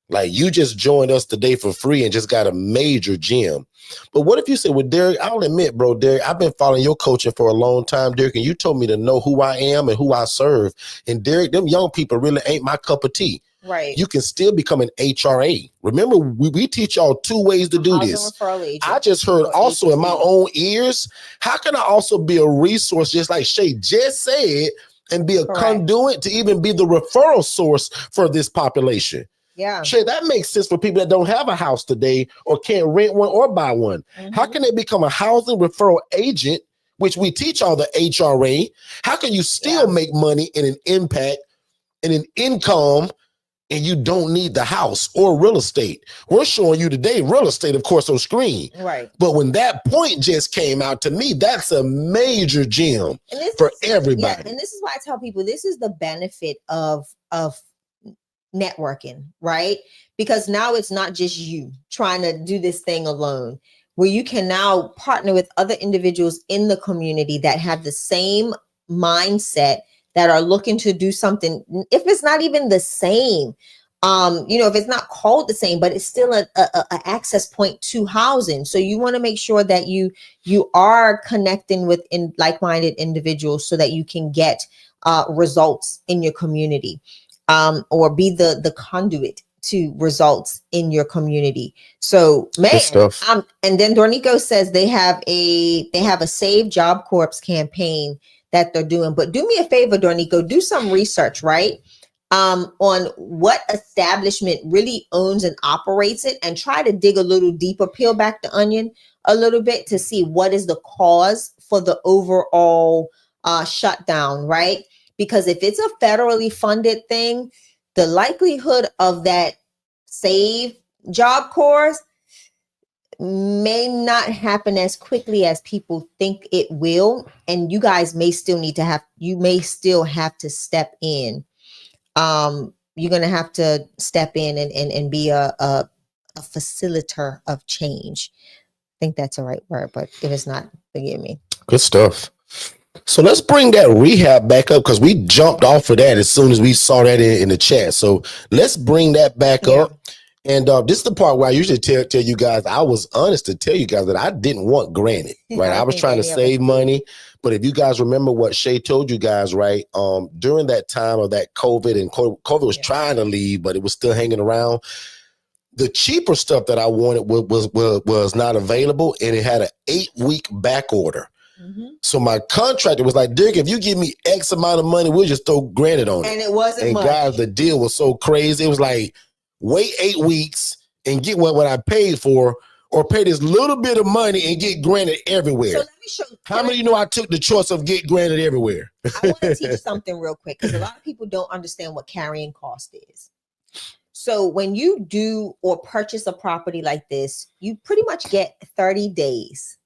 [SPEAKER 3] Like, you just joined us today for free and just got a major gem. But what if you said, well, Derek, I'll admit, bro, Derek, I've been following your coaching for a long time, Derek, and you told me to know who I am and who I serve. And Derek, them young people really ain't my cup of tea.
[SPEAKER 2] Right.
[SPEAKER 3] You can still become an HRA. Remember, we teach y'all 2 ways to do this. I just heard also in my own ears, how can I also be a resource, just like Shay just said, and be a conduit to even be the referral source for this population?
[SPEAKER 2] Yeah.
[SPEAKER 3] Shay, that makes sense for people that don't have a house today or can't rent one or buy one. Mm-hmm. How can they become a housing referral agent, which we teach all the HRA? How can you still make money and an impact and an income, and you don't need the house or real estate? We're showing you today real estate, of course, on screen.
[SPEAKER 2] Right.
[SPEAKER 3] But when that point just came out, to me, that's a major gem for everybody.
[SPEAKER 2] Yeah, and this is why I tell people this is the benefit of networking, right? Because now it's not just you trying to do this thing alone, where you can now partner with other individuals in the community that have the same mindset, that are looking to do something, if it's not even the same, if it's not called the same, but it's still a access point to housing. So you want to make sure that you are connecting with like-minded individuals so that you can get results in your community, or be the conduit to results in your community. So, man, and then Dornico says they have a Save Job Corps campaign that they're doing. But do me a favor, Dornico, do some research, right? On what establishment really owns and operates it, and try to dig a little deeper, peel back the onion a little bit to see what is the cause for the overall shutdown, right? Because if it's a federally funded thing, the likelihood of that Save Job Corps may not happen as quickly as people think it will. And you guys may still have to step in. You're going to have to step in and be a facilitator of change. I think that's the right word, but if it's not, forgive me.
[SPEAKER 3] Good stuff. So let's bring that rehab back up, because we jumped off of that as soon as we saw that in the chat. So let's bring that back up. And this is the part where I usually tell you guys, I was honest to tell you guys that I didn't want granted, right? I was trying to save money. But if you guys remember what Shay told you guys, right? During that time of that COVID, and COVID was trying to leave, but it was still hanging around. The cheaper stuff that I wanted was not available, and it had an 8-week back order. Mm-hmm. So my contractor was like, Derek, if you give me X amount of money, we'll just throw granted on it.
[SPEAKER 2] And it wasn't much.
[SPEAKER 3] Guys, the deal was so crazy. It was like, wait 8 weeks and get what I paid for, or pay this little bit of money and get granted everywhere. So let me show you. How many of you know I took the choice of get granted everywhere?
[SPEAKER 2] I want to teach something real quick, because a lot of people don't understand what carrying cost is. So when you do or purchase a property like this, you pretty much get 30 days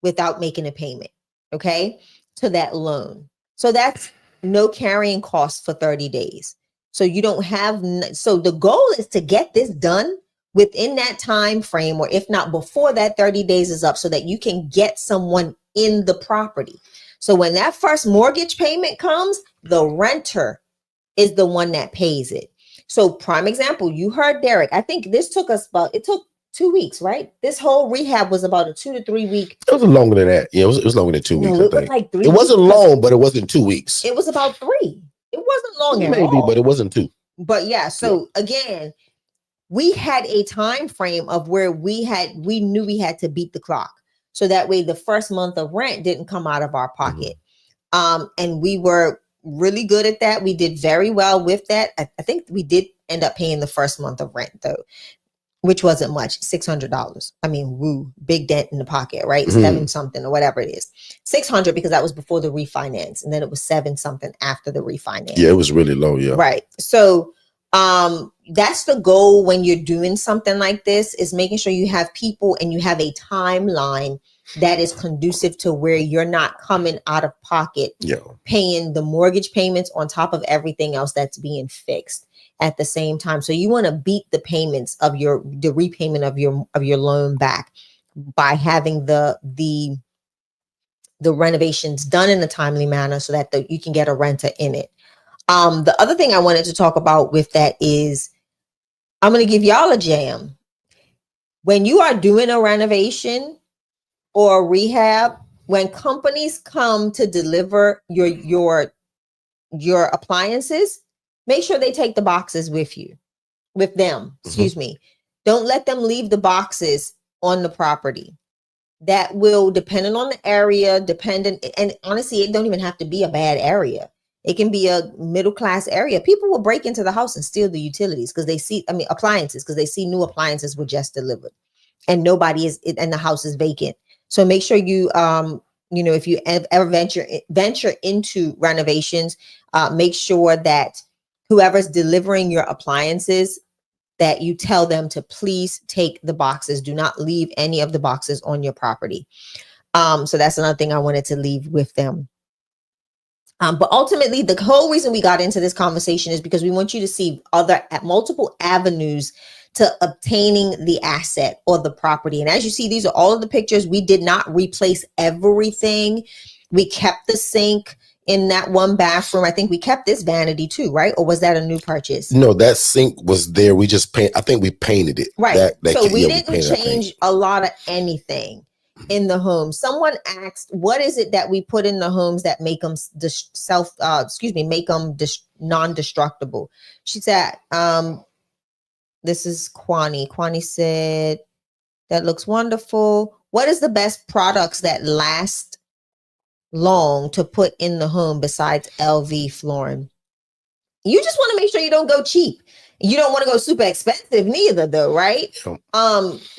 [SPEAKER 2] without making a payment, okay, to that loan. So that's no carrying costs for 30 days. So you don't have, so the goal is to get this done within that time frame, or if not before that 30 days is up, so that you can get someone in the property. So when that first mortgage payment comes, the renter is the one that pays it. So prime example, you heard Derek. I think this took 2 weeks, right? This whole rehab was about a 2 to 3 week.
[SPEAKER 3] It was longer than that. Yeah, it was longer than 2 weeks.
[SPEAKER 2] No, it was like 3
[SPEAKER 3] It wasn't long, but it wasn't 2 weeks.
[SPEAKER 2] It was about 3. It wasn't long at
[SPEAKER 3] Maybe,
[SPEAKER 2] all.
[SPEAKER 3] but it wasn't 2.
[SPEAKER 2] But yeah, so again, we had a time frame of where we knew we had to beat the clock. So that way the first month of rent didn't come out of our pocket. And we were really good at that. We did very well with that. I think we did end up paying the first month of rent though, which wasn't much, $600. I mean, woo, big dent in the pocket, right? 7 something or whatever it is. 600 because that was before the refinance. And then it was 7 something after the refinance.
[SPEAKER 3] Yeah, it was really low. Yeah.
[SPEAKER 2] Right. So that's the goal when you're doing something like this, is making sure you have people and you have a timeline that is conducive to where you're not coming out of pocket, paying the mortgage payments on top of everything else that's being fixed at the same time. So you want to beat the payments of the repayment of your loan back by having the renovations done in a timely manner so that you can get a renter in it. The other thing I wanted to talk about with that is, I'm going to give y'all a jam. When you are doing a renovation or a rehab, when companies come to deliver your appliances, make sure they take the boxes with them. Excuse me. Don't let them leave the boxes on the property. That will, depending on the area, and honestly, it don't even have to be a bad area. It can be a middle-class area. People will break into the house and steal the utilities because they see, appliances, because they see new appliances were just delivered and nobody is, and the house is vacant. So make sure you, if you ever venture into renovations, make sure that whoever's delivering your appliances, that you tell them to please take the boxes. Do not leave any of the boxes on your property. So that's another thing I wanted to leave with them. But ultimately, the whole reason we got into this conversation is because we want you to see multiple avenues to obtaining the asset or the property. And as you see, these are all of the pictures. We did not replace everything. We kept the sink in that one bathroom. I think we kept this vanity too, right? Or was that a new purchase?
[SPEAKER 3] No, that sink was there. We just I think we painted it.
[SPEAKER 2] Right. So we didn't change a lot of anything in the home. Someone asked, what is it that we put in the homes that make them non-destructible? She said, this is Kwani. Kwani said, that looks wonderful. What is the best products that last long to put in the home besides LV flooring? You just want to make sure you don't go cheap. You don't want to go super expensive neither though, right?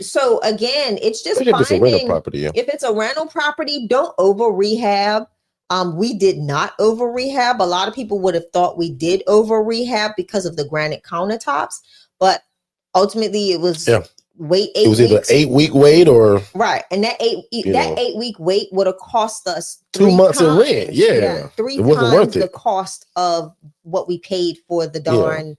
[SPEAKER 2] So again, it's just finding, if it's a rental property, if it's a rental property, don't over rehab. We did not over rehab. A lot of people would have thought we did over rehab because of the granite countertops, but ultimately it was wait 8 weeks. It was either
[SPEAKER 3] 8-week wait or
[SPEAKER 2] right. And that 8-week wait would have cost us
[SPEAKER 3] 2 months in rent. Yeah.
[SPEAKER 2] 3 times the cost of what we paid for the darn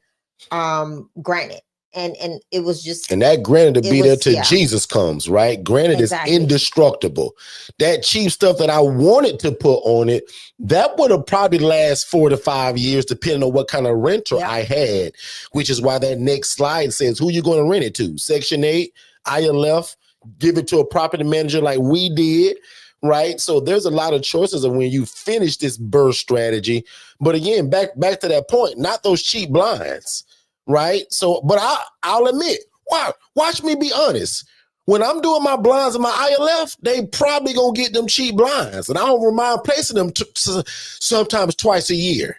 [SPEAKER 2] granite. And it was just,
[SPEAKER 3] and that granite to be there till Jesus comes, right? Granite is indestructible. That cheap stuff that I wanted to put on it, that would have probably last 4 to 5 years, depending on what kind of renter I had, which is why that next slide says who you going to rent it to. Section 8, ILF, give it to a property manager like we did, right? So there's a lot of choices of when you finish this burst strategy. But again, back to that point, not those cheap blinds. Right. So, but I'll admit, watch me be honest. When I'm doing my blinds in my ILF, they probably gonna get them cheap blinds, and I don't mind placing them sometimes twice a year.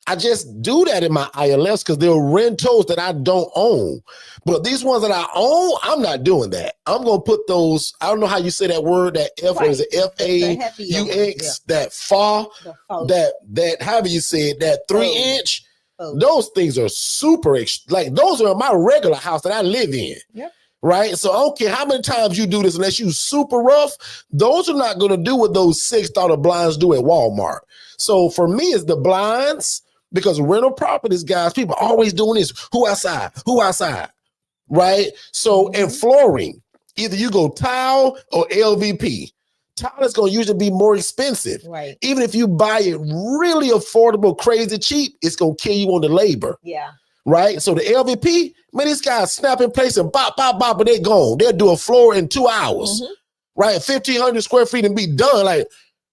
[SPEAKER 3] I just do that in my ILFs because they're rentals that I don't own. But these ones that I own, I'm not doing that. I'm gonna put those. I don't know how you say that word. That F, what is it? FAUX. That far. That however you say it. That 3-inch. Those things are super, like those are my regular house that I live in. Yep. Right. So I don't care how many times you do this, unless you super rough, those are not going to do what those $6 blinds do at Walmart. So for me, it's the blinds, because rental properties, guys, people are always doing this. Who outside? Right. So, and flooring, either you go tile or LVP. Tyler's going to usually be more expensive.
[SPEAKER 2] Right.
[SPEAKER 3] Even if you buy it really affordable, crazy cheap, it's going to kill you on the labor.
[SPEAKER 2] Yeah.
[SPEAKER 3] Right? So the LVP, man, this guy's snap in place and bop, bop, bop, and they're gone. They'll do a floor in 2 hours. Right? 1,500 square feet and be done. Like,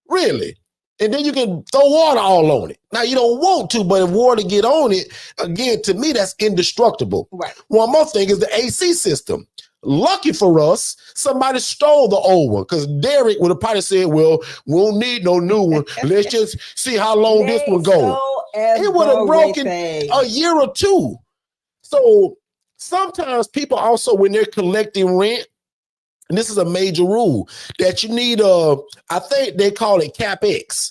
[SPEAKER 3] really? And then you can throw water all on it. Now, you don't want to, but if water get on it, again, to me, that's indestructible.
[SPEAKER 2] Right.
[SPEAKER 3] One more thing is the AC system. Lucky for us, somebody stole the old one because Derek would have probably said, well, we don't need no new one. Let's just see how long this one goes. It would have broken a year or two. So sometimes people also, when they're collecting rent, and this is a major rule, that you need I think they call it CapEx.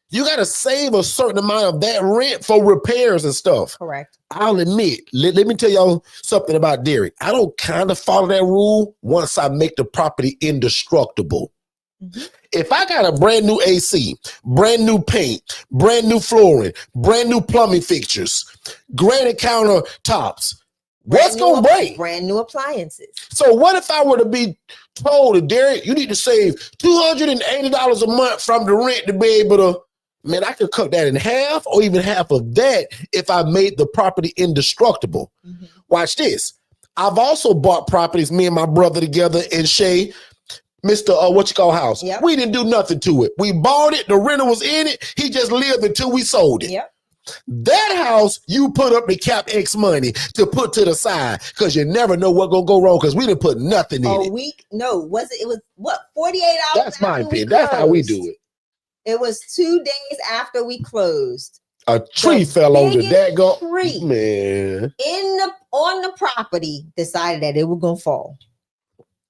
[SPEAKER 3] You got to save a certain amount of that rent for repairs and stuff.
[SPEAKER 2] Correct.
[SPEAKER 3] I'll admit, let me tell y'all something about Derek. I don't kind of follow that rule once I make the property indestructible. If I got a brand new AC, brand new paint, brand new flooring, brand new plumbing fixtures, granite countertops, what's going to break?
[SPEAKER 2] Brand new appliances.
[SPEAKER 3] So what if I were to be told to Derek, you need to save $280 a month from the rent to be able to, man, I could cut that in half or even half of that if I made the property indestructible. Watch this. I've also bought properties, me and my brother together and Shay, Mr. House.
[SPEAKER 2] Yep.
[SPEAKER 3] We didn't do nothing to it. We bought it. The renter was in it. He just lived until we sold it.
[SPEAKER 2] Yep.
[SPEAKER 3] That house, you put up the CapEx money to put to the side because you never know what's going to go wrong because we didn't put nothing in it.
[SPEAKER 2] A week? No, it was what, 48 hours?
[SPEAKER 3] That's my opinion. That's how we do it.
[SPEAKER 2] It was 2 days after we closed.
[SPEAKER 3] A tree fell on the daggone
[SPEAKER 2] tree,
[SPEAKER 3] man.
[SPEAKER 2] On the property, decided that it was gonna fall.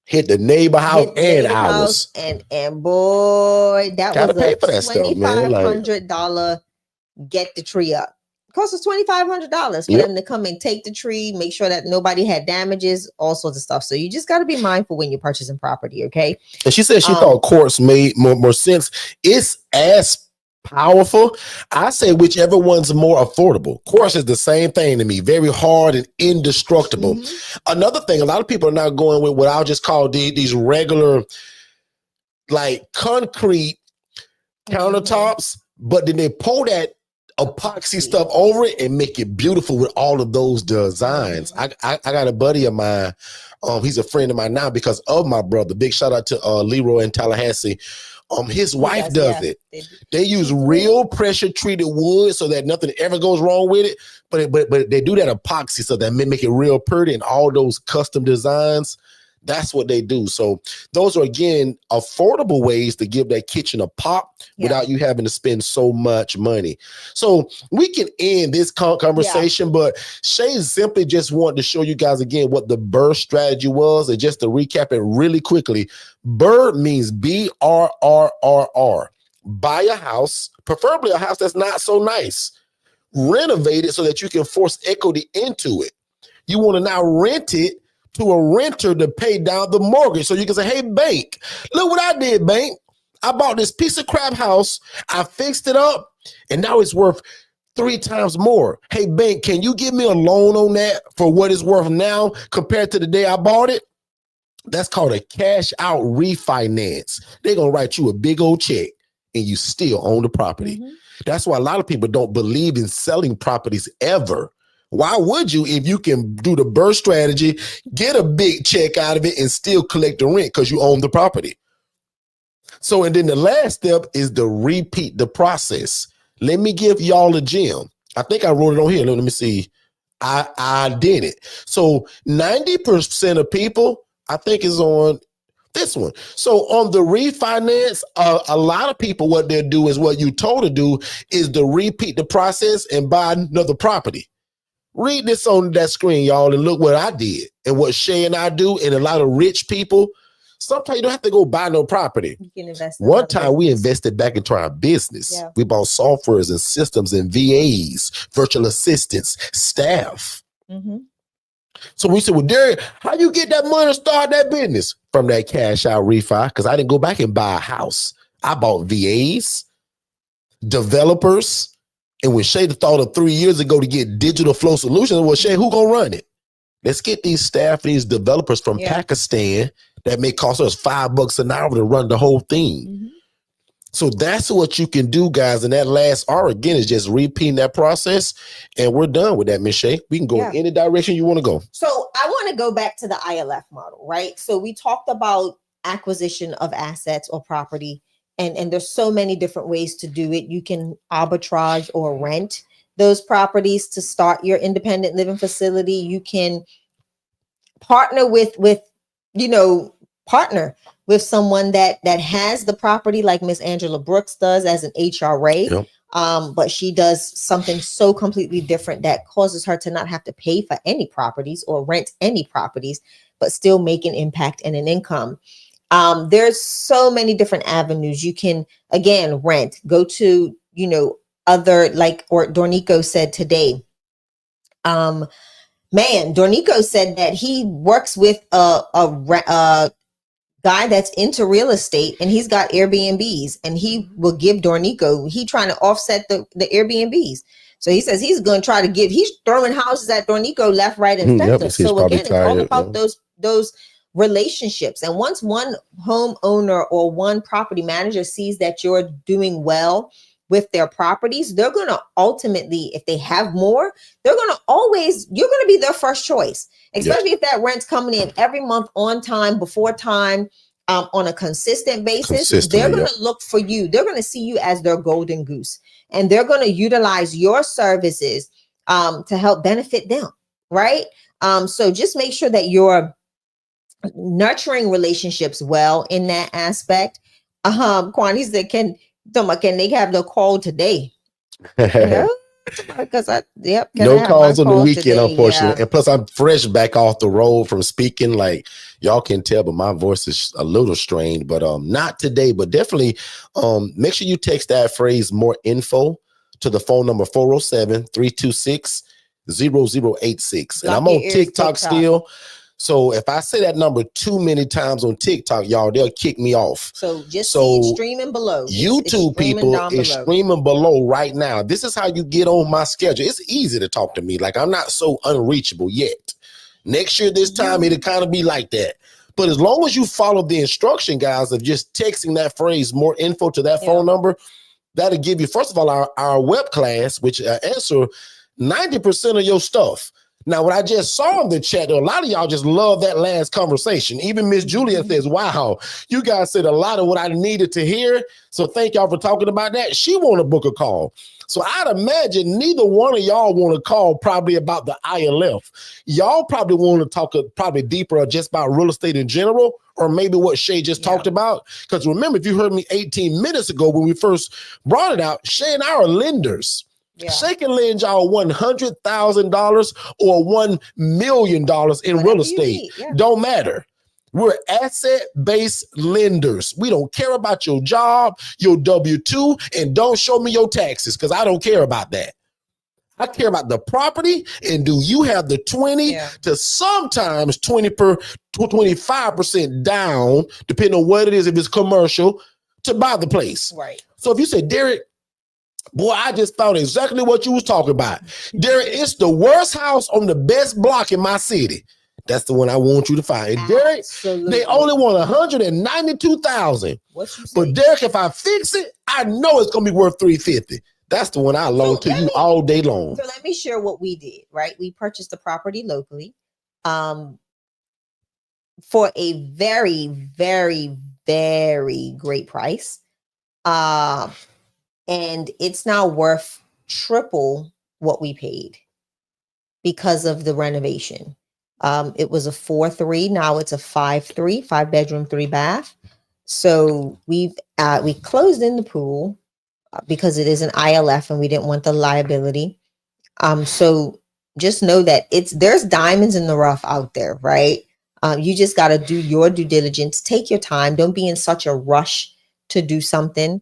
[SPEAKER 3] Hit the neighbor house and ours.
[SPEAKER 2] And boy, that
[SPEAKER 3] gotta
[SPEAKER 2] was
[SPEAKER 3] pay
[SPEAKER 2] a
[SPEAKER 3] for that stuff, man.
[SPEAKER 2] $2,500 get the tree up. It cost us $2,500 for them to come and take the tree, make sure that nobody had damages, all sorts of stuff. So you just got to be mindful when you're purchasing property, okay?
[SPEAKER 3] And she said she thought quartz made more sense. It's as powerful. I say whichever one's more affordable. Quartz is the same thing to me. Very hard and indestructible. Another thing, a lot of people are not going with what I'll just call these regular, like concrete countertops, but then they pour that epoxy stuff over it and make it beautiful with all of those designs. I got a buddy of mine. He's a friend of mine now because of my brother. Big shout out to Leroy in Tallahassee. His wife does it. They use real pressure treated wood so that nothing ever goes wrong with it. But they do that epoxy so that make it real pretty and all those custom designs. That's what they do. So those are, again, affordable ways to give that kitchen a pop without you having to spend so much money. So we can end this conversation, but Shay simply just wanted to show you guys again what the BRRRR strategy was. And just to recap it really quickly, BRRRR means BRRRR. Buy a house, preferably a house that's not so nice. Renovate it so that you can force equity into it. You want to now rent it to a renter to pay down the mortgage. So you can say, hey, bank, look what I did, bank. I bought this piece of crap house. I fixed it up, and now it's worth 3 times more. Hey, bank, can you give me a loan on that for what it's worth now compared to the day I bought it? That's called a cash out refinance. They're going to write you a big old check, and you still own the property. That's why a lot of people don't believe in selling properties ever. Why would you if you can do the BRRRR strategy, get a big check out of it, and still collect the rent because you own the property? So, and then the last step is to repeat the process. Let me give y'all a gem. I think I wrote it on here. Let me see. I did it. So 90% of people, I think, is on this one. So on the refinance, a lot of people, what they'll do is what you told to do is to repeat the process and buy another property. Read this on that screen, y'all, and look what I did and what Shay and I do, and a lot of rich people. Sometimes you don't have to go buy no property. You can invest. One time we invested back into our business. Yeah. We bought softwares and systems and VAs, virtual assistants, staff. So we said, well, Derek, how you get that money to start that business? From that cash out refi, because I didn't go back and buy a house. I bought VAs, developers. And when Shay thought of 3 years ago to get digital flow solutions, well, Shay, who gonna run it? Let's get these staff, these developers from Pakistan that may cost us $5 an hour to run the whole thing.
[SPEAKER 2] Mm-hmm.
[SPEAKER 3] So that's what you can do, guys. And that last R again is just repeating that process. And we're done with that, Ms. Shay. We can go in any direction you want to go.
[SPEAKER 2] So I want to go back to the ILF model, right? So we talked about acquisition of assets or property, and there's so many different ways to do it. You can arbitrage or rent those properties to start your independent living facility. You can partner with partner with someone that has the property, like Miss Angela Brooks does as an HRA.
[SPEAKER 3] Yep.
[SPEAKER 2] But she does something so completely different that causes her to not have to pay for any properties or rent any properties, but still make an impact and an income. There's so many different avenues. You can, again, rent, go to, other, like, or Dornico said today. Dornico said that he works with a guy that's into real estate, and he's got Airbnbs, and he will give Dornico, he trying to offset the Airbnbs. So he says he's going to try to he's throwing houses at Dornico left, right, and center. So again, it's all about those relationships. And once one homeowner or one property manager sees that you're doing well with their properties, they're going to ultimately, if they have more, you're going to be their first choice, especially if that rent's coming in every month on time, before time, on a consistent basis. They're going to look for you. They're going to see you as their golden goose, and they're going to utilize your services to help benefit them. Right. So just make sure that you're nurturing relationships well in that aspect. Kwani said, can they have the call today? Because
[SPEAKER 3] no calls on the weekend today, unfortunately. And plus, I'm fresh back off the road from speaking. Like, y'all can tell, but my voice is a little strained. But not today. But definitely, make sure you text that phrase "more info" to the phone number 407-326-0086. And I'm on TikTok still. So if I say that number too many times on TikTok, y'all, they'll kick me off.
[SPEAKER 2] So just see it streaming below.
[SPEAKER 3] YouTube people is streaming below right now. This is how you get on my schedule. It's easy to talk to me. Like, I'm not so unreachable yet. Next year, this time, it'll kind of be like that. But as long as you follow the instruction, guys, of just texting that phrase, more info to that phone number, that'll give you, first of all, our web class, which answer 90% of your stuff. Now, what I just saw in the chat, a lot of y'all just love that last conversation. Even Miss Julia says, wow, you guys said a lot of what I needed to hear. So thank y'all for talking about that. She want to book a call. So I'd imagine neither one of y'all want to call probably about the ILF. Y'all probably want to talk probably deeper just about real estate in general, or maybe what Shay just talked about. Because remember, if you heard me 18 minutes ago when we first brought it out, Shay and I are lenders. Shay can lend y'all $100,000 or $1 million in real estate. Don't matter. We're asset-based lenders. We don't care about your job, your W-2, and don't show me your taxes, because I don't care about that. I care about the property, and do you have the 20 to sometimes 25% down, depending on what it is, if it's commercial, to buy the place.
[SPEAKER 2] Right.
[SPEAKER 3] So if you say, Derek, boy, I just found exactly what you was talking about. Derek, it's the worst house on the best block in my city. That's the one I want you to find. And Derek, they only want $192,000. But Derek, if I fix it, I know it's gonna be worth $350,000. That's the one I loan to you all day long.
[SPEAKER 2] So let me share what we did. Right, we purchased the property locally, for a very, very, very great price. And it's now worth triple what we paid because of the renovation. It was a 4.3. Now it's a 5.3, 5-bedroom, 3-bath. So we closed in the pool because it is an ILF and we didn't want the liability. So just know that there's diamonds in the rough out there, right? You just got to do your due diligence. Take your time. Don't be in such a rush to do something.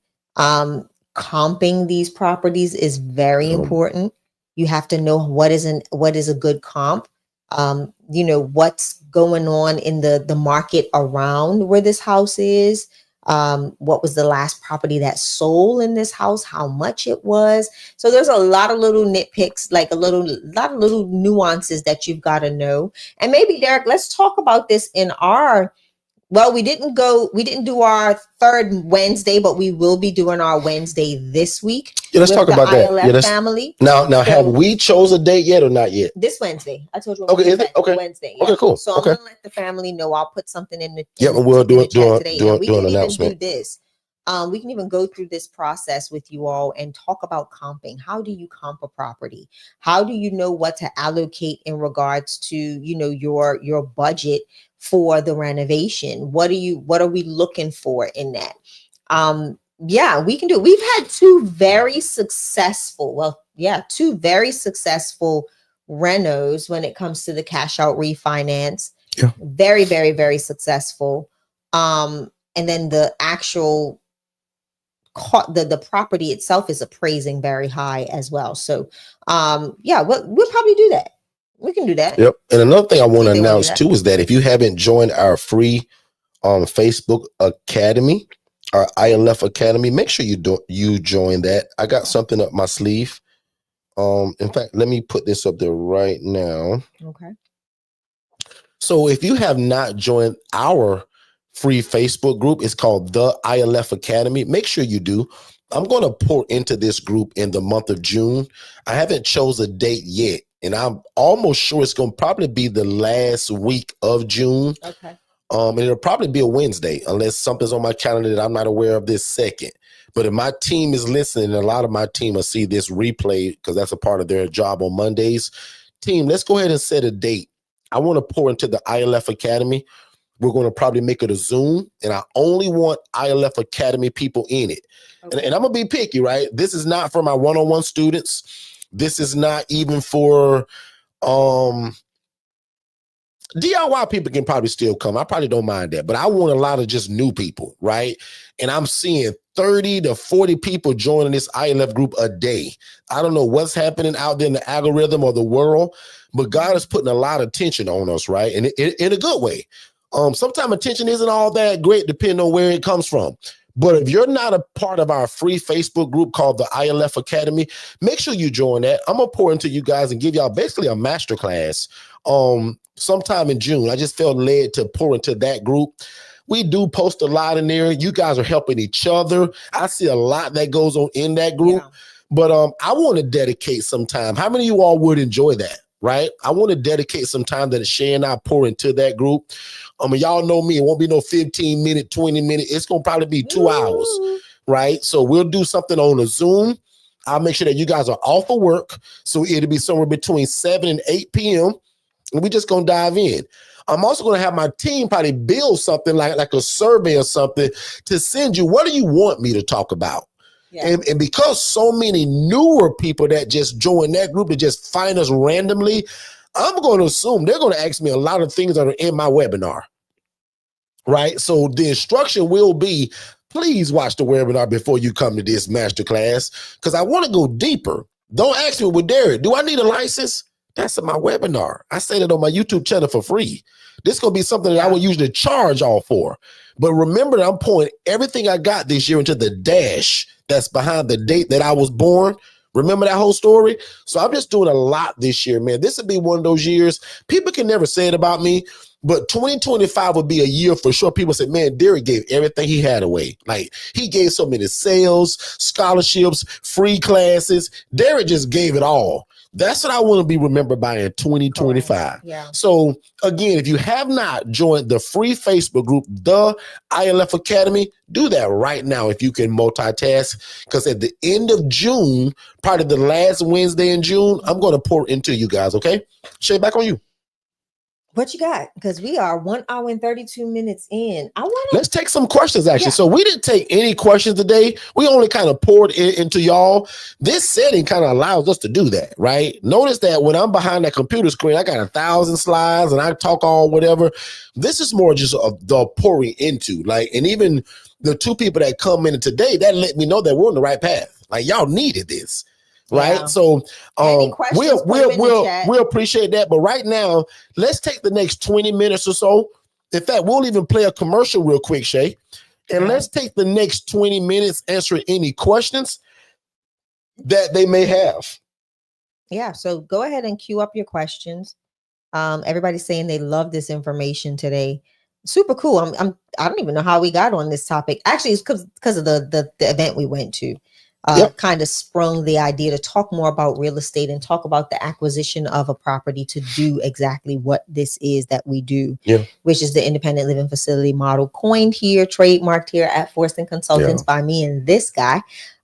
[SPEAKER 2] Comping these properties is very important. You have to know what is a good comp. What's going on in the market around where this house is. What was the last property that sold in this house? How much it was? So there's a lot of little nitpicks, like a lot of little nuances that you've got to know. And maybe, Derek, let's talk about this in our Well, we didn't do our third Wednesday, but we will be doing our Wednesday this week.
[SPEAKER 3] Yeah, let's talk about that.
[SPEAKER 2] ILF family.
[SPEAKER 3] Now, so, have we chose a date yet or not yet?
[SPEAKER 2] This Wednesday. I told you.
[SPEAKER 3] Okay, is it? Okay.
[SPEAKER 2] Wednesday. Yeah.
[SPEAKER 3] Okay, cool.
[SPEAKER 2] So I'm gonna let the family know. I'll put something in the
[SPEAKER 3] and we'll do it
[SPEAKER 2] today. We can even
[SPEAKER 3] announcement.
[SPEAKER 2] do this. We can even go through this process with you all and talk about comping. How do you comp a property? How do you know what to allocate in regards to, your budget for the renovation? What are we looking for in that? Yeah, we can do it. We've had two very successful renos when it comes to the cash out refinance.
[SPEAKER 3] Yeah.
[SPEAKER 2] Very, very, very successful. And then the actual the property itself is appraising very high as well. So we'll probably do that. We can do that.
[SPEAKER 3] Yep. And another thing I want to announce too is that if you haven't joined our free Facebook Academy, our ILF Academy, make sure you join that. I got something up my sleeve. In fact, let me put this up there right now.
[SPEAKER 2] Okay.
[SPEAKER 3] So if you have not joined our free Facebook group, it's called the ILF Academy. Make sure you do. I'm going to pour into this group in the month of June. I haven't chose a date yet, and I'm almost sure it's going to probably be the last week of June.
[SPEAKER 2] Okay.
[SPEAKER 3] And it'll probably be a Wednesday, unless something's on my calendar that I'm not aware of this second. But if my team is listening, a lot of my team will see this replay because that's a part of their job on Mondays. Team, let's go ahead and set a date. I want to pour into the ILF Academy. We're going to probably make it a Zoom, and I only want ILF Academy people in it. Okay. And I'm going to be picky, right? This is not for my one-on-one students. This is not even for DIY people can probably still come. I probably don't mind that, but I want a lot of just new people, right? And I'm seeing 30 to 40 people joining this ILF group a day. I don't know what's happening out there in the algorithm or the world, but God is putting a lot of attention on us, right? And in a good way. Sometimes attention isn't all that great depending on where it comes from. But if you're not a part of our free Facebook group called the ILF Academy, make sure you join that. I'm going to pour into you guys and give y'all basically a masterclass sometime in June. I just felt led to pour into that group. We do post a lot in there. You guys are helping each other. I see a lot that goes on in that group. Yeah. But I want to dedicate some time. How many of you all would enjoy that? Right? I want to dedicate some time that Shay and I pour into that group. Y'all know me. It won't be no 15-minute, 20-minute. It's going to probably be 2 hours, right? So we'll do something on a Zoom. I'll make sure that you guys are off of work. So it'll be somewhere between 7 and 8 p.m. And we're just going to dive in. I'm also going to have my team probably build something like a survey or something to send you. What do you want me to talk about? Yeah. And because so many newer people that just join that group, that just find us randomly, I'm going to assume they're going to ask me a lot of things that are in my webinar, right? So the instruction will be, please watch the webinar before you come to this masterclass, because I want to go deeper. Don't ask me, well, Derek, do I need a license? That's in my webinar. I say that on my YouTube channel for free. This is going to be something that I would usually charge all for. But remember that I'm pouring everything I got this year into the dash that's behind the date that I was born. Remember that whole story? So I'm just doing a lot this year, man. This would be one of those years. People can never say it about me, but 2025 would be a year for sure. People say, man, Derek gave everything he had away. Like, he gave so many sales, scholarships, free classes. Derek just gave it all. That's what I want to be remembered by in 2025. Yeah. So again, if you have not joined the free Facebook group, the ILF Academy, do that right now if you can multitask, because at the end of June, probably the last Wednesday in June, I'm going to pour into you guys. Okay. Shay, back on you.
[SPEAKER 2] What you got? Because we are 1 hour and 32 minutes in.
[SPEAKER 3] Let's take some questions, actually. Yeah. So we didn't take any questions today. We only kind of poured into y'all. This setting kind of allows us to do that, right? Notice that when I'm behind that computer screen, I got 1,000 slides and I talk all whatever. This is more just the pouring into, like, and even the 2 people that come in today, that let me know that we're on the right path. Like, y'all needed this. Right. Yeah. So we'll appreciate that. But right now, let's take the next 20 minutes or so. In fact, we'll even play a commercial real quick, Shay. And let's take the next 20 minutes answering any questions that they may have.
[SPEAKER 2] Yeah. So go ahead and queue up your questions. Everybody's saying they love this information today. super cool. I don't even know how we got on this topic. Actually, it's because of the event we went to. Kind of sprung the idea to talk more about real estate and talk about the acquisition of a property to do exactly what this is that we do, which is the independent living facility model, coined here, trademarked here at Forston Consultants by me and this guy.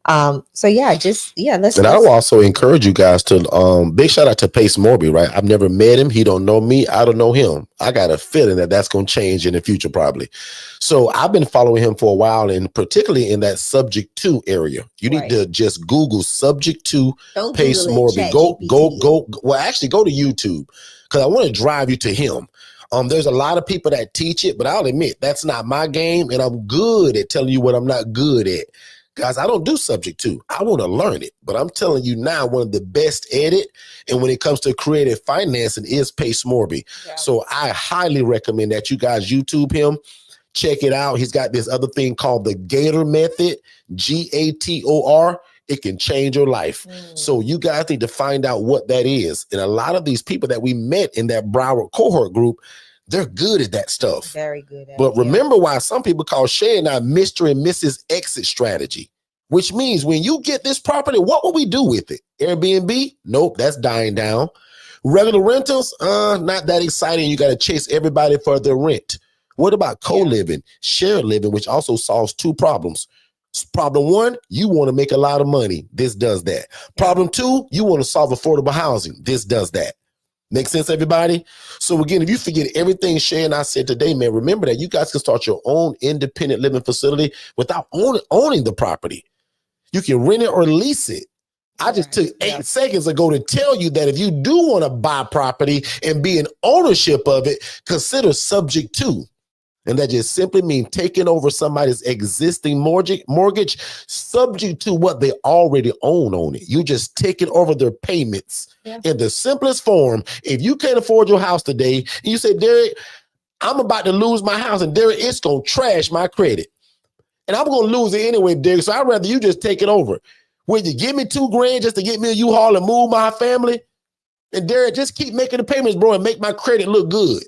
[SPEAKER 2] Let's.
[SPEAKER 1] And I will also encourage you guys to big shout out to Pace Morby, right? I've never met him. He don't know me. I don't know him. I got a feeling that that's going to change in the future, probably. So I've been following him for a while, and particularly in that subject to area. You need to just Google subject to Pace Morby. Go. Well, actually, go to YouTube because I want to drive you to him. There's a lot of people that teach it, but I'll admit that's not my game, and I'm good at telling you what I'm not good at. Guys, I don't do subject to. I want to learn it, but I'm telling you now, one of the best at it, and when it comes to creative financing, is Pace Morby. So I highly recommend that you guys YouTube him, check it out. He's got this other thing called the Gator Method, GATOR. It can change your life. So you guys need to find out what that is. And a lot of these people that we met in that Broward cohort group, they're good at that stuff. Very good at But remember why some people call Shay and I Mr. and Mrs. Exit Strategy, which means when you get this property, what will we do with it? Airbnb? Nope, that's dying down. Regular rentals? Not that exciting. You got to chase everybody for their rent. What about co-living, shared living, which also solves two problems? Problem one, you want to make a lot of money. This does that. Problem two, you want to solve affordable housing. This does that. Make sense, everybody? So again, if you forget everything Shay and I said today, man, remember that you guys can start your own independent living facility without owning the property. You can rent it or lease it. I just took 8 seconds ago to tell you that if you do want to buy property and be in ownership of it, consider subject to. And that just simply means taking over somebody's existing mortgage subject to what they already own on it. You just taking over their payments in the simplest form. If you can't afford your house today, and you say, Derek, I'm about to lose my house, and Derek, it's going to trash my credit. And I'm going to lose it anyway, Derek, so I'd rather you just take it over. Would you give me $2,000 just to get me a U-Haul and move my family? And Derek, just keep making the payments, bro, and make my credit look good.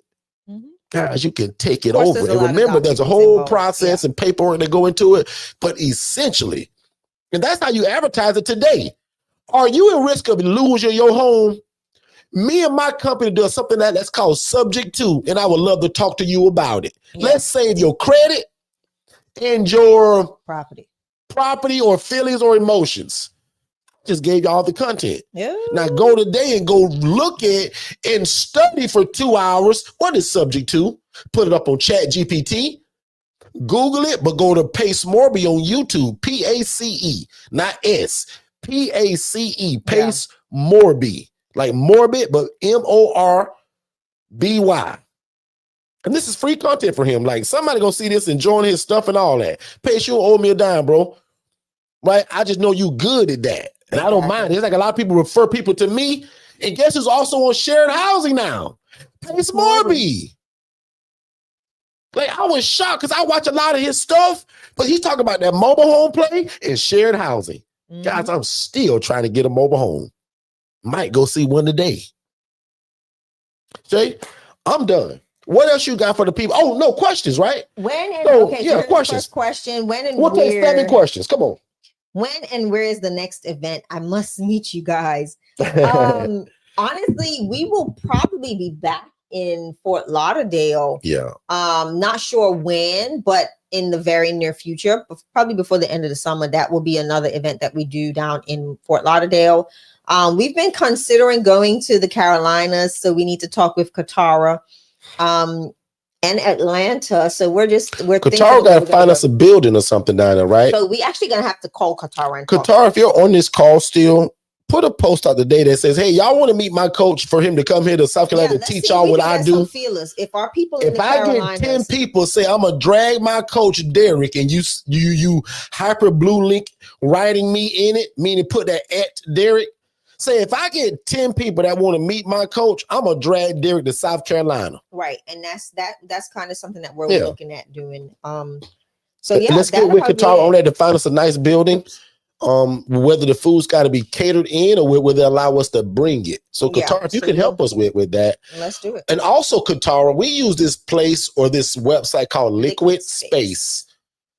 [SPEAKER 1] Guys, you can take it over. And remember, there's a whole process and paperwork that go into it. But essentially, and that's how you advertise it today. Are you at risk of losing your home? Me and my company do something that's called subject to, and I would love to talk to you about it. Let's save your credit and your property or feelings or emotions. Just gave you all the content. Now go today and go look at and study for 2 hours. What is subject to? Put it up on ChatGPT. Google it, but go to Pace Morby on YouTube. P-A-C-E, not S. P-A-C-E, Pace Morby. Like morbid, but M-O-R-B-Y. And this is free content for him. Like somebody gonna see this and join his stuff and all that. Pace, you don't owe me a dime, bro. Right? I just know you good at that. And I don't mind. It's like a lot of people refer people to me. And guess who's also on shared housing now? Pace Morby. Like I was shocked because I watch a lot of his stuff, but he's talking about that mobile home play and shared housing. Guys, I'm still trying to get a mobile home. Might go see one today. Jay, I'm done. What else you got for the people? Oh, no, questions, right? Questions.
[SPEAKER 2] First question. When and
[SPEAKER 1] we'll take 7 questions. Come on.
[SPEAKER 2] When and where is the next event? I must meet you guys. Honestly, we will probably be back in Fort Lauderdale. Not sure when, but in the very near future, probably before the end of the summer, that will be another event that we do down in Fort Lauderdale. We've been considering going to the Carolinas, so we need to talk with Katara. And Atlanta. So we're
[SPEAKER 1] Katara got to find us a building or something down there, right?
[SPEAKER 2] So we actually gonna have to call Katara.
[SPEAKER 1] Katara, if you're on this call still, put a post out today that says, hey, y'all want to meet my coach for him to come here to South Carolina to teach y'all what I do?
[SPEAKER 2] Feelers. If our people
[SPEAKER 1] if I get 10 people say I'm gonna drag my coach Derek and you hyper blue link writing me in it, meaning put that at Derek. Say if I get 10 people that want to meet my coach, I'm gonna drag Derek to South Carolina.
[SPEAKER 2] Right, and that's kind of something that we're looking at doing.
[SPEAKER 1] Let's get with Katara on that to find us a nice building.
[SPEAKER 3] whether the food's got to be catered in or whether they allow us to bring it. So Katara, if you can help us with that.
[SPEAKER 2] Let's do it.
[SPEAKER 3] And also Katara, we use this place or this website called Liquid Space.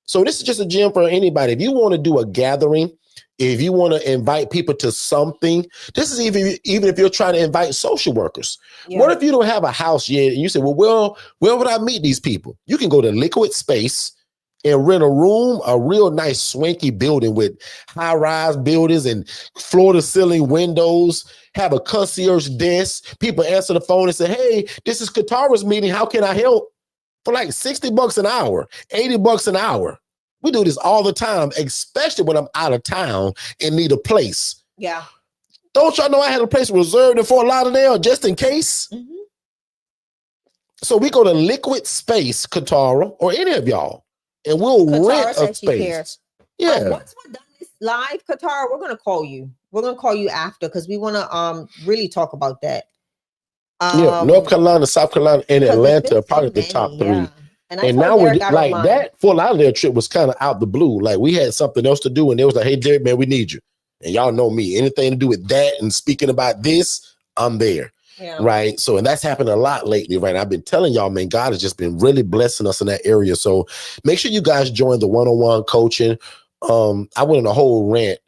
[SPEAKER 3] So this is just a gym for anybody. If you want to do a gathering, if you want to invite people to something, this is even if you're trying to invite social workers. Yeah. What if you don't have a house yet and you say, well, where would I meet these people? You can go to Liquid Space and rent a room, a real nice swanky building with high-rise buildings and floor-to-ceiling windows, have a concierge desk. People answer the phone and say, hey, this is Katara's meeting. How can I help? For like $60 an hour, $80 an hour. We do this all the time, especially when I'm out of town and need a place.
[SPEAKER 2] Yeah.
[SPEAKER 3] Don't y'all know I had a place reserved in Fort Lauderdale just in case? Mm-hmm. So we go to Liquid Space, Katara, or any of y'all. And we'll rent a space. Yeah.
[SPEAKER 2] Once we're done this live, Katara, we're gonna call you. We're gonna call you after because we want to really talk about that.
[SPEAKER 3] Yeah, North Carolina, South Carolina, and Atlanta are probably the top three. Yeah. And now we're like that Fort Lauderdale trip was kind of out the blue. Like we had something else to do, and they was like, "Hey, Jerry, man, we need you." And y'all know me. Anything to do with that and speaking about this, I'm there. Yeah. Right. So, and that's happened a lot lately, right? I've been telling y'all, man, God has just been really blessing us in that area. So make sure you guys join the one-on-one coaching. I went on a whole rant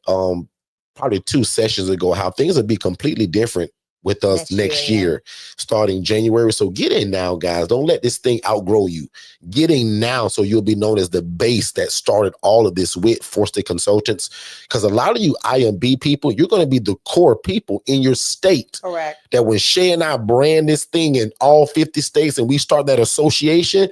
[SPEAKER 3] probably 2 sessions ago, how things would be completely different with us next year, starting January. So get in now, guys. Don't let this thing outgrow you. Get in now so you'll be known as the base that started all of this with Forsted Consultants. Because a lot of you IMB people, you're going to be the core people in your state.
[SPEAKER 2] Correct.
[SPEAKER 3] That when Shay and I brand this thing in all 50 states and we start that association,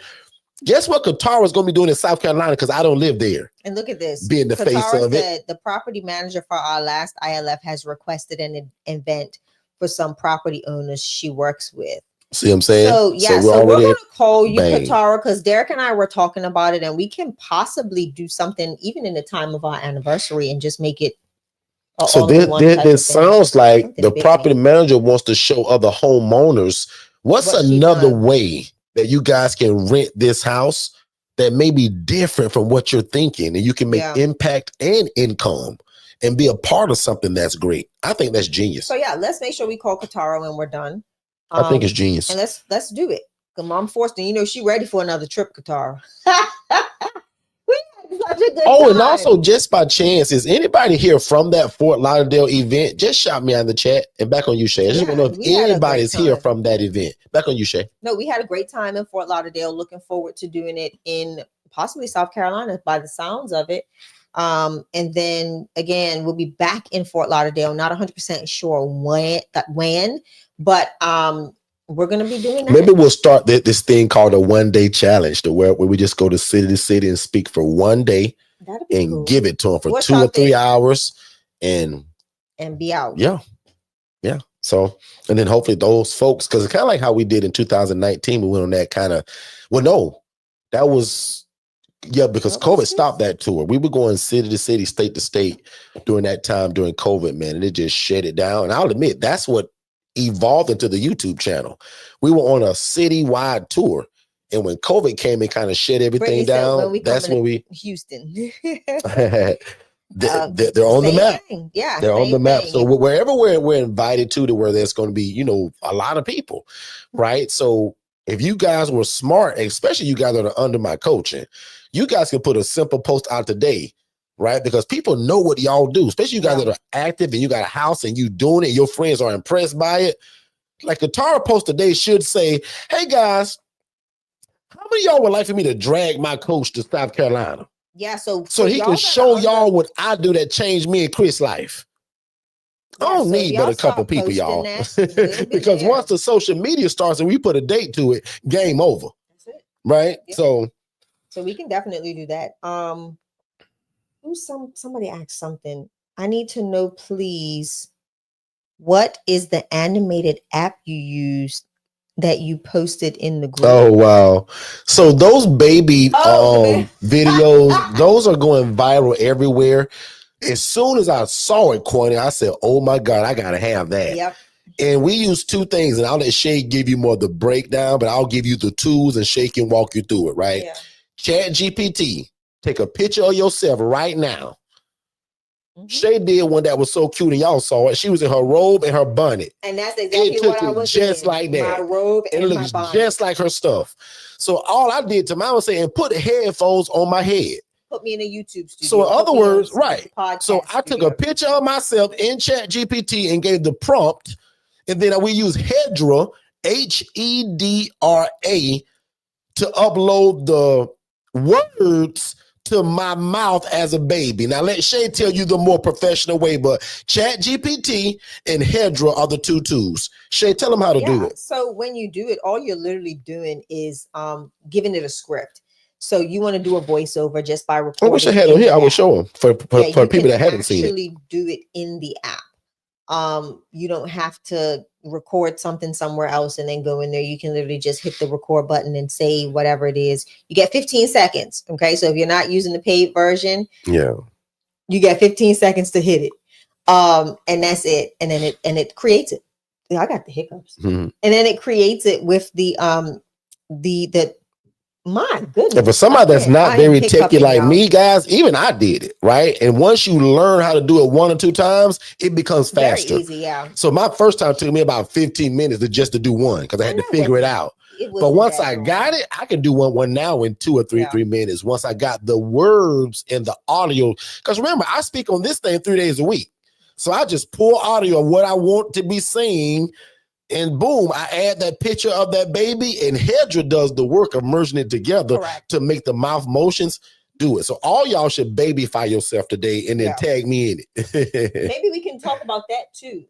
[SPEAKER 3] guess what Katara is going to be doing in South Carolina? Because I don't live there.
[SPEAKER 2] And look at this.
[SPEAKER 3] Being the face of it.
[SPEAKER 2] The property manager for our last ILF has requested an event for some property owners she works with.
[SPEAKER 3] See what I'm saying?
[SPEAKER 2] So yeah, so we're going to call you, Katara, because Derek and I were talking about it, and we can possibly do something even in the time of our anniversary and just make it.
[SPEAKER 3] So this sounds like the property manager wants to show other homeowners what's another way that you guys can rent this house that may be different from what you're thinking, and you can make impact and income and be a part of something that's great. I think that's genius.
[SPEAKER 2] So yeah, let's make sure we call Katara when we're done.
[SPEAKER 3] I think it's genius.
[SPEAKER 2] And let's do it. Cause Mom Forston, you know, she ready for another trip, Katara. We had such a good time.
[SPEAKER 3] And also just by chance, is anybody here from that Fort Lauderdale event? Just shout me out in the chat and back on you, Shay. I just want to know if anybody's here from that event. Back on you, Shay.
[SPEAKER 2] No, we had a great time in Fort Lauderdale. Looking forward to doing it in possibly South Carolina by the sounds of it. And then again, we'll be back in Fort Lauderdale. Not 100% sure when, but we're gonna be doing that.
[SPEAKER 3] Maybe we'll start this thing called a one-day challenge, to where we just go to city and speak for one day and cool. Give it to them for 2 or 3 hours and
[SPEAKER 2] be out.
[SPEAKER 3] Yeah. So, and then hopefully those folks, because it's kind of like how we did in 2019. We went on that kind of. Well, no, that was. Yeah, because COVID stopped that tour. We were going city to city, state to state during that time during COVID, man, and it just shut it down. And I'll admit, that's what evolved into the YouTube channel. We were on a citywide tour, and when COVID came and kind of shut everything down, that's when we
[SPEAKER 2] Houston.
[SPEAKER 3] they're on the map.
[SPEAKER 2] Yeah,
[SPEAKER 3] they're on the map. So wherever we're invited to where there's going to be, you know, a lot of people, right? So if you guys were smart, especially you guys that are under my coaching, you guys can put a simple post out today, right? Because people know what y'all do, especially you guys that are active and you got a house and you doing it, and your friends are impressed by it. Like a Tara post today should say, hey guys, how many of y'all would like for me to drag my coach to South Carolina?
[SPEAKER 2] Yeah, so
[SPEAKER 3] he can show y'all what I do that changed me and Chris' life. I don't need but a couple people, y'all. Because once the social media starts and we put a date to it, game over. That's it. Right? Yeah.
[SPEAKER 2] So we can definitely do that. Somebody asked something. I need to know, please, what is the animated app you used that you posted in the group?
[SPEAKER 3] Oh wow. So those baby videos, those are going viral everywhere. As soon as I saw it, Courtney, I said, oh my God, I gotta have that.
[SPEAKER 2] Yep.
[SPEAKER 3] And we use 2 things, and I'll let Shay give you more of the breakdown, but I'll give you the tools and Shay can walk you through it, right? Yeah. Chat GPT, take a picture of yourself right now Shay did one that was so cute, and y'all saw it. She was in her robe and her bonnet.
[SPEAKER 2] And that's exactly what I was
[SPEAKER 3] just
[SPEAKER 2] in.
[SPEAKER 3] like that.
[SPEAKER 2] My robe and
[SPEAKER 3] it
[SPEAKER 2] my
[SPEAKER 3] looks
[SPEAKER 2] bonnet.
[SPEAKER 3] just like her stuff. So all I did to mine was say, and put the headphones on my head.
[SPEAKER 2] Put me in a YouTube studio.
[SPEAKER 3] So in other words, right. So I took a
[SPEAKER 2] studio.
[SPEAKER 3] picture of myself in ChatGPT and gave the prompt, and then we use Hedra, Hedra, to upload the words to my mouth as a baby. Now let Shay tell you the more professional way, but ChatGPT and Hedra are the two tools. Shay, tell them how to do it.
[SPEAKER 2] So when you do it, all you're literally doing is giving it a script. So you want to do a voiceover just by recording.
[SPEAKER 3] I wish I had them here. I would show them for people that haven't seen it.
[SPEAKER 2] Actually do it in the app. You don't have to record something somewhere else and then go in there. You can literally just hit the record button and say whatever it is. You get 15 seconds. Okay. So if you're not using the paid version, you get 15 seconds to hit it. And that's it. And then it creates it. I got the hiccups. And then it creates it with the my goodness.
[SPEAKER 3] And for somebody that's not very techie like me, guys, even I did it, right? And once you learn how to do it 1 or 2 times, it becomes faster.
[SPEAKER 2] Very easy, yeah.
[SPEAKER 3] So my first time took me about 15 minutes to do one because I had to figure it out. But once I got it, I can do one now in 2 or 3 minutes. Once I got the words and the audio, because remember, I speak on this thing 3 days a week. So I just pull audio of what I want to be saying. And boom, I add that picture of that baby, and Hedra does the work of merging it together to make the mouth motions do it. So all y'all should babyfy yourself today and then tag me in it.
[SPEAKER 2] Maybe we can talk about that too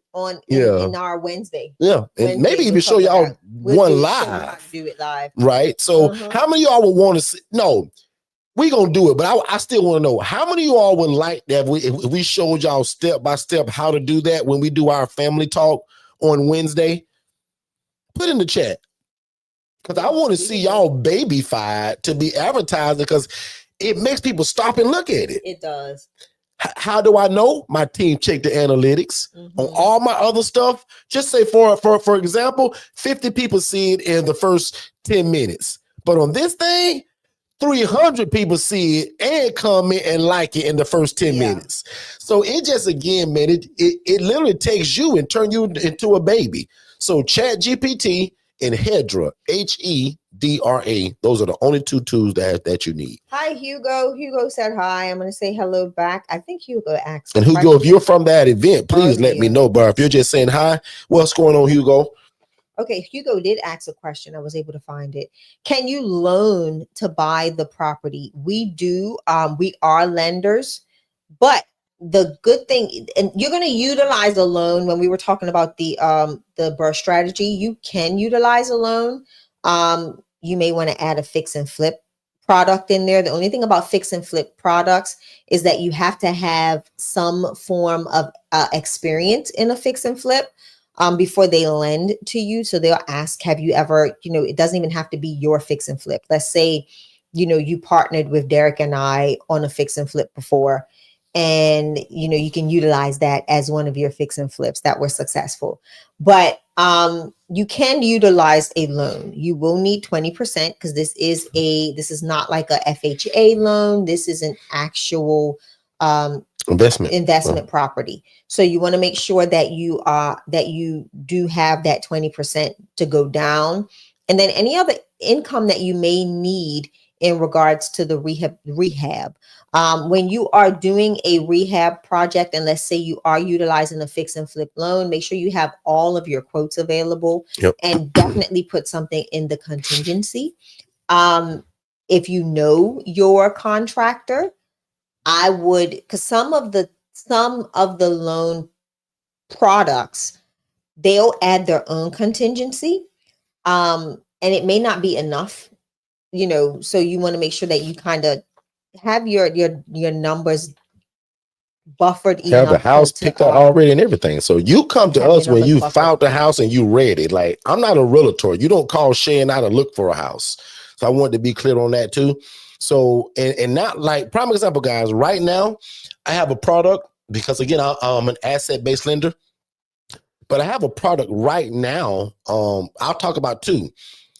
[SPEAKER 2] in our Wednesday.
[SPEAKER 3] Yeah, and
[SPEAKER 2] Wednesday,
[SPEAKER 3] maybe even show y'all one live.
[SPEAKER 2] Do it live.
[SPEAKER 3] Right. So how many of y'all would want to see? No, we gonna do it, but I still want to know how many of you all would like that if we showed y'all step by step how to do that when we do our family talk on Wednesday. Put in the chat, because I want to see y'all babyfied to be advertised, because it makes people stop and look at it.
[SPEAKER 2] It does.
[SPEAKER 3] How do I know? My team checked the analytics on all my other stuff. Just say for example, 50 people see it in the first 10 minutes, but on this thing, 300 people see it and comment and like it in the first 10 minutes. So it just, again, man, it literally takes you and turn you into a baby. So ChatGPT and Hedra, Hedra, those are the only 2 tools that you need.
[SPEAKER 2] Hi, Hugo. Hugo said hi. I'm going to say hello back. I think Hugo asked.
[SPEAKER 3] And Hugo, if you're from that event, please let me know. But if you're just saying hi, what's going on, Hugo?
[SPEAKER 2] Okay, Hugo did ask a question. I was able to find it. Can you loan to buy the property? We do. We are lenders, but the good thing, and you're going to utilize a loan. When we were talking about the BRRRR strategy, you can utilize a loan. You may want to add a fix and flip product in there. The only thing about fix and flip products is that you have to have some form of experience in a fix and flip before they lend to you. So they'll ask, have you ever, it doesn't even have to be your fix and flip. Let's say, you partnered with Derek and I on a fix and flip before, and you can utilize that as one of your fix and flips that were successful. But you can utilize a loan. You will need 20%, because this is not like a FHA loan. This is an actual investment property. So you want to make sure that you do have that 20% to go down, and then any other income that you may need in regards to the rehab. When you are doing a rehab project, and let's say you are utilizing a fix and flip loan, make sure you have all of your quotes available, and definitely put something in the contingency. If you know your contractor, I would, because some of the loan products, they'll add their own contingency, and it may not be enough. So you want to make sure that you kind of have your numbers buffered.
[SPEAKER 3] Have the house picked out already and everything. So you come to us when you found the house and you ready. Like, I'm not a realtor. You don't call Shay and I to look for a house. So I wanted to be clear on that too. So, and not like, prime example, guys, right now I have a product, because again, I'm an asset-based lender, but I have a product right now. I'll talk about 2.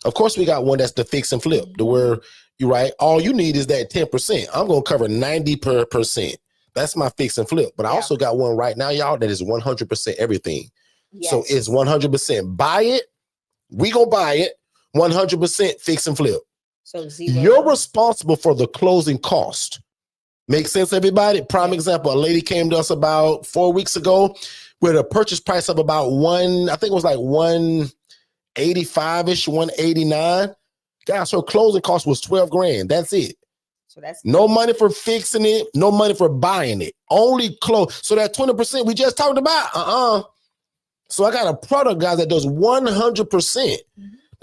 [SPEAKER 3] Of course, we got one that's the fix and flip, to where you're right. All you need is that 10%. I'm going to cover 90%. That's my fix and flip. But I also got one right now, y'all, that is 100% everything. Yes. So it's 100% buy it. We gonna buy it. 100% fix and flip. So you're responsible for the closing cost. Make sense, everybody? Prime example, a lady came to us about 4 weeks ago with a purchase price of about I think it was like 185-ish, 189. Guys, her closing cost was 12 grand. That's it. So that's no money for fixing it, no money for buying it. Only close. So that 20% we just talked about, So I got a product, guys, that does 100%.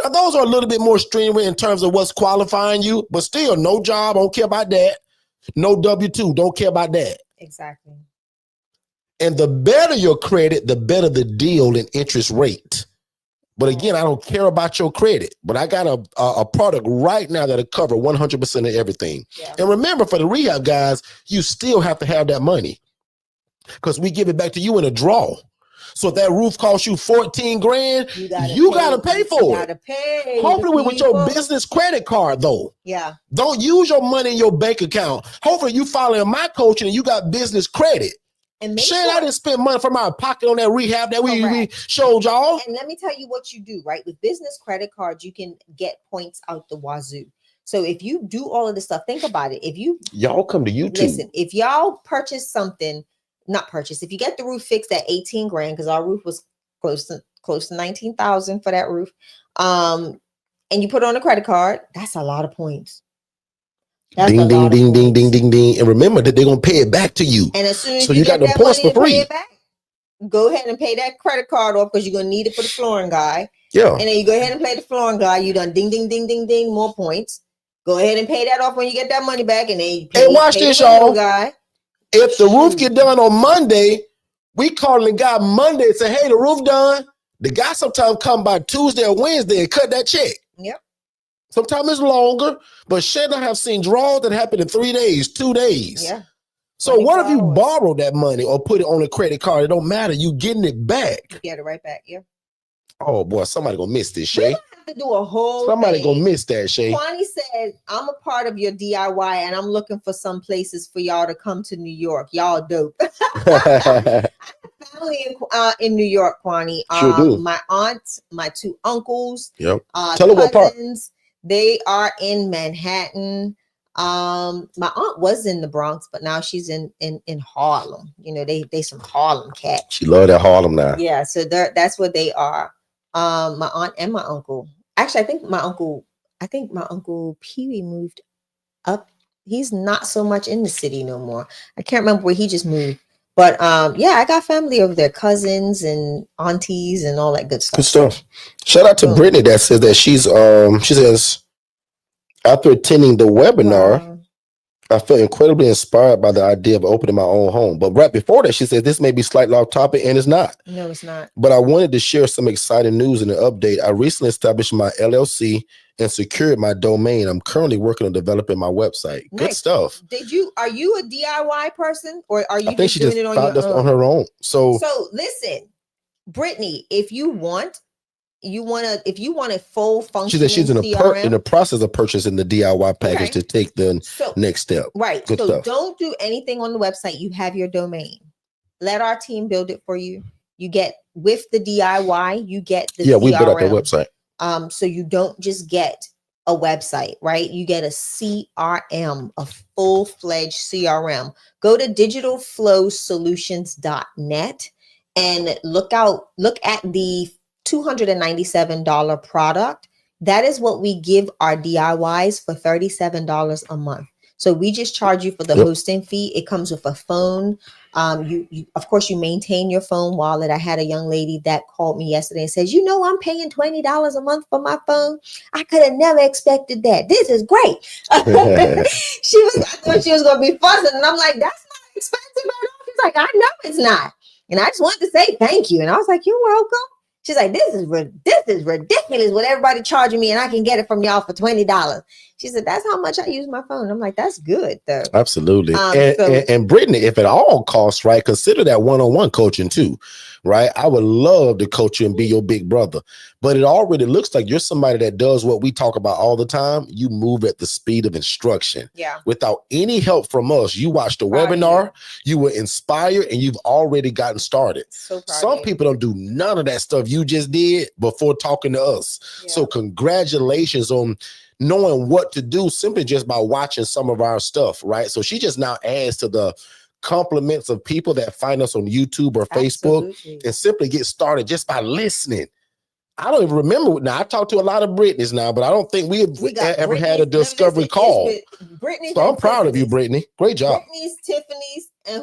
[SPEAKER 3] Now, those are a little bit more stringent in terms of what's qualifying you, but still, no job, don't care about that. No W-2, don't care about that. Exactly. And the better your credit, the better the deal and interest rate. But again, I don't care about your credit, but I got a product right now that'll cover 100% of everything. Yeah. And remember, for the rehab guys, you still have to have that money because we give it back to you in a draw. So if that roof costs you 14 grand, you gotta pay for it. Hopefully with your business credit card though. Yeah. Don't use your money in your bank account. Hopefully you following my coaching and you got business credit. And Shane, I didn't spend money from my pocket on that rehab that we showed y'all. And let me tell you what you do, right? With business credit cards, you can get points out the wazoo. So if you do all of this stuff, think about it. If y'all come to YouTube. Listen, if y'all purchase something, if you get the roof fixed at 18 grand, because our roof was close to 19,000 for that roof, and you put it on a credit card, that's a lot of points. That's ding, ding, ding, ding, ding, ding, ding. And remember that they're going to pay it back to you. And as soon as you got the points for free, go ahead and pay that credit card off because you're going to need it for the flooring guy. Yeah. And then you go ahead and pay the flooring guy. You done ding, ding, ding, ding, ding, more points. Go ahead and pay that off when you get that money back. And then you pay, watch this, y'all. Guy. If the roof get done on Monday, we call the guy Monday and say, hey, the roof done. The guy sometimes come by Tuesday or Wednesday and cut that check. Yep. Sometimes it's longer, but shit, I have seen draws that happen in 3 days, 2 days. Yeah. So what if you borrow that money or put it on a credit card? It don't matter. You getting it back. You get it right back. Yeah. Oh boy, somebody gonna miss this, Shay. We have to do a whole Somebody gonna miss that, Shay. Kwani said, I'm a part of your DIY and I'm looking for some places for y'all to come to New York. Y'all dope. I have family in New York, Kwani. Sure do. My aunt, my 2 uncles. Yep. Tell her what part. They are in Manhattan. My aunt was in the Bronx, but now she's in Harlem. You know, they some Harlem cats. She love that Harlem now. Yeah, so that's where they are. My aunt and my uncle. Actually, I think my uncle Pee Wee moved up. He's not so much in the city no more. I can't remember where he just moved. But yeah, I got family over there, cousins and aunties and all that good stuff. Good stuff. Shout out to Brittany that says that she says, after attending the webinar, I felt incredibly inspired by the idea of opening my own home. But right before that, she said this may be slightly off topic, and it's not. No, it's not. But I wanted to share some exciting news in an update. I recently established my LLC and secured my domain. I'm currently working on developing my website. Nice. Good stuff. Are you a DIY person, or are you just doing it on your own? On her own. So listen, Brittany, if you want a full function, she said she's in the process of purchasing the DIY package to take the next step. Right. Good stuff. Don't do anything on the website. You have your domain. Let our team build it for you. You get with the DIY, you get the CRM. We built out the website. So you don't just get a website, right? You get a CRM, a full-fledged CRM. Go to digitalflowsolutions.net and look at the $297 product. That is what we give our DIYs for $37 a month. So we just charge you for the hosting fee. It comes with a phone. You of course you maintain your phone wallet. I had a young lady that called me yesterday and says, I'm paying $20 a month for my phone. I could have never expected that. This is great. I thought she was gonna be fussing, and I'm like, that's not expensive at all. She's like, I know it's not. And I just wanted to say thank you. And I was like, you're welcome. She's like, this is ridiculous what everybody charging me, and I can get it from y'all for $20.
[SPEAKER 2] She said, that's how much I use my phone. I'm like, that's good though.
[SPEAKER 3] Absolutely. And Brittany, if at all costs, right, consider that one-on-one coaching too, right? I would love to coach you and be your big brother, but it already looks like you're somebody that does what we talk about all the time. You move at the speed of instruction.
[SPEAKER 2] Yeah.
[SPEAKER 3] Without any help from us. You watched the webinar, you were inspired, and you've already gotten started.
[SPEAKER 2] So
[SPEAKER 3] some people don't do none of that stuff you just did before talking to us. Yeah. So congratulations on knowing what to do simply just by watching some of our stuff, right? So she just now adds to the compliments of people that find us on YouTube or Facebook and simply get started just by listening. I don't even remember. Now, I talked to a lot of Brittany's now, but I don't think we ever had a discovery call.
[SPEAKER 2] Brittany,
[SPEAKER 3] so I'm proud of you, Brittany. Great job.
[SPEAKER 2] Brittany's, Tiffany's, and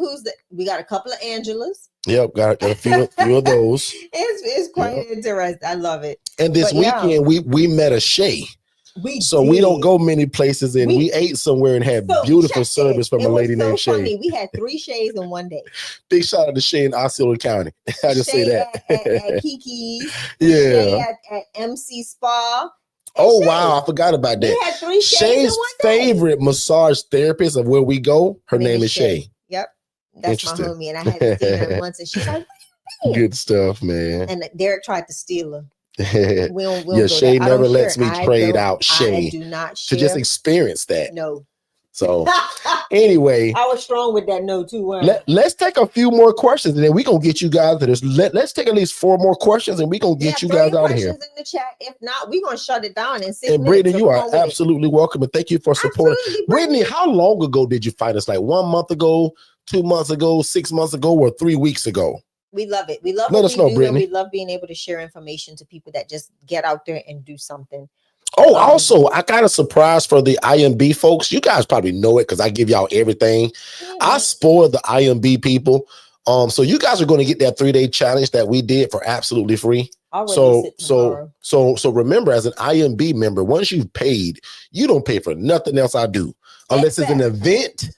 [SPEAKER 2] we got a couple of Angelas.
[SPEAKER 3] Yep, got a few of those.
[SPEAKER 2] It's quite interesting. I love it.
[SPEAKER 3] And this weekend, we met a Shay. We don't go many places, and we ate somewhere and had beautiful service from a lady named Shay.
[SPEAKER 2] We had 3 Shays in one day.
[SPEAKER 3] Big shout out to Shay in Osceola County. I just say that.
[SPEAKER 2] At Kiki's.
[SPEAKER 3] Yeah.
[SPEAKER 2] Shay at MC Spa.
[SPEAKER 3] Oh, wow. I forgot about that.
[SPEAKER 2] We had 3 Shays
[SPEAKER 3] Shay's
[SPEAKER 2] in one day.
[SPEAKER 3] favorite massage therapist of where we go, her name is Shay.
[SPEAKER 2] Yep. That's my homie, and I hadn't seen her once, and she's like,
[SPEAKER 3] good stuff, man.
[SPEAKER 2] And Derek tried to steal her.
[SPEAKER 3] Shay never lets me trade out Shay.
[SPEAKER 2] I do not share.
[SPEAKER 3] To just experience that.
[SPEAKER 2] No.
[SPEAKER 3] So anyway,
[SPEAKER 2] I was strong with that no too.
[SPEAKER 3] Let's take a few more questions, and then we're gonna get you guys to this. Let's take at least 4 more questions, and we're gonna get you guys out of here.
[SPEAKER 2] In the chat. If not, we're gonna shut it down in 6
[SPEAKER 3] minutes. And Brittany, you are absolutely welcome, and thank you for supporting. Brittany, how long ago did you find us? Like 1 month ago, 2 months ago, 6 months ago, or 3 weeks ago?
[SPEAKER 2] We love it. We love
[SPEAKER 3] Let us know, Brittany.
[SPEAKER 2] We love being able to share information to people that just get out there and do something.
[SPEAKER 3] Oh, also, I got a surprise for the IMB folks. You guys probably know it because I give y'all everything. I spoil the IMB people. So you guys are going to get that 3-day challenge that we did for absolutely free. So remember, as an IMB member, once you've paid, you don't pay for nothing else I do, unless it's an event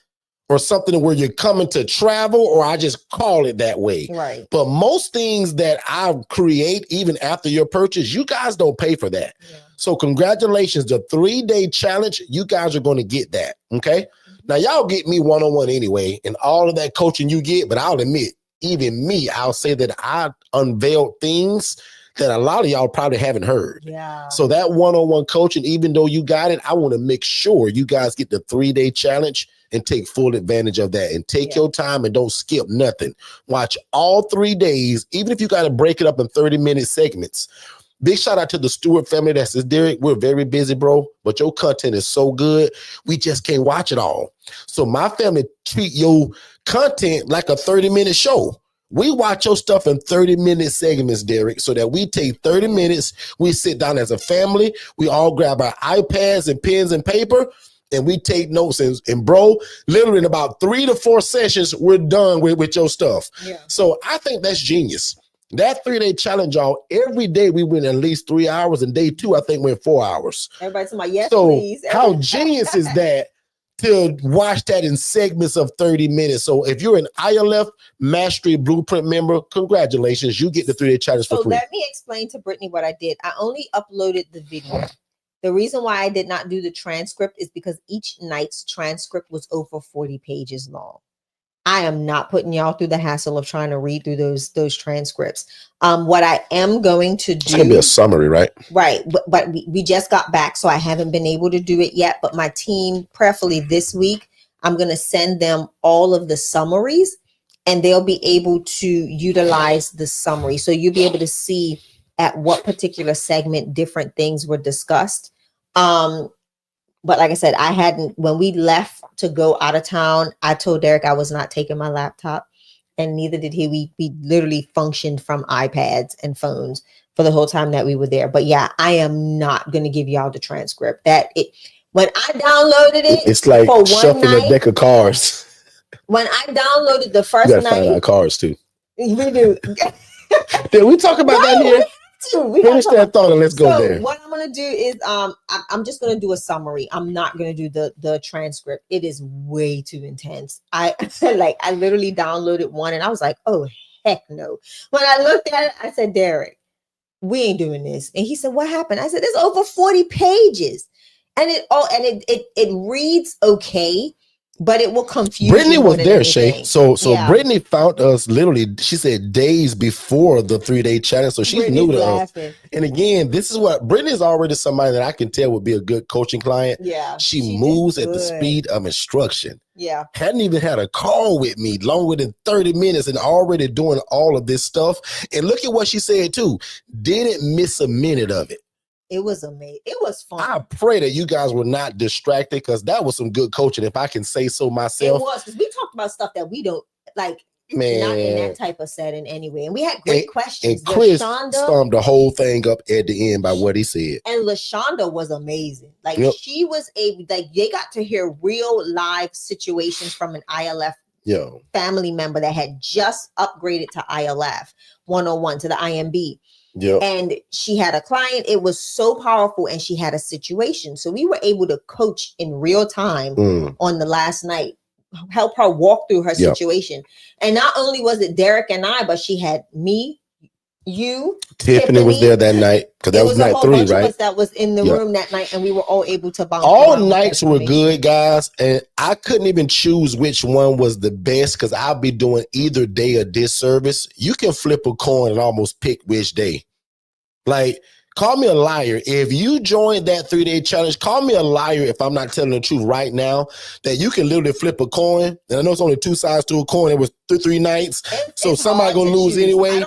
[SPEAKER 3] or something where you're coming to travel, or I just call it that way.
[SPEAKER 2] Right.
[SPEAKER 3] But most things that I create, even after your purchase, you guys don't pay for that. Yeah. So congratulations, the 3-day challenge, you guys are going to get that. Okay. Now y'all get me one-on-one anyway, and all of that coaching you get, but I'll admit, even me, I'll say that I unveiled things that a lot of y'all probably haven't heard.
[SPEAKER 2] Yeah.
[SPEAKER 3] So that one-on-one coaching, even though you got it, I want to make sure you guys get the 3-day challenge and take full advantage of that, and take your time and don't skip nothing. Watch all 3 days, even if you got to break it up in 30-minute segments. Big shout out to the Stewart family that says, Derek, we're very busy, bro, but your content is so good, we just can't watch it all. So my family treat your content like a 30-minute show. We watch your stuff in 30-minute segments, Derek, so that we take 30 minutes, we sit down as a family, we all grab our iPads and pens and paper, and we take notes, and bro, literally in about 3 to 4 sessions, we're done with your stuff.
[SPEAKER 2] Yeah.
[SPEAKER 3] So I think that's genius. That 3-day challenge, y'all, every day we went at least 3 hours, and day 2, I think, went 4 hours.
[SPEAKER 2] Everybody's talking about, yes,
[SPEAKER 3] so
[SPEAKER 2] please.
[SPEAKER 3] How genius is that to watch that in segments of 30 minutes? So if you're an ILF Mastery Blueprint member, congratulations, you get the 3-day challenge for free.
[SPEAKER 2] So let me explain to Brittany what I did. I only uploaded the video. The reason why I did not do the transcript is because each night's transcript was over 40 pages long. I am not putting y'all through the hassle of trying to read through those transcripts. What I am going to do,
[SPEAKER 3] it's gonna be a summary, right?
[SPEAKER 2] Right, but we just got back, so I haven't been able to do it yet. But my team, prayerfully this week, I'm going to send them all of the summaries, and they'll be able to utilize the summary. So you'll be able to see at what particular segment different things were discussed. But like I said, when we left to go out of town, I told Derek I was not taking my laptop, and neither did he. We literally functioned from iPads and phones for the whole time that we were there. But yeah, I am not going to give y'all the transcript. When I downloaded it,
[SPEAKER 3] it's like shuffling a deck of cards.
[SPEAKER 2] When I downloaded the first
[SPEAKER 3] night,
[SPEAKER 2] find
[SPEAKER 3] out cards too.
[SPEAKER 2] We do.
[SPEAKER 3] Did we talk about that here? Finish that thought and let's go there.
[SPEAKER 2] What I'm gonna do is I'm just gonna do a summary. I'm not gonna do the transcript. It is way too intense. I literally downloaded one and I was like, oh heck no. When I looked at it, I said, Derek, we ain't doing this. And he said, what happened? I said, there's over 40 pages. And it reads okay, but it will confuse
[SPEAKER 3] Brittany
[SPEAKER 2] you.
[SPEAKER 3] Was there, Shay. So
[SPEAKER 2] yeah.
[SPEAKER 3] Brittany found us literally, she said, days before the 3-day challenge. So she's
[SPEAKER 2] Brittany's
[SPEAKER 3] new to
[SPEAKER 2] laughing.
[SPEAKER 3] us. And again, this is what Brittany's already somebody that I can tell would be a good coaching client.
[SPEAKER 2] Yeah.
[SPEAKER 3] She moves at the speed of instruction.
[SPEAKER 2] Yeah.
[SPEAKER 3] Hadn't even had a call with me longer than 30 minutes and already doing all of this stuff. And look at what she said too. Didn't miss a minute of it.
[SPEAKER 2] It was amazing. It was fun.
[SPEAKER 3] I pray that you guys were not distracted, because that was some good coaching, if I can say so myself.
[SPEAKER 2] It was, because we talked about stuff that we don't like,
[SPEAKER 3] man,
[SPEAKER 2] not in that type of setting anyway. And we had great questions.
[SPEAKER 3] And Chris summed the whole thing up at the end by what he said.
[SPEAKER 2] And LaShonda was amazing. Like she was like they got to hear real live situations from an ILF family member that had just upgraded to ILF 101 to the IMB.
[SPEAKER 3] Yep.
[SPEAKER 2] And she had a client. It was so powerful, and she had a situation. So we were able to coach in real time on the last night, help her walk through her situation. And not only was it Derek and I, but she had me, you,
[SPEAKER 3] Tiffany was there that night, because that was night 3, right?
[SPEAKER 2] That was in the room that night, and we were all able to bounce.
[SPEAKER 3] All nights were good, guys, and I couldn't even choose which one was the best, because I'll be doing either day a disservice. You can flip a coin and almost pick which day. Like, call me a liar. If you joined that 3-day challenge, call me a liar if I'm not telling the truth right now, that you can literally flip a coin. And I know it's only 2 sides to a coin. It was 3 nights. So somebody going to lose anyway.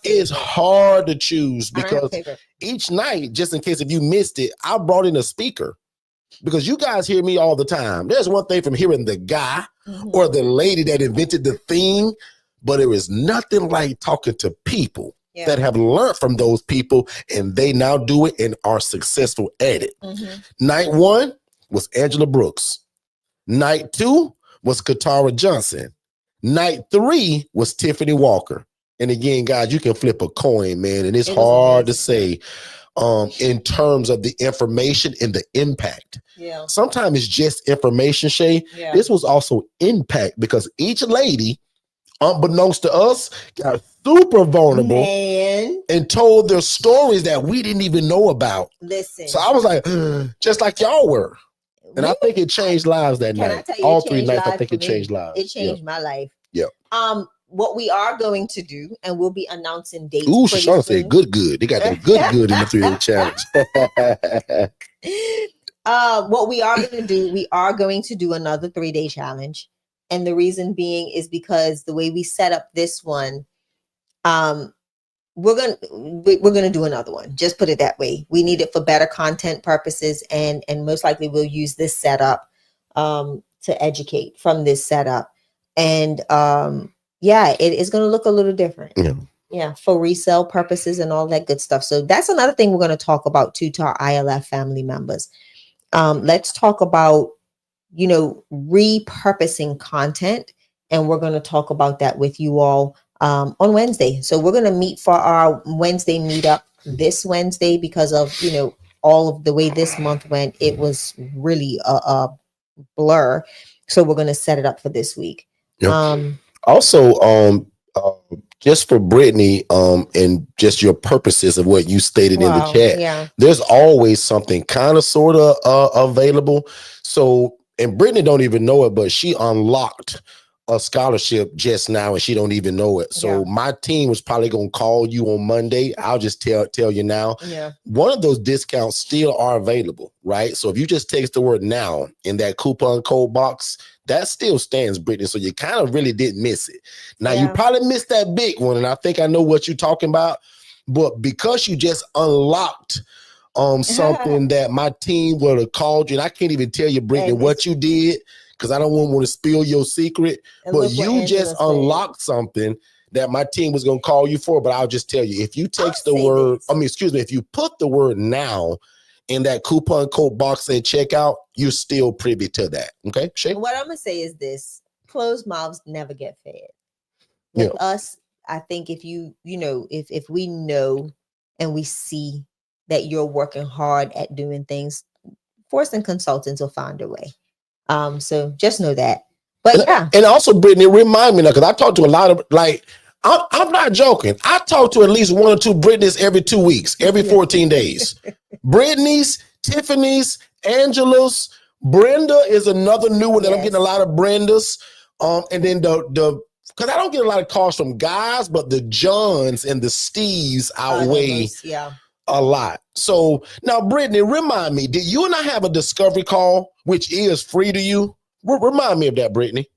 [SPEAKER 3] It's hard to choose, because each night, just in case if you missed it, I brought in a speaker, because you guys hear me all the time. There's one thing from hearing the guy or the lady that invented the thing, but it was nothing like talking to people that have learned from those people, and they now do it and are successful at it. Night 1 was Angela Brooks. Night 2 was Katara Johnson. Night 3 was Tiffany Walker. And again, guys, you can flip a coin, man, and it's hard to say in terms of the information and the impact. Sometimes it's just information, Shay. This was also impact, because each lady, unbeknownst to us, got super vulnerable and told their stories that we didn't even know about.
[SPEAKER 2] Listen.
[SPEAKER 3] So I was like, just like y'all were. And I think it changed lives that night. All 3 nights, I think it changed lives.
[SPEAKER 2] It changed my life.
[SPEAKER 3] Yeah.
[SPEAKER 2] What we are going to do, and we'll be announcing dates.
[SPEAKER 3] Ooh, Shoshana said good. They got that good in the 3-day challenge.
[SPEAKER 2] What we are going to do, we are going to do another 3-day challenge. And the reason being is because the way we set up this one, we're gonna do another one. Just put it that way. We need it for better content purposes, and most likely we'll use this setup to educate from this setup. And it is gonna look a little different. Yeah, for resale purposes and all that good stuff. So that's another thing we're gonna talk about too, to our ILF family members. Let's talk about repurposing content, and we're going to talk about that with you all on Wednesday. So we're going to meet for our Wednesday meetup this Wednesday, because of all of the way this month went. It was really a blur, so we're going to set it up for this week.
[SPEAKER 3] Also, just for Brittany, and just your purposes of what you stated in the chat, there's always something kind of sort of available. So, and Brittany don't even know it, but she unlocked a scholarship just now, and she don't even know it. So my team was probably going to call you on Monday. I'll just tell you now. One of those discounts still are available, right? So if you just text the word now in that coupon code box, that still stands, Brittany. So you kind of really didn't miss it. Now you probably missed that big one, and I think I know what you're talking about. But because you just unlocked something that my team would have called you, and I can't even tell you, Brittany, what you did, because I don't want to spill your secret. But you just unlocked something that my team was going to call you for. But I'll just tell you, if you text the word, if you put the word now in that coupon code box and checkout, you're still privy to that. Okay, Shay?
[SPEAKER 2] What I'm going to say is this: closed mouths never get fed. With us, I think if if we know and we see that you're working hard at doing things, Force Consultants will find a way. So just know that. But
[SPEAKER 3] and also, Brittany, remind me now, because I talk to a lot of, like, I'm not joking. I talk to at least 1 or 2 Brittany's every 2 weeks, every 14 days. Brittany's, Tiffany's, Angela's. Brenda is another new one that I'm getting a lot of Brendas. And then the because I don't get a lot of calls from guys, but the Johns and the Steves outweigh a lot. So now, Brittany, remind me, did you and I have a discovery call, which is free to you? Remind me of that, Brittany.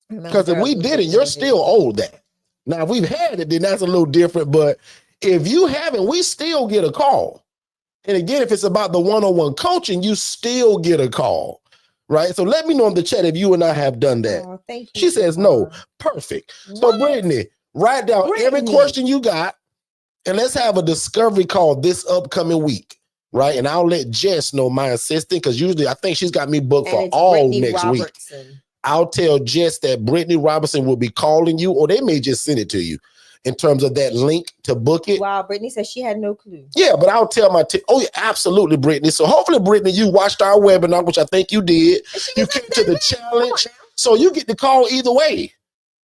[SPEAKER 3] Because if we didn't, you're still owed that. Now, if we've had it, then that's a little different. But if you haven't, we still get a call. And again, if it's about the one-on-one coaching, you still get a call, right? So let me know in the chat if you and I have done that.
[SPEAKER 2] Oh, thank you.
[SPEAKER 3] She says no. Perfect. So Brittany, write down every question you got, and let's have a discovery call this upcoming week, right? And I'll let Jess know, my assistant, because usually I think she's got me booked for all Brittany next Robertson. Week. I'll tell Jess that Brittany Robertson will be calling you, or they may just send it to you in terms of that link to book it.
[SPEAKER 2] Wow, Brittany said she had no clue.
[SPEAKER 3] Yeah, but I'll tell my oh, yeah, absolutely, Brittany. So hopefully, Brittany, you watched our webinar, which I think you did. You came to the challenge. So you get the call either way,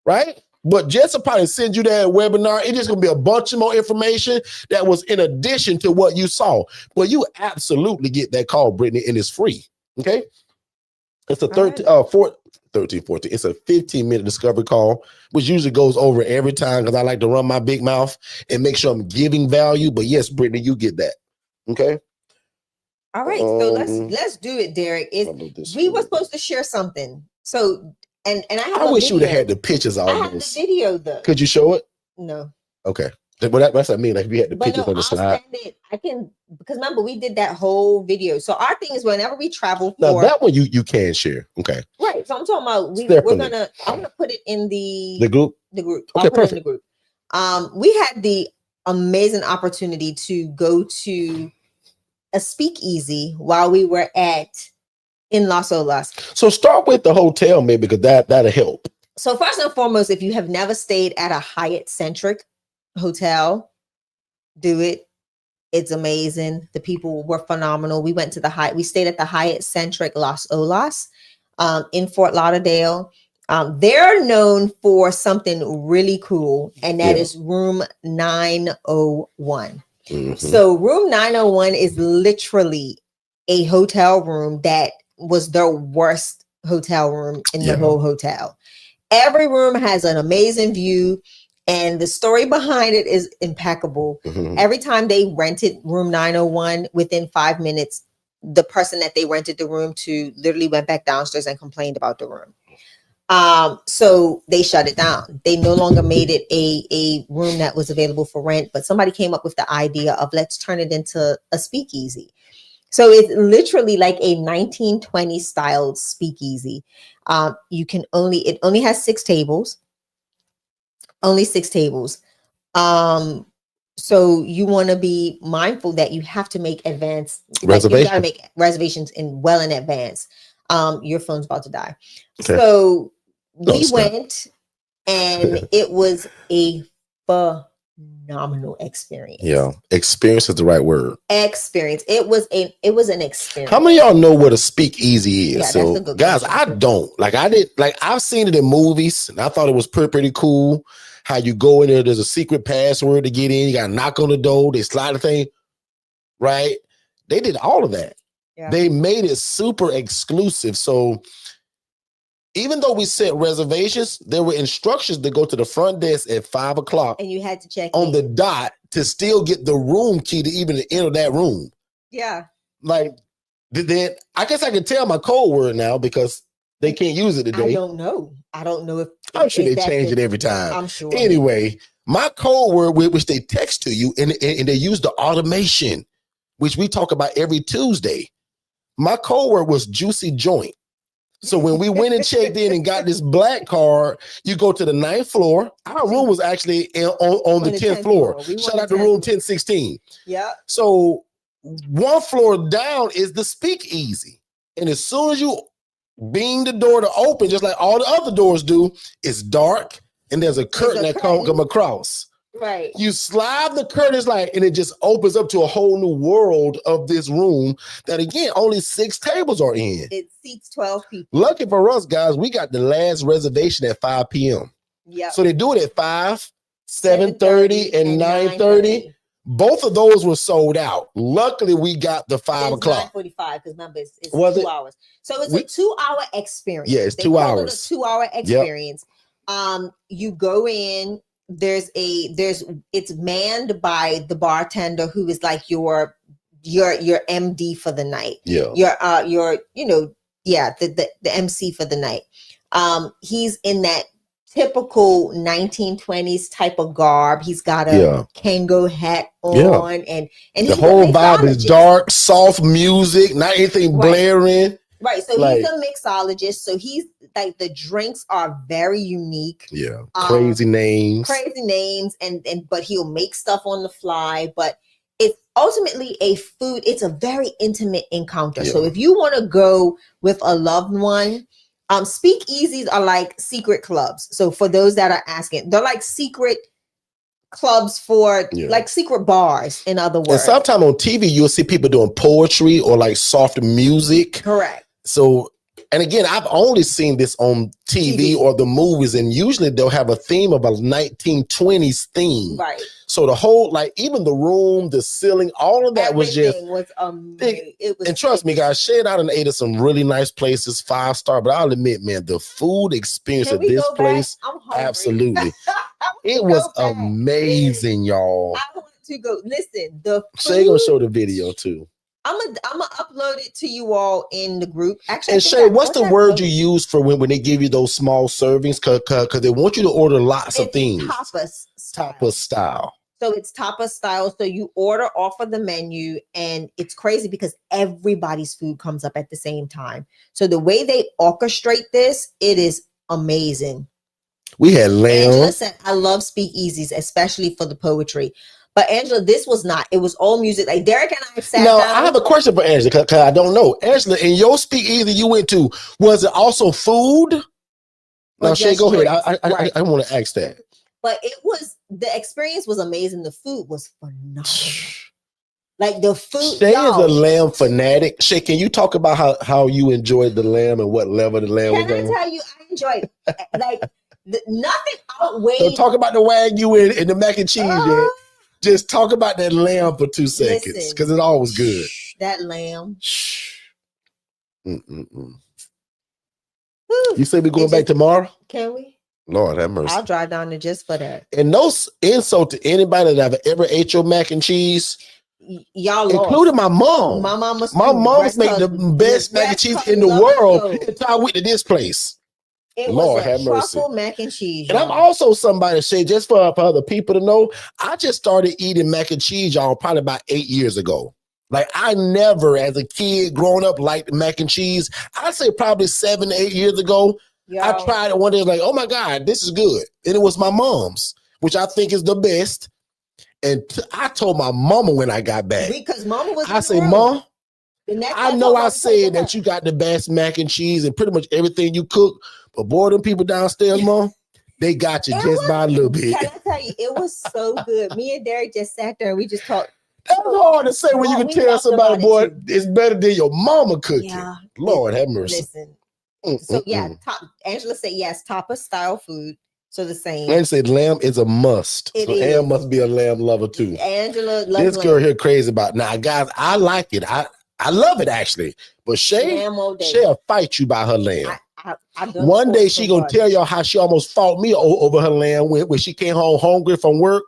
[SPEAKER 3] right? But Jess will probably send you that webinar. It's just going to be a bunch of more information that was in addition to what you saw. But you absolutely get that call, Brittany, and it's free, okay? It's a 14. It's a 15-minute discovery call, which usually goes over every time because I like to run my big mouth and make sure I'm giving value. But yes, Brittany, you get that. Okay.
[SPEAKER 2] All right. So let's do it, Derek. We were supposed to share something. So and I
[SPEAKER 3] wish you would have had the pictures
[SPEAKER 2] almost. I have the video though.
[SPEAKER 3] Could you show it?
[SPEAKER 2] No.
[SPEAKER 3] Okay. Well, that's what I mean. Like if you had the pictures on the slide.
[SPEAKER 2] I can, because remember we did that whole video. So our thing is whenever we travel
[SPEAKER 3] now that one you can share. Okay.
[SPEAKER 2] Right. So I'm talking about I'm gonna put it in the
[SPEAKER 3] group.
[SPEAKER 2] The group.
[SPEAKER 3] Okay, perfect.
[SPEAKER 2] In the group. We had the amazing opportunity to go to a speakeasy while we were in Las Olas.
[SPEAKER 3] So start with the hotel, maybe, because that'll help.
[SPEAKER 2] So first and foremost, if you have never stayed at a Hyatt-centric hotel, do it. It's amazing. The people were phenomenal. We went to the Hyatt. We stayed at the Hyatt-centric Las Olas in Fort Lauderdale. They're known for something really cool, and that is room 901. Mm-hmm. So room 901 is literally a hotel room that was the worst hotel room in the whole hotel. Every room has an amazing view, and the story behind it is impeccable. Mm-hmm. Every time they rented room 901, within 5 minutes, the person that they rented the room to literally went back downstairs and complained about the room. So they shut it down. They no longer made it a room that was available for rent, but somebody came up with the idea of let's turn it into a speakeasy. So it's literally like a 1920s styled speakeasy. It only has 6 tables. Only 6 tables. So you want to be mindful that you have to make reservations. Like you got to make reservations well in advance. Your phone's about to die. Okay. So we went, and it was a phenomenal experience.
[SPEAKER 3] Yeah, experience is the right word.
[SPEAKER 2] Experience. It was an experience.
[SPEAKER 3] How many of y'all know what a speakeasy is?
[SPEAKER 2] Yeah,
[SPEAKER 3] so,
[SPEAKER 2] that's a good
[SPEAKER 3] guys,
[SPEAKER 2] question.
[SPEAKER 3] I don't. I've seen it in movies, and I thought it was pretty cool. How you go in there, there's a secret password to get in. You got to knock on the door. They slide the thing, right? They did all of that. Yeah. They made it super exclusive. So even though we set reservations, there were instructions to go to the front desk at 5 o'clock.
[SPEAKER 2] And you had to check
[SPEAKER 3] on the dot to still get the room key to even enter that room.
[SPEAKER 2] Yeah.
[SPEAKER 3] Like, then I guess I can tell my code word now because they can't use it today.
[SPEAKER 2] I don't know if
[SPEAKER 3] I'm sure they change it every time.
[SPEAKER 2] I'm sure.
[SPEAKER 3] Anyway, my code word, which they text to you, and they use the automation, which we talk about every Tuesday. My code word was juicy joint. So when we went and checked in and got this black card, you go to the 9th floor. Our room was actually on the 10th floor. Shout out to room 1016.
[SPEAKER 2] Yeah.
[SPEAKER 3] So one floor down is the speakeasy. And as soon as you beam the door to open, just like all the other doors do, it's dark and there's a curtain that come across.
[SPEAKER 2] Right.
[SPEAKER 3] You slide the curtains and it just opens up to a whole new world of this room that, again, only 6 tables are in.
[SPEAKER 2] It seats 12 people.
[SPEAKER 3] Lucky for us, guys, we got the last reservation at 5 p.m.
[SPEAKER 2] Yeah.
[SPEAKER 3] So they do it at 5, 7:30, and 9:30. Both of those were sold out. Luckily, we got the 5 o'clock.
[SPEAKER 2] 9:45 because remember it's 2 hours. So it's a 2-hour experience.
[SPEAKER 3] Yeah, it's 2 hours.
[SPEAKER 2] It a 2-hour experience. Yep. You go in. It's manned by the bartender who is like your MD for the night.
[SPEAKER 3] Yeah.
[SPEAKER 2] The MC for the night. He's in that typical 1920s type of garb. He's got a Kango hat on, and
[SPEAKER 3] the whole vibe is dark, soft music, not anything blaring.
[SPEAKER 2] Right. So he's a mixologist. So he's like, the drinks are very unique.
[SPEAKER 3] Yeah. Crazy names.
[SPEAKER 2] But he'll make stuff on the fly. But it's ultimately it's a very intimate encounter. Yeah. So if you want to go with a loved one, speakeasies are like secret clubs. So for those that are asking, they're like secret clubs for like secret bars, in other words.
[SPEAKER 3] And sometimes on TV, you'll see people doing poetry or like soft music.
[SPEAKER 2] Correct.
[SPEAKER 3] So, and again, I've only seen this on TV or the movies, and usually they'll have a theme of a 1920s theme.
[SPEAKER 2] Right.
[SPEAKER 3] So the whole, like, even the room, the ceiling, all of that
[SPEAKER 2] Everything was amazing.
[SPEAKER 3] And trust me, guys, Shay and I done ate at some really nice places, 5-star, but I'll admit, man, the food experience at this place, absolutely. It was amazing, y'all.
[SPEAKER 2] I want to go. Listen, the food,
[SPEAKER 3] Shay gonna show the video too.
[SPEAKER 2] I'm gonna upload it to you all in the group. Actually,
[SPEAKER 3] and Shay, what's the word you use for when they give you those small servings? Because they want you to order lots of things. Tapas style.
[SPEAKER 2] So it's tapas style. So you order off of the menu, and it's crazy because everybody's food comes up at the same time. So the way they orchestrate this, it is amazing.
[SPEAKER 3] We had lamb.
[SPEAKER 2] Angela said, I love speakeasies, especially for the poetry. But Angela, this was not. It was all music. Like Derek and I sat down.
[SPEAKER 3] I have a question for Angela because I don't know. Angela, in your speakeasy you went to, was it also food? Now, Shay, go ahead. I want to ask that.
[SPEAKER 2] But the experience was amazing. The food was phenomenal. Like the food.
[SPEAKER 3] Shay is a lamb fanatic. Shay, can you talk about how you enjoyed the lamb and what level the lamb was on?
[SPEAKER 2] Can I tell you, I enjoyed like nothing outweighed.
[SPEAKER 3] So talk about the Wagyu and the mac and cheese. Just talk about that lamb for 2 seconds, because it's always good.
[SPEAKER 2] That lamb.
[SPEAKER 3] You say we're going back tomorrow?
[SPEAKER 2] Can we?
[SPEAKER 3] Lord have mercy.
[SPEAKER 2] I'll drive down there just for that.
[SPEAKER 3] And no insult to anybody that ever ate your mac and cheese.
[SPEAKER 2] Y'all
[SPEAKER 3] including my mom.
[SPEAKER 2] My mom's
[SPEAKER 3] make the best mac and cheese in the world until I went to this place.
[SPEAKER 2] Lord have mercy. Truffle mac and cheese.
[SPEAKER 3] And I'm also somebody, Shay, just for other people to know, I just started eating mac and cheese, y'all, probably about 8 years ago. Like, I never, as a kid, growing up, liked mac and cheese. I'd say probably 7 to 8 years ago, I tried it one day, like, oh my God, this is good. And it was my mom's, which I think is the best. And I told my mama when I got back.
[SPEAKER 2] Because mama was
[SPEAKER 3] I say, Mom, I know I said that you got the best mac and cheese and pretty much everything you cook, but boy, them people downstairs, Mom, they got you just by a little bit.
[SPEAKER 2] Can I tell you, it was so good. Me and Derek just sat there and we just talked.
[SPEAKER 3] That's hard to say when you can tell somebody, boy, it's better than your mama cooking. Yeah. Lord have mercy.
[SPEAKER 2] Listen. Angela said yes, tapas style food. So the same.
[SPEAKER 3] And said lamb is a must. Ann must be a lamb lover too.
[SPEAKER 2] Angela loves
[SPEAKER 3] this girl here crazy about it. Now, guys, I like it. I love it actually. But Shay'll fight you by her lamb. One day she gonna tell y'all how she almost fought me over her lamb when she came home hungry from work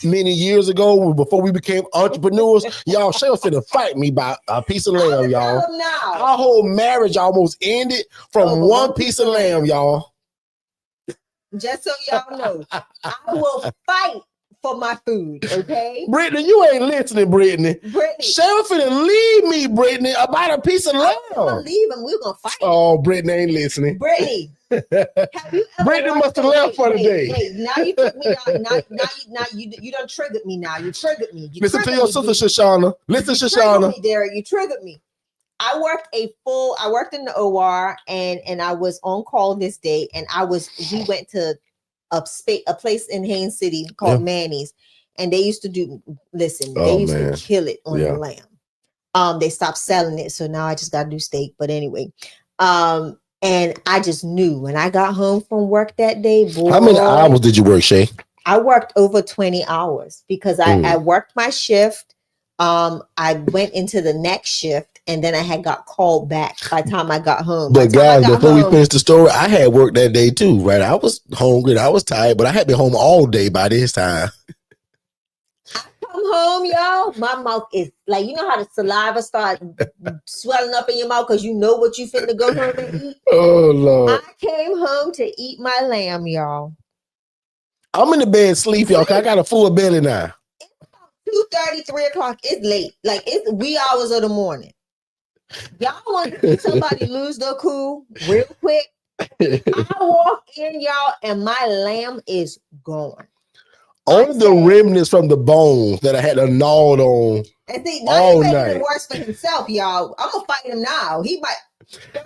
[SPEAKER 3] many years ago before we became entrepreneurs. Y'all, Shay'll finna fight me by a piece of lamb, y'all. Our whole marriage almost ended from one piece of lamb, y'all.
[SPEAKER 2] Just so y'all know, I will fight for my food, okay?
[SPEAKER 3] Brittany, you ain't listening, Brittany. Cheryl finna leave me, Brittany, about a piece of lamb. I'm
[SPEAKER 2] gonna leave him. We're gonna fight.
[SPEAKER 3] Oh, Brittany ain't listening.
[SPEAKER 2] Brittany,
[SPEAKER 3] Brittany must have left for the day.
[SPEAKER 2] Wait, now you took me out. Now you done triggered me. Now you triggered me.
[SPEAKER 3] Listen to your sister, Shoshana. Listen, Shoshana.
[SPEAKER 2] Me, Derek, you triggered me. I worked in the OR and I was on call this day, and we went to a place in Haines City called Manny's, and they used to to kill it on the lamb. They stopped selling it, so now I just gotta do steak. But anyway, and I just knew when I got home from work that day, boy.
[SPEAKER 3] How many hours did you work, Shay?
[SPEAKER 2] I worked over 20 hours because I worked my shift. I went into the next shift and then I had got called back by the time I got home.
[SPEAKER 3] But guys, before we finish the story, I had work that day too, right? I was hungry, I was tired, but I had been home all day by this time.
[SPEAKER 2] I come home, y'all. My mouth is like, you know how the saliva start swelling up in your mouth because you know what you finna go home and eat.
[SPEAKER 3] Oh Lord!
[SPEAKER 2] I came home to eat my lamb, y'all.
[SPEAKER 3] I'm in the bed sleep, y'all. I got a full belly now.
[SPEAKER 2] 2:30, 3 o'clock. It's late. Like it's wee hours of the morning. Y'all want to see somebody lose their cool real quick? I walk in, y'all, and my lamb is gone.
[SPEAKER 3] Only the remnants from the bones that I had gnawed on.
[SPEAKER 2] And see, now he's making it worse for himself, y'all. I'm gonna fight him now. He might.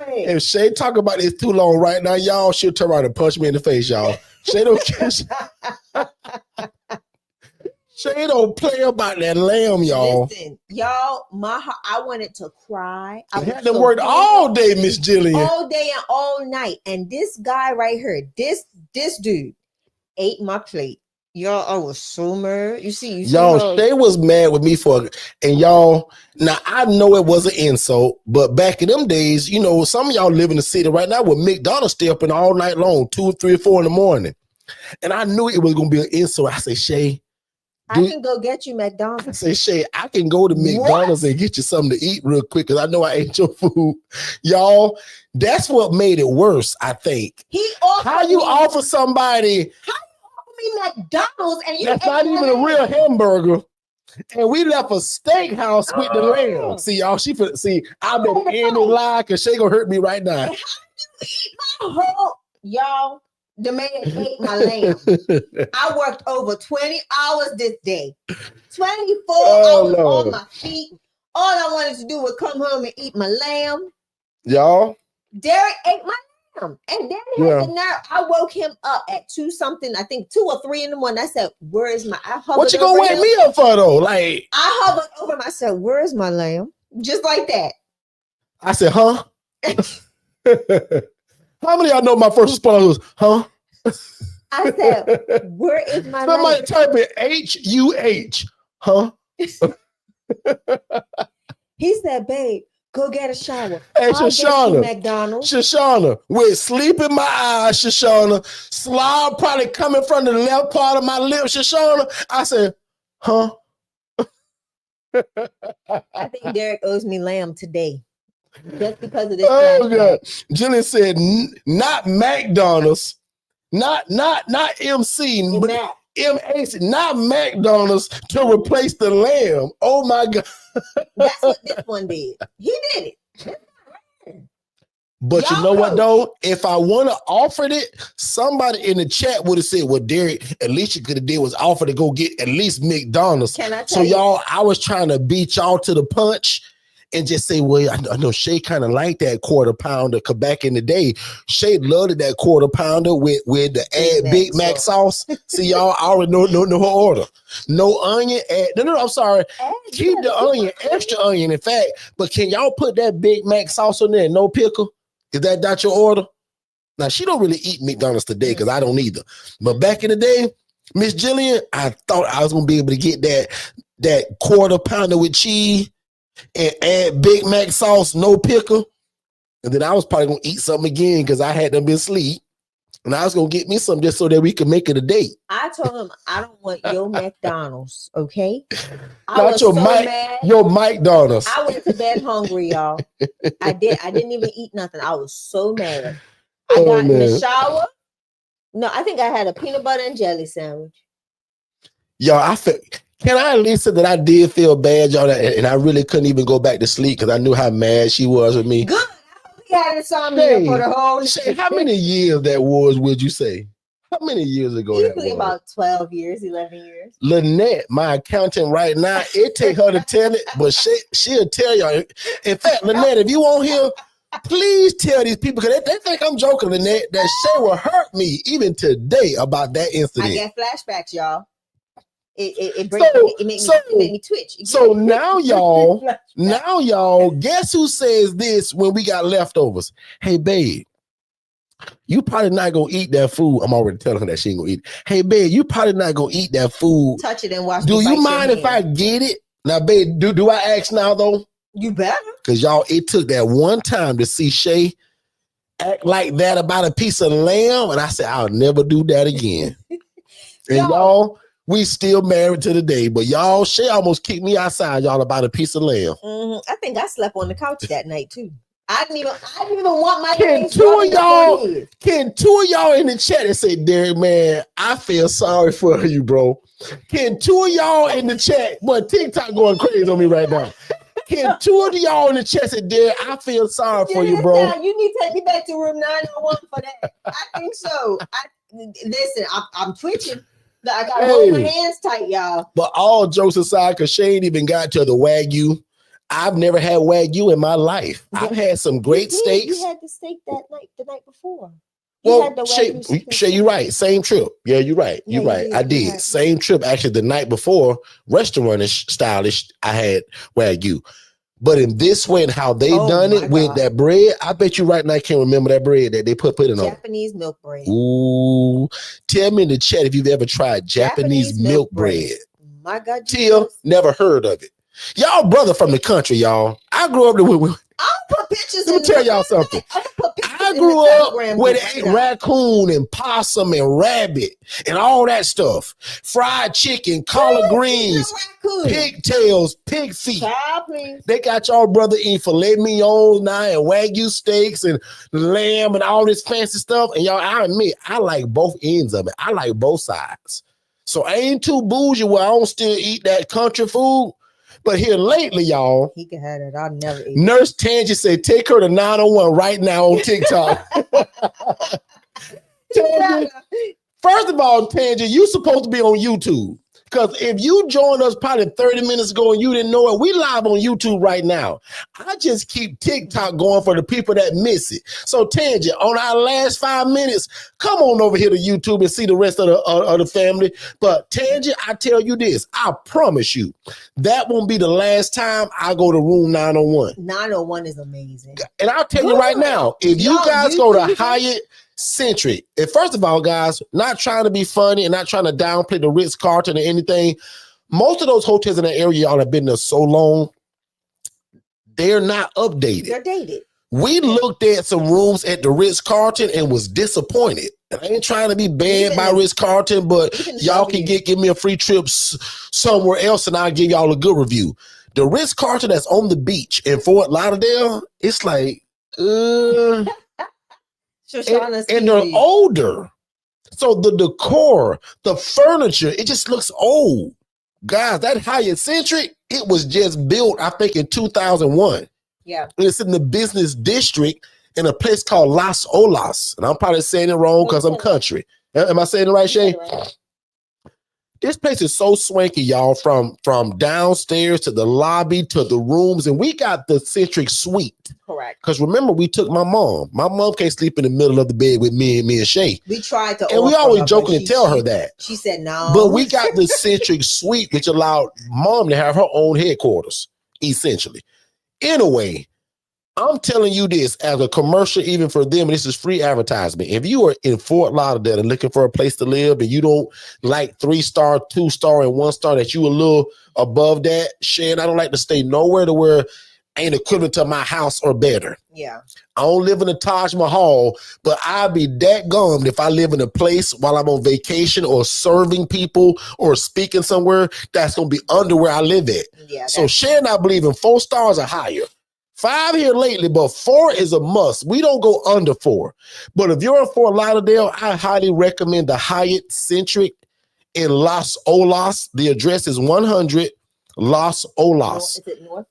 [SPEAKER 3] If Shay talk about this too long right now, y'all, she'll turn around and punch me in the face, y'all. Shay don't catch. Shay don't play about that lamb, y'all.
[SPEAKER 2] Listen, y'all, my heart, I wanted to cry. I
[SPEAKER 3] had to work all day, Miss Jillian.
[SPEAKER 2] All day and all night. And this guy right here, this dude ate my plate. Y'all, I was so mad. You see
[SPEAKER 3] y'all, Shay was mad with me and y'all, now I know it was an insult, but back in them days, you know, some of y'all live in the city right now with McDonald's stay up all night long, 2, 3, 4 in the morning. And I knew it was going to be an insult. I said, Shay,
[SPEAKER 2] I can go get you McDonald's.
[SPEAKER 3] I say, Shay, I can go to McDonald's and get you something to eat real quick because I know I ate your food. Y'all, that's what made it worse, I think. How you offer somebody...
[SPEAKER 2] McDonald's and
[SPEAKER 3] that's not even a real hamburger, and we left a steakhouse with the lamb. See, y'all, I've been in the lie because she gonna hurt me right now.
[SPEAKER 2] How you eat my whole, y'all? The man ate my lamb. I worked over 20 hours this day, 24 hours on my feet. All I wanted to do was come home and eat my lamb.
[SPEAKER 3] Y'all,
[SPEAKER 2] Derek ate my lamb. And then I woke him up at 2 something, I think 2 or 3 in the morning. I said, where is my,
[SPEAKER 3] what you gonna wake me up for though? Like,
[SPEAKER 2] I hovered over him. I said, where is my lamb? Just like that.
[SPEAKER 3] I said, huh? How many of y'all know my first response was, huh?
[SPEAKER 2] I said, where is my lamb?
[SPEAKER 3] Somebody type it H-U-H, huh?
[SPEAKER 2] He said, babe, go get a shower.
[SPEAKER 3] Hey, Shoshana,
[SPEAKER 2] McDonald's.
[SPEAKER 3] Shoshana, with sleep in my eyes, Shoshana, slob probably coming from the left part of my lips, Shoshana. I said, huh?
[SPEAKER 2] I think Derek owes me lamb today. Just because of this.
[SPEAKER 3] Oh, God. Jillian said, not McDonald's, not MC, but MAC, not McDonald's to replace the lamb. Oh, my God.
[SPEAKER 2] That's what this one did. He did it.
[SPEAKER 3] But you know what, though? If I want to offer it, somebody in the chat would have said, well, Derek, at least you could have did was offer to go get at least McDonald's.
[SPEAKER 2] Can I tell
[SPEAKER 3] so y'all, I was trying to beat y'all to the punch and just say, well, I know Shay kind of liked that quarter pounder because back in the day, Shay loved that quarter pounder with the Big Mac sauce. See, y'all, I already know her order. No onion. No, I'm sorry. Keep the onion, extra onion, in fact. But can y'all put that Big Mac sauce on there? No pickle? Is that not your order? Now, she don't really eat McDonald's today because I don't either. But back in the day, Miss Jillian, I thought I was going to be able to get that quarter pounder with cheese and add Big Mac sauce, no pickle. And then I was probably going to eat something again because I had them been asleep. And I was going to get me some just so that we could make it a date.
[SPEAKER 2] I told him, I don't want your McDonald's, okay?
[SPEAKER 3] Not your McDonald's.
[SPEAKER 2] I went to bed hungry, y'all. I didn't even eat nothing. I was so mad. I got in the shower. No, I think I had a peanut butter and jelly sandwich.
[SPEAKER 3] Y'all, can I at least say that I did feel bad, y'all, and I really couldn't even go back to sleep because I knew how mad she was with me.
[SPEAKER 2] Good. I had insomnia for the whole
[SPEAKER 3] Shay, how many years that was, would you say? How many years ago that was?
[SPEAKER 2] About 12 years, 11 years.
[SPEAKER 3] Lynette, my accountant right now, it take her to tell it, but she'll tell y'all. In fact, Lynette, if you won't hear, please tell these people, because they think I'm joking, Lynette, that Shay will hurt me even today about that incident.
[SPEAKER 2] I get flashbacks, y'all. It made me twitch.
[SPEAKER 3] So now y'all, guess who says this when we got leftovers? Hey, babe, You probably not gonna eat that food. I'm already telling her that she ain't gonna eat it. Hey, babe, you probably not gonna eat that food.
[SPEAKER 2] Touch it and watch.
[SPEAKER 3] Do you mind if I get it? Now, babe, do I ask now though?
[SPEAKER 2] You better.
[SPEAKER 3] Cause y'all, it took that one time to see Shay act like that about a piece of lamb, and I said I'll never do that again. And y'all, we still married to the day, but y'all, Shay almost kicked me outside, y'all, about a piece of lamb.
[SPEAKER 2] I think I slept on the couch that night too. I didn't even want my.
[SPEAKER 3] Can two of y'all in the chat and say, Derek, man, I feel sorry for you, bro. Can two of y'all in the chat, boy, TikTok going crazy on me right now. Can two of y'all in the chat say, Derek, I feel sorry for you, bro.
[SPEAKER 2] You need to take me back to room 901 for that. I think so. Listen, I'm twitching. I gotta hold my hands tight, y'all.
[SPEAKER 3] But all jokes aside, because Shay ain't even got to the Wagyu. I've never had Wagyu in my life. I've had some great steaks.
[SPEAKER 2] You had the steak the night before.
[SPEAKER 3] Well, Shay, you're right. Same trip. Yeah, you're right. You're right. I did. Same trip. Actually, the night before, restaurant-ish, stylish, I had Wagyu. But in this way and how they done it with that bread, I bet you right now I can't remember that bread that they put it on.
[SPEAKER 2] Japanese milk bread.
[SPEAKER 3] Ooh. Tell me in the chat if you've ever tried Japanese milk bread.
[SPEAKER 2] My God.
[SPEAKER 3] Till never heard of it. Y'all brother from the country, y'all. I grew up with
[SPEAKER 2] I'll put pictures.
[SPEAKER 3] Let me tell y'all something. I grew up where they ate raccoon and possum and rabbit and all that stuff. Fried chicken, collard greens, pigtails, pig feet. They got y'all brother eating filet mignon now and Wagyu steaks and lamb and all this fancy stuff. And y'all, I admit, I like both ends of it. I like both sides. So I ain't too bougie where I don't still eat that country food. But here lately, y'all,
[SPEAKER 2] he can have it. I'll never eat.
[SPEAKER 3] Nurse Tangy said, take her to 901 right now on TikTok. Tangy, first of all, Tangy, you supposed to be on YouTube. Because if you joined us probably 30 minutes ago and you didn't know it, we live on YouTube right now. I just keep TikTok going for the people that miss it. So Tangy, on our last 5 minutes, come on over here to YouTube and see the rest of the family. But Tangy, I tell you this, I promise you, that won't be the last time I go to room 901.
[SPEAKER 2] 901 is amazing.
[SPEAKER 3] And I'll tell you right now, if you guys go to Hyatt Centric, and first of all, guys, not trying to be funny and not trying to downplay the Ritz-Carlton or anything, most of those hotels in the area, y'all have been there so long, they're not updated.
[SPEAKER 2] They're dated.
[SPEAKER 3] We looked at some rooms at the Ritz-Carlton and was disappointed. I ain't trying to be bad by Ritz-Carlton, but y'all can give me a free trip somewhere else and I'll give y'all a good review. The Ritz-Carlton that's on the beach in Fort Lauderdale, it's like, and they're older. So the decor, the furniture, it just looks old. Guys, that Hyatt Centric, it was just built, I think, in 2001.
[SPEAKER 2] Yeah.
[SPEAKER 3] And it's in the business district in a place called Las Olas. And I'm probably saying it wrong because I'm country. Am I saying it right, Shay? This place is so swanky, y'all, from downstairs to the lobby to the rooms. And we got the Centric suite.
[SPEAKER 2] Correct.
[SPEAKER 3] Because remember, we took my mom. My mom can't sleep in the middle of the bed with me and Shay.
[SPEAKER 2] We tried to.
[SPEAKER 3] And we always jokingly tell her that.
[SPEAKER 2] She said no.
[SPEAKER 3] But we got the Centric suite, which allowed mom to have her own headquarters, essentially. Anyway, I'm telling you this as a commercial, even for them, and this is free advertisement. If you are in Fort Lauderdale and looking for a place to live and you don't like 3-star, 2-star, and 1-star, that you a little above that, Shay, I don't like to stay nowhere to where ain't equivalent to my house or better.
[SPEAKER 2] Yeah.
[SPEAKER 3] I don't live in the Taj Mahal, but I'd be that gummed if I live in a place while I'm on vacation or serving people or speaking somewhere that's going to be under where I live at.
[SPEAKER 2] Yeah.
[SPEAKER 3] So Shay and I believe in 4 stars or higher. 5 here lately, but 4 is a must. We don't go under 4. But if you're in Fort Lauderdale, I highly recommend the Hyatt Centric in Las Olas. The address is 100 Las Olas.
[SPEAKER 2] Is it north?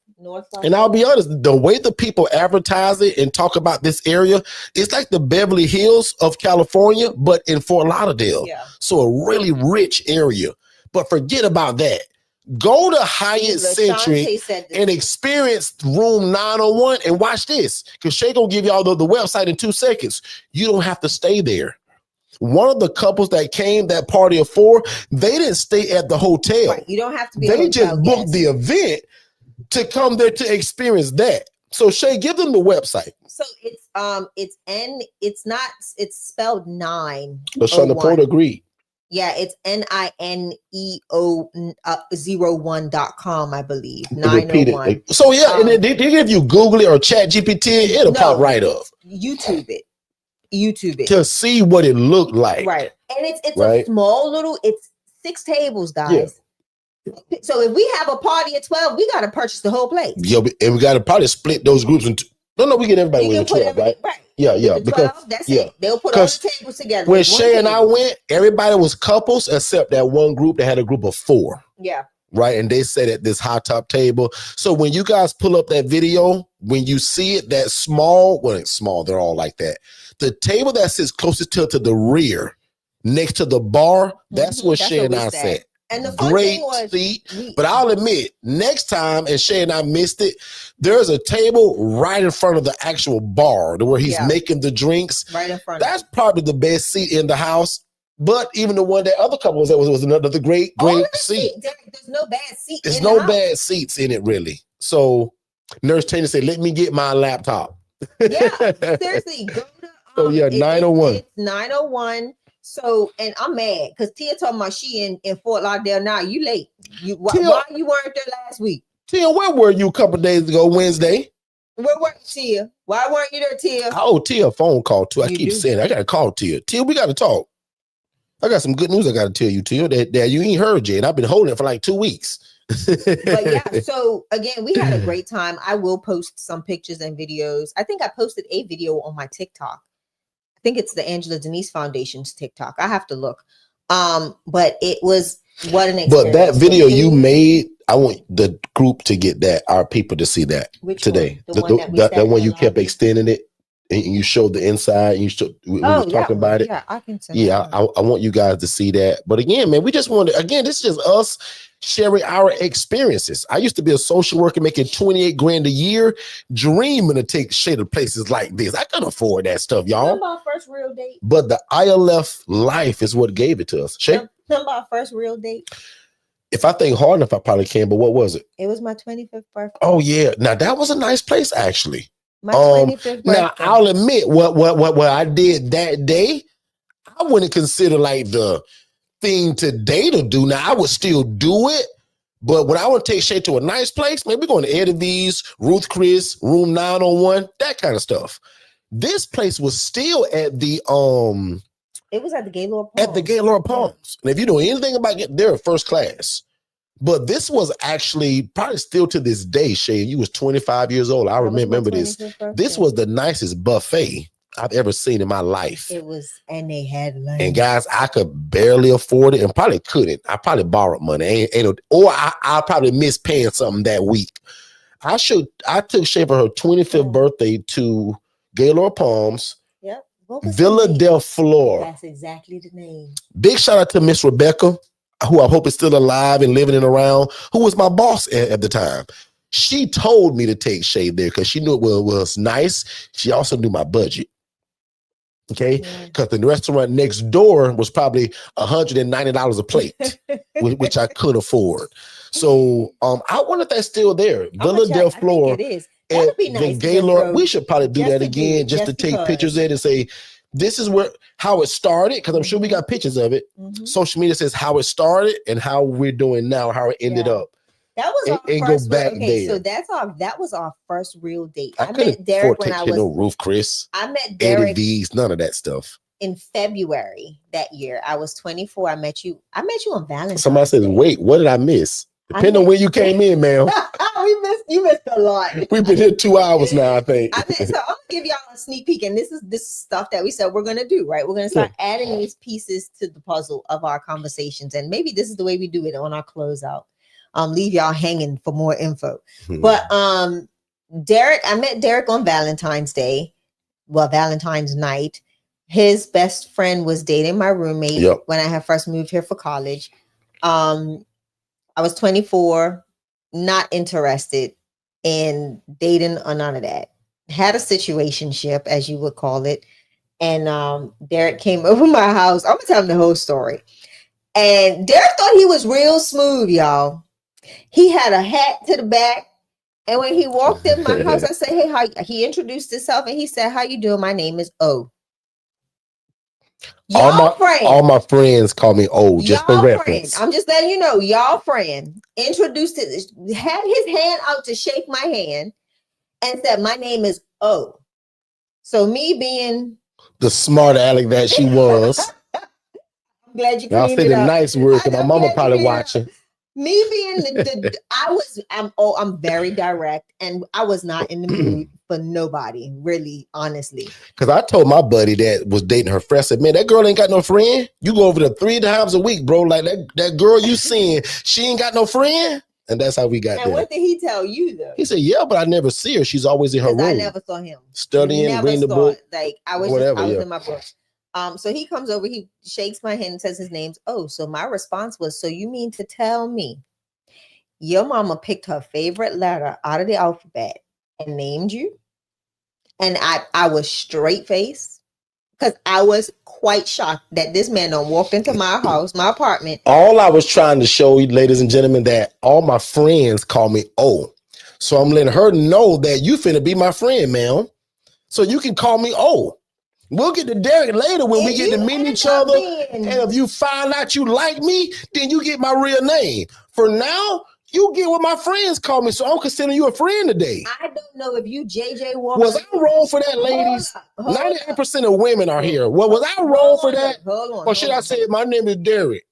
[SPEAKER 3] And I'll be honest, the way the people advertise it and talk about this area, it's like the Beverly Hills of California, but in Fort Lauderdale.
[SPEAKER 2] Yeah.
[SPEAKER 3] So a really rich area. But forget about that. Go to Hyatt Centric and experience room 901 and watch this. Because Shay gonna give y'all the website in 2 seconds. You don't have to stay there. One of the couples that came, that party of 4, they didn't stay at the hotel.
[SPEAKER 2] Right. You don't have to be.
[SPEAKER 3] They just booked the event to come there to experience that. So Shay, give them the website.
[SPEAKER 2] So it's spelled 9.
[SPEAKER 3] LaShonda Porter agreed.
[SPEAKER 2] Yeah, it's NINEO01.com, I believe.
[SPEAKER 3] Repeat
[SPEAKER 2] 901.
[SPEAKER 3] it. So yeah, and then if you Google it or Chat GPT, it'll pop right up.
[SPEAKER 2] YouTube it
[SPEAKER 3] to see what it looked like.
[SPEAKER 2] Right, and it's a small little. It's 6 tables, guys. Yeah. So if we have a party at 12, we got to purchase the whole place.
[SPEAKER 3] Yeah, and we got to probably split those groups into. No, we get everybody with 12, right? Yeah, because
[SPEAKER 2] 12, that's it. They'll put all the tables together.
[SPEAKER 3] When Shay and I went, everybody was couples except that one group that had a group of 4.
[SPEAKER 2] Yeah.
[SPEAKER 3] Right, and they sat at this high top table. So when you guys pull up that video, when you see it, that small, well, it's small, they're all like that. The table that sits closest to the rear, next to the bar, that's where Shay and I sat.
[SPEAKER 2] And the
[SPEAKER 3] great seat, but I'll admit, next time, and Shay and I missed it, there's a table right in front of the actual bar where he's making the drinks.
[SPEAKER 2] Right in front.
[SPEAKER 3] That's probably the best seat in the house. But even the one that other couple was at was another great seat.
[SPEAKER 2] There's no bad seat.
[SPEAKER 3] There's no bad seats in it, really. So Nurse Taylor said, "Let me get my laptop."
[SPEAKER 2] Yeah, seriously, go to
[SPEAKER 3] 901.
[SPEAKER 2] It's 901. So, and I'm mad because Tia told me she in Fort Lauderdale now. You late. Why you weren't there last week?
[SPEAKER 3] Tia, where were you a couple of days ago, Wednesday?
[SPEAKER 2] Where were you, Tia? Why weren't you there, Tia?
[SPEAKER 3] I owe Tia a phone call too. I keep saying I gotta call Tia. Tia, we gotta talk. I got some good news I gotta tell you, Tia, that you ain't heard yet. I've been holding it for like 2 weeks.
[SPEAKER 2] But yeah, so again, we had a great time. I will post some pictures and videos. I think I posted a video on my TikTok. I think it's the Angela Denise Foundation's TikTok. I have to look. But it was what an experience.
[SPEAKER 3] But that video you made, I want the group to get that, our people to see that.
[SPEAKER 2] Which
[SPEAKER 3] today.
[SPEAKER 2] One?
[SPEAKER 3] That one you kept extending it and you showed the inside and you showed we was talking about it.
[SPEAKER 2] Yeah, I can send
[SPEAKER 3] I want you guys to see that. But again, man, we just want to, again, this is just us sharing our experiences. I used to be a social worker making 28 grand a year, dreaming to take Shay to places like this. I couldn't afford that stuff, y'all.
[SPEAKER 2] Remember our first real date?
[SPEAKER 3] But the ILF life is what gave it to us. Shay?
[SPEAKER 2] Remember our first real date?
[SPEAKER 3] If I think hard enough, I probably can. But what was it?
[SPEAKER 2] It was my 25th birthday.
[SPEAKER 3] Oh yeah. Now that was a nice place, actually.
[SPEAKER 2] My 25th birthday.
[SPEAKER 3] Now I'll admit what I did that day, I wouldn't consider like the thing today to do. Now I would still do it, but when I would take Shay to a nice place, maybe going to Eddie V's, Ruth Chris, Room 901, that kind of stuff. This place was still at the
[SPEAKER 2] it was at the Gaylord Palms.
[SPEAKER 3] At the Gaylord Palms. And if you know anything about it, they're first class. But this was actually probably still to this day, Shay. You was 25 years old. I remember this. This was the nicest buffet I've ever seen in my life.
[SPEAKER 2] It was, and they had lunch.
[SPEAKER 3] And guys, I could barely afford it and probably couldn't. I probably borrowed money. Or I probably missed paying something that week. I took Shay for her 25th birthday to Gaylord Palms.
[SPEAKER 2] Yep.
[SPEAKER 3] Villa del Flor.
[SPEAKER 2] That's exactly the name.
[SPEAKER 3] Big shout out to Miss Rebecca, who I hope is still alive and living and around, who was my boss at the time. She told me to take Shay there because she knew it was nice. She also knew my budget. Okay, because the restaurant next door was probably $190 a plate, which I couldn't afford. So I wonder if that's still there. Villa del Flor.
[SPEAKER 2] I think it is. That would be nice.
[SPEAKER 3] Gaylord, we should probably do that again, just to take pictures of it and say, this is how it started, because I'm sure we got pictures of it. Mm-hmm. Social media says how it started and how we're doing now, how it ended up.
[SPEAKER 2] That was our first. So that was our first real date. I met Derek when I was
[SPEAKER 3] no Ruth Chris.
[SPEAKER 2] I met Derek.
[SPEAKER 3] Eddie V's, none of that stuff.
[SPEAKER 2] In February that year, I was 24. I met you on Valentine's.
[SPEAKER 3] Somebody says, "Wait, what did I miss?" Depending on when you came in, man.
[SPEAKER 2] You missed a lot.
[SPEAKER 3] We've been here 2 hours now, I think.
[SPEAKER 2] So I'm gonna give y'all a sneak peek, and this is stuff that we said we're gonna do, right? We're gonna start adding these pieces to the puzzle of our conversations, and maybe this is the way we do it on our closeout. Leave y'all hanging for more info. But Derek, I met Derek on Valentine's Day. Well, Valentine's night. His best friend was dating my roommate when I had first moved here for college. I was 24, not interested in dating or none of that. Had a situationship, as you would call it. And Derek came over my house. I'm gonna tell him the whole story. And Derek thought he was real smooth, y'all. He had a hat to the back. And when he walked in my house, I said, hey, how, he introduced himself and he said, how you doing? My name is O.
[SPEAKER 3] All my friends call me O, just for reference.
[SPEAKER 2] I'm just letting you know, y'all friend introduced it, had his hand out to shake my hand and said, my name is O. So me being
[SPEAKER 3] the smart aleck that she was.
[SPEAKER 2] I'm glad you cleaned
[SPEAKER 3] I'll say the nice word because my mama probably watching.
[SPEAKER 2] Me being I'm very direct and I was not in the mood for nobody, really, honestly.
[SPEAKER 3] Because I told my buddy that was dating her friend, I said, man, that girl ain't got no friend. You go over there 3 times a week, bro. Like that girl you seeing, she ain't got no friend. And that's how we got there.
[SPEAKER 2] And what did he tell you though?
[SPEAKER 3] He said, yeah, but I never see her. She's always in her room.
[SPEAKER 2] I never saw him.
[SPEAKER 3] Studying, reading the book.
[SPEAKER 2] Like I was in my book. So he comes over, he shakes my hand and says his name's O. So my response was, so you mean to tell me your mama picked her favorite letter out of the alphabet and named you? And I was straight faced because I was quite shocked that this man done walked into my house, my apartment.
[SPEAKER 3] All I was trying to show you, ladies and gentlemen, that all my friends call me O. So I'm letting her know that you finna be my friend, man. So you can call me O. We'll get to Derek later when we get to meet each other. And if you find out you like me, then you get my real name. For now, you get what my friends call me. So I'm considering you a friend today.
[SPEAKER 2] I don't know if you JJ Walker.
[SPEAKER 3] Was I wrong for that, ladies? 98% of women are here. Well, was I wrong for that? Or should I say my name is Derek?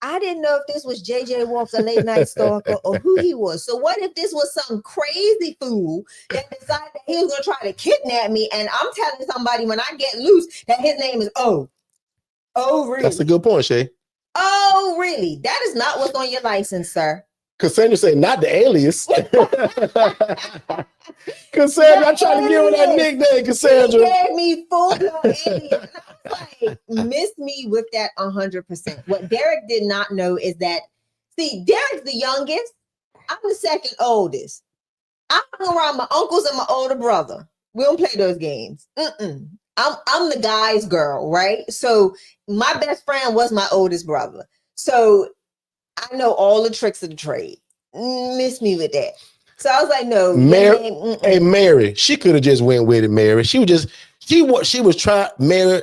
[SPEAKER 2] I didn't know if this was JJ Walker, late night stalker, or who he was. So what if this was some crazy fool that decided that he was going to try to kidnap me? And I'm telling somebody when I get loose that his name is O. Oh, really?
[SPEAKER 3] That's a good point, Shay.
[SPEAKER 2] Oh, really? That is not what's on your license, sir.
[SPEAKER 3] Cassandra said, not the alias. Cassandra, I tried to give her that nickname, Cassandra.
[SPEAKER 2] He gave me full-blown alias. Like, missed me with that 100%. What Derek did not know is that, see, Derek's the youngest. I'm the second oldest. I hung around my uncles and my older brother. We don't play those games. I'm the guy's girl, right? So my best friend was my oldest brother. So I know all the tricks of the trade. Miss me with that. So I was like, no.
[SPEAKER 3] Mary, hey, Mary, she could have just went with it, Mary. She was trying, Mary.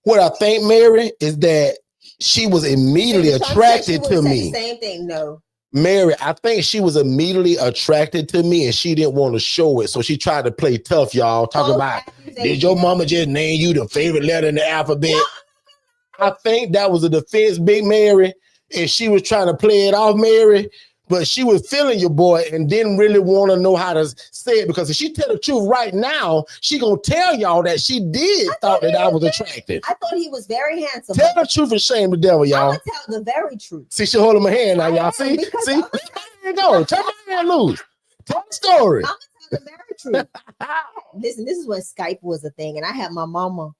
[SPEAKER 3] What I think, Mary, is that she was immediately attracted to me.
[SPEAKER 2] Same thing, no.
[SPEAKER 3] Mary, I think she was immediately attracted to me and she didn't want to show it. So she tried to play tough, y'all. Talking about, did your mama just name you the favorite letter in the alphabet? I think that was a defense, Big Mary. And she was trying to play it off, Mary. But she was feeling your boy and didn't really want to know how to say it. Because if she tell the truth right now, she gonna tell y'all that she thought that I was attractive.
[SPEAKER 2] I thought he was very handsome.
[SPEAKER 3] Tell the truth and shame the devil, y'all.
[SPEAKER 2] I'm gonna tell the very truth.
[SPEAKER 3] See, she holding my hand now, y'all. See? There you go. Turn my hand loose. Tell the story.
[SPEAKER 2] I'm gonna tell the very truth. Listen, this is when Skype was a thing, and I had my mama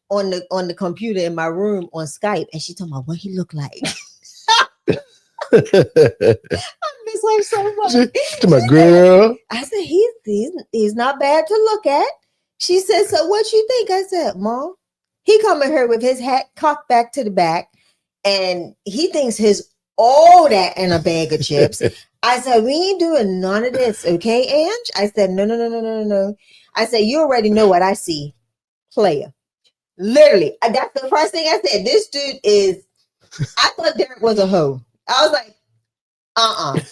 [SPEAKER 2] on the computer in my room on Skype, and she told me what he looked like. I miss her so much.
[SPEAKER 3] To my girl.
[SPEAKER 2] I said, he's not bad to look at. She said, so what you think? I said, Mom, he coming here with his hat cocked back to the back, and he thinks his all that in a bag of chips. I said, we ain't doing none of this, okay, Ange? I said, no. I said, you already know what I see, player. Literally, that's the first thing I said. This dude is, I thought Derek was a hoe. I was like,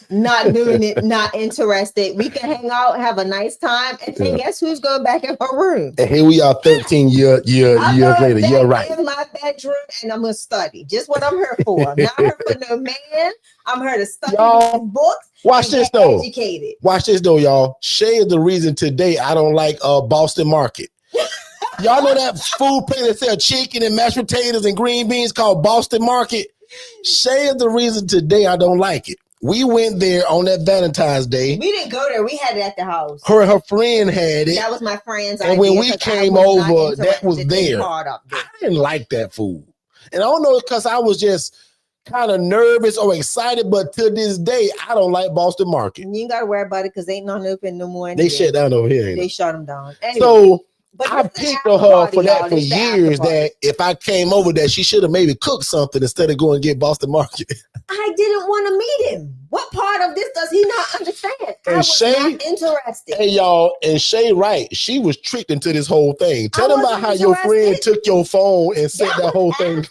[SPEAKER 2] not doing it, not interested. We can hang out, have a nice time, and then guess who's going back in her room?
[SPEAKER 3] And here we are 13 years later. You're right.
[SPEAKER 2] In my bedroom, and I'm going to study. Just what I'm here for. I'm not here for no man. I'm here to study these books.
[SPEAKER 3] Watch this, though.
[SPEAKER 2] Educated.
[SPEAKER 3] Watch this, though, y'all. Shay is the reason today I don't like Boston Market. Y'all know that food place that sell chicken and mashed potatoes and green beans called Boston Market? Shay is the reason today I don't like it. We went there on that Valentine's Day.
[SPEAKER 2] We didn't go there. We had it at the house.
[SPEAKER 3] Her and her friend had it.
[SPEAKER 2] That was my friend's
[SPEAKER 3] idea. And when we came over, that was there. I didn't like that food. And I don't know because I was just kind of nervous or excited, but to this day, I don't like Boston Market.
[SPEAKER 2] You ain't got to worry about it because they ain't none open no more. Anyway.
[SPEAKER 3] They shut down over here.
[SPEAKER 2] They shut them down. Anyway.
[SPEAKER 3] So I picked her for that for years, that if I came over that she should have maybe cooked something instead of going and get Boston Market.
[SPEAKER 2] I didn't want to meet him. What part of this does he not understand?
[SPEAKER 3] And
[SPEAKER 2] I was not interested.
[SPEAKER 3] Hey, y'all, and Shay, right? She was tricked into this whole thing. Tell them about how your friend took your phone and sent that whole thing.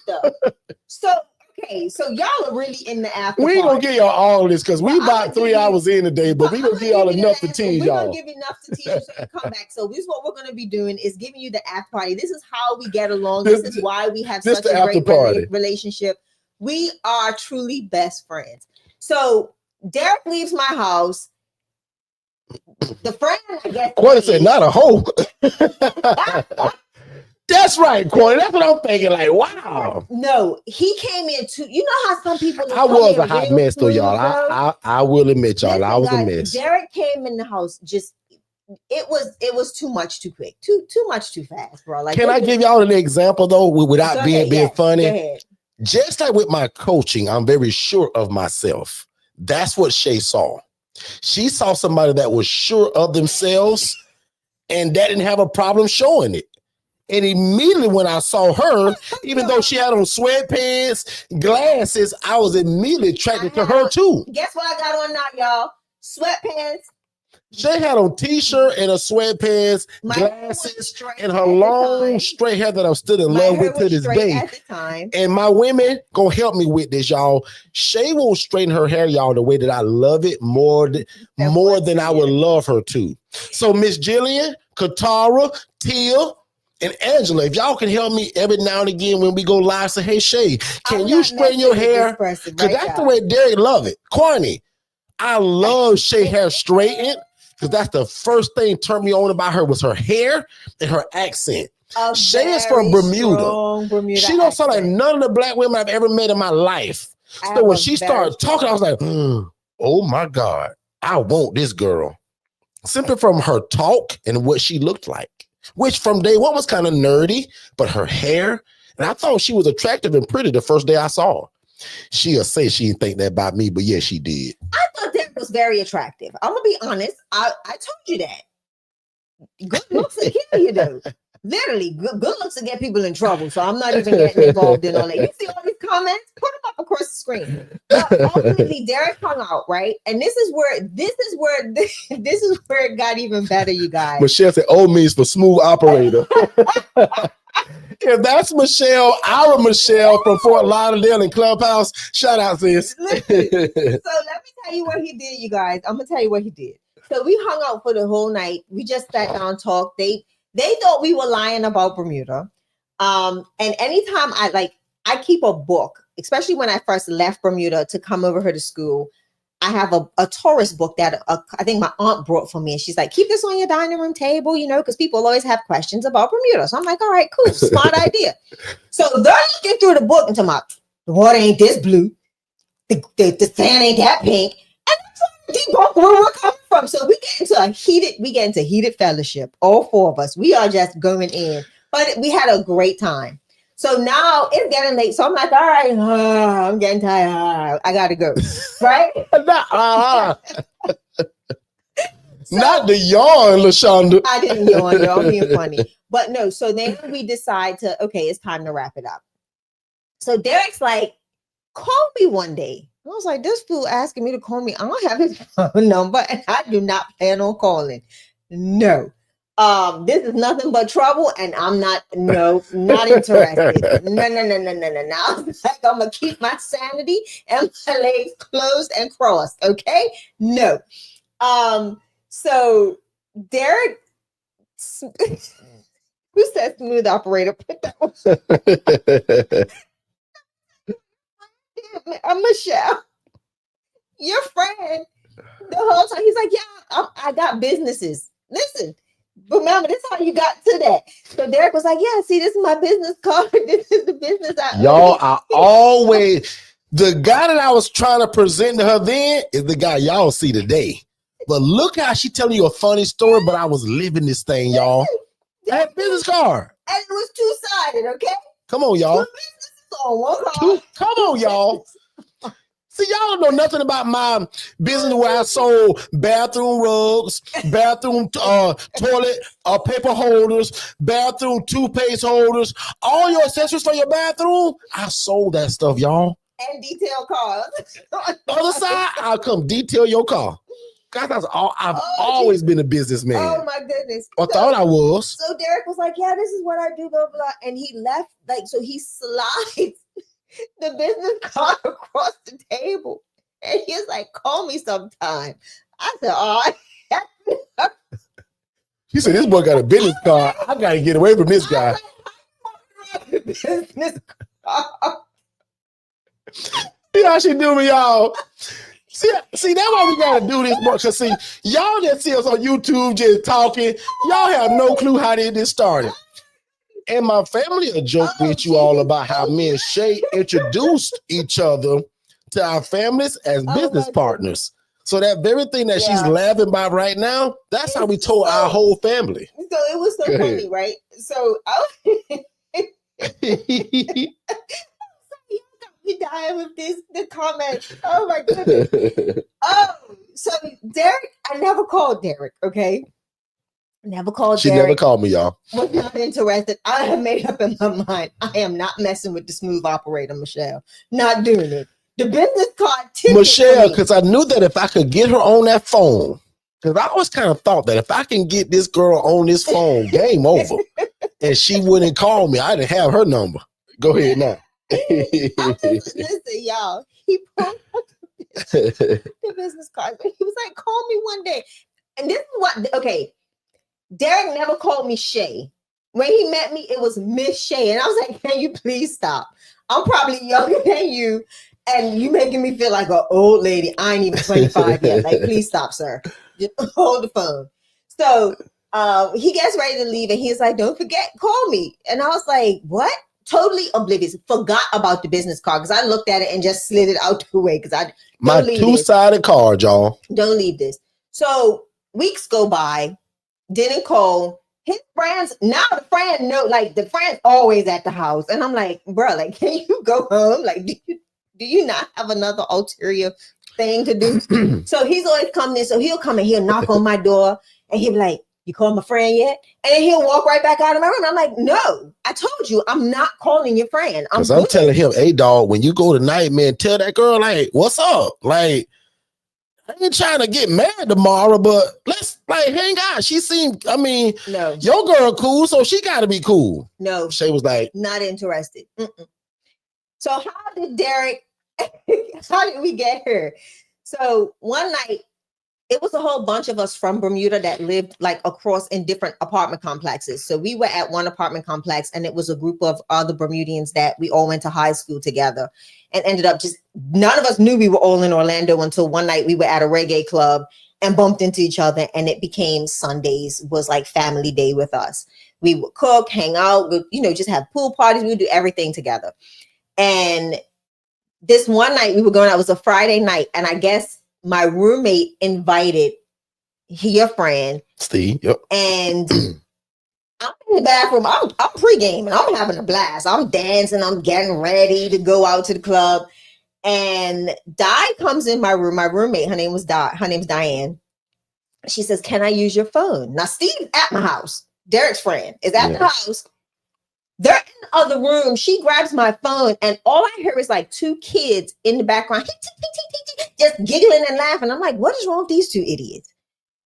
[SPEAKER 2] So y'all are really in the after.
[SPEAKER 3] We ain't gonna give y'all all of this because we about 3 hours in today, but we gonna give y'all enough to tease y'all.
[SPEAKER 2] We're gonna give you enough to tease you so you come back. So this is what we're gonna be doing is giving you the after party. This is how we get along. This is why we have such a great relationship. We are truly best friends. So Derek leaves my house. The friend, I guess.
[SPEAKER 3] Quanta said, not a hoe. That's right, Quanta. That's what I'm thinking. Like, wow.
[SPEAKER 2] No, he came in too. You know how some people.
[SPEAKER 3] I was a hot mess, though, y'all. I will admit, y'all, I was a mess.
[SPEAKER 2] Derek came in the house just. It was too much too quick, too much too fast, bro. Like,
[SPEAKER 3] can I give y'all an example though, without being funny?
[SPEAKER 2] Go ahead.
[SPEAKER 3] Just like with my coaching, I'm very sure of myself. That's what Shay saw. She saw somebody that was sure of themselves and that didn't have a problem showing it. And immediately when I saw her, even though she had on sweatpants, glasses, I was immediately attracted to her too.
[SPEAKER 2] Guess what I got on now, y'all? Sweatpants.
[SPEAKER 3] She had on t-shirt and a sweatpants, glasses, and her long straight hair that I'm still in love with to this day. And my women gonna help me with this, y'all. Shay won't straighten her hair, y'all, the way that I love it more than I would love her to. So Miss Jillian, Katara, Tia, and Angela, if y'all can help me every now and again when we go live, say, hey, Shay, can you straighten your hair? Because that's the way Derek love it. Corny, I love Shay hair straightened. Because that's the first thing turned me on about her was her hair and her accent. Shay is from Bermuda. She don't sound like none of the black women I've ever met in my life. So when she started talking, I was like, oh my God, I want this girl. Simply from her talk and what she looked like, which from day one was kind of nerdy, but her hair, and I thought she was attractive and pretty the first day I saw her. She'll say she didn't think that about me, but yeah, she did.
[SPEAKER 2] I thought that was very attractive. I'm gonna be honest. I told you that. Good looks will kill you, though. Literally, good looks will get people in trouble. So I'm not even getting involved in all that. You see all these comments? Put them up across the screen. But ultimately, Derek hung out, right? And this is where it got even better, you guys.
[SPEAKER 3] Michelle said, "O means for smooth operator." If that's Michelle, our Michelle from Fort Lauderdale and Clubhouse, shout out, sis.
[SPEAKER 2] Listen, so let me tell you what he did, you guys. I'm gonna tell you what he did. So we hung out for the whole night. We just sat down and talked. They thought we were lying about Bermuda. And anytime I keep a book, especially when I first left Bermuda to come over here to school. I have a tourist book that I think my aunt brought for me. And she's like, keep this on your dining room table, because people always have questions about Bermuda. So I'm like, all right, cool. Smart idea. So they're looking through the book and talking about, the water ain't this blue. The sand ain't that pink. And that's debunk where we're coming from. So we get into heated fellowship. All four of us. We are just going in. But we had a great time. So now it's getting late. So I'm like, all right, I'm getting tired. I got to go. Right?
[SPEAKER 3] Not the yawn, LaShonda.
[SPEAKER 2] I didn't yawn, y'all. I'm being funny. But no, so then we decide it's time to wrap it up. So Derek's like, call me one day. I was like, this fool asking me to call me. I don't have his phone number and I do not plan on calling. No. This is nothing but trouble, and I'm not interested. No. I was like, I'm gonna keep my sanity and my legs closed and crossed. Okay, no. So Derek, who said smooth operator? Put that one. I'm Michelle, your friend. The whole time he's like, yeah, I got businesses. Listen. But remember, this is how you got to that. So Derek was like, yeah, see, this is my business card. This is the business
[SPEAKER 3] y'all are always, the guy that I was trying to present to her then is the guy y'all see today. But look how she telling you a funny story, but I was living this thing, y'all. That business card.
[SPEAKER 2] And it was two-sided, okay?
[SPEAKER 3] Come on, y'all.
[SPEAKER 2] Two businesses on one card.
[SPEAKER 3] Come on, y'all. See, y'all don't know nothing about my business where I sold bathroom rugs, bathroom toilet paper holders, bathroom toothpaste holders, all your accessories for your bathroom. I sold that stuff, y'all.
[SPEAKER 2] and detail cars.
[SPEAKER 3] Other side, I'll come detail your car. God, I've always been a businessman.
[SPEAKER 2] Oh my goodness.
[SPEAKER 3] I thought I was.
[SPEAKER 2] So Derek was like, yeah, this is what I do, blah, blah. And he left, like, so he slides the business card across the table. And he was like, call me sometime. I said, oh.
[SPEAKER 3] He said, this boy got a business card. I got to get away from this guy.
[SPEAKER 2] Business card.
[SPEAKER 3] You know how she do me, y'all. See, that's why we gotta do this much. Cause see, y'all that see us on YouTube just talking, y'all have no clue how this started. And my family will joke with you all about how me and Shay introduced each other to our families as business partners. So that very thing that she's laughing about right now, that's how we told our whole family.
[SPEAKER 2] So it was so funny, right? So you dying with the comments. Oh my goodness. So Derek, I never called Derek, okay? Never called
[SPEAKER 3] She
[SPEAKER 2] Derek.
[SPEAKER 3] never called me, y'all.
[SPEAKER 2] Was not interested. I have made up in my mind. I am not messing with the smooth operator, Michelle. Not doing it. The business card ticket.
[SPEAKER 3] Michelle, because I knew that if I could get her on that phone, because I always kind of thought that if I can get this girl on this phone, game over. And she wouldn't call me. I didn't have her number. Go ahead now.
[SPEAKER 2] Listen, y'all. He pulled up the business card. He was like, call me one day. And this is what, okay, Derek never called me Shay. When he met me, it was Miss Shay. And I was like, can you please stop? I'm probably younger than you. And you making me feel like an old lady. I ain't even 25 yet. Like, please stop, sir. Just hold the phone. So he gets ready to leave. And he's like, don't forget, call me. And I was like, what? Totally oblivious. Forgot about the business card because I looked at it and just slid it out the way because I
[SPEAKER 3] my two-sided card, y'all.
[SPEAKER 2] Don't leave this. So weeks go by, didn't call. His friends, now the friend know, like the friend's always at the house. And I'm like, bro, like, can you go home? Like, do you not have another ulterior thing to do? So he's always coming in. So he'll come and he'll knock on my door and he'll be like, you called my friend yet? And then he'll walk right back out of my room. I'm like, no, I told you, I'm not calling your friend.
[SPEAKER 3] Because I'm telling him, hey, dog, when you go tonight, man, tell that girl, like, what's up? Like, I ain't trying to get married tomorrow, but let's, like, hang out. She seemed, I mean,
[SPEAKER 2] no,
[SPEAKER 3] your girl cool, so she got to be cool.
[SPEAKER 2] No.
[SPEAKER 3] Shay was like,
[SPEAKER 2] not interested. So how did Derek, how did we get her? So one night, it was a whole bunch of us from Bermuda that lived like across in different apartment complexes. So we were at one apartment complex and it was a group of other Bermudians that we all went to high school together and ended up just, none of us knew we were all in Orlando until one night we were at a reggae club and bumped into each other. And it became Sundays was like family day with us. We would cook, hang out, just have pool parties. We would do everything together. And this one night we were going out, it was a Friday night. And I guess my roommate invited your friend
[SPEAKER 3] Steve. Yep.
[SPEAKER 2] And I'm in the bathroom. I'm pre-gaming. I'm having a blast. I'm dancing. I'm getting ready to go out to the club. And Di comes in my room. My roommate, her name's Diane. She says, "Can I use your phone?" Now Steve's at my house. Derek's friend is at the house. They're in the other room. She grabs my phone, and all I hear is like two kids in the background just giggling and laughing. I'm like, what is wrong with these two idiots?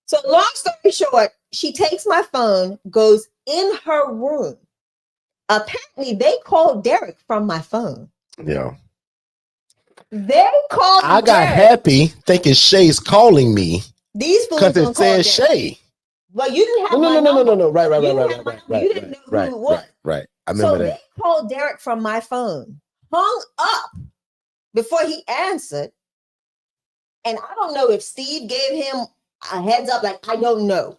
[SPEAKER 2] So long story short, she takes my phone, goes in her room. Apparently, they called Derek from my phone.
[SPEAKER 3] Yeah.
[SPEAKER 2] They called
[SPEAKER 3] I got happy thinking Shay's calling me.
[SPEAKER 2] These fools
[SPEAKER 3] because it says Shay.
[SPEAKER 2] Well, you didn't have
[SPEAKER 3] no. Right.
[SPEAKER 2] You didn't know who it was.
[SPEAKER 3] Right. I remember that.
[SPEAKER 2] They called Derek from my phone, hung up before he answered. And I don't know if Steve gave him a heads up, like, I don't know.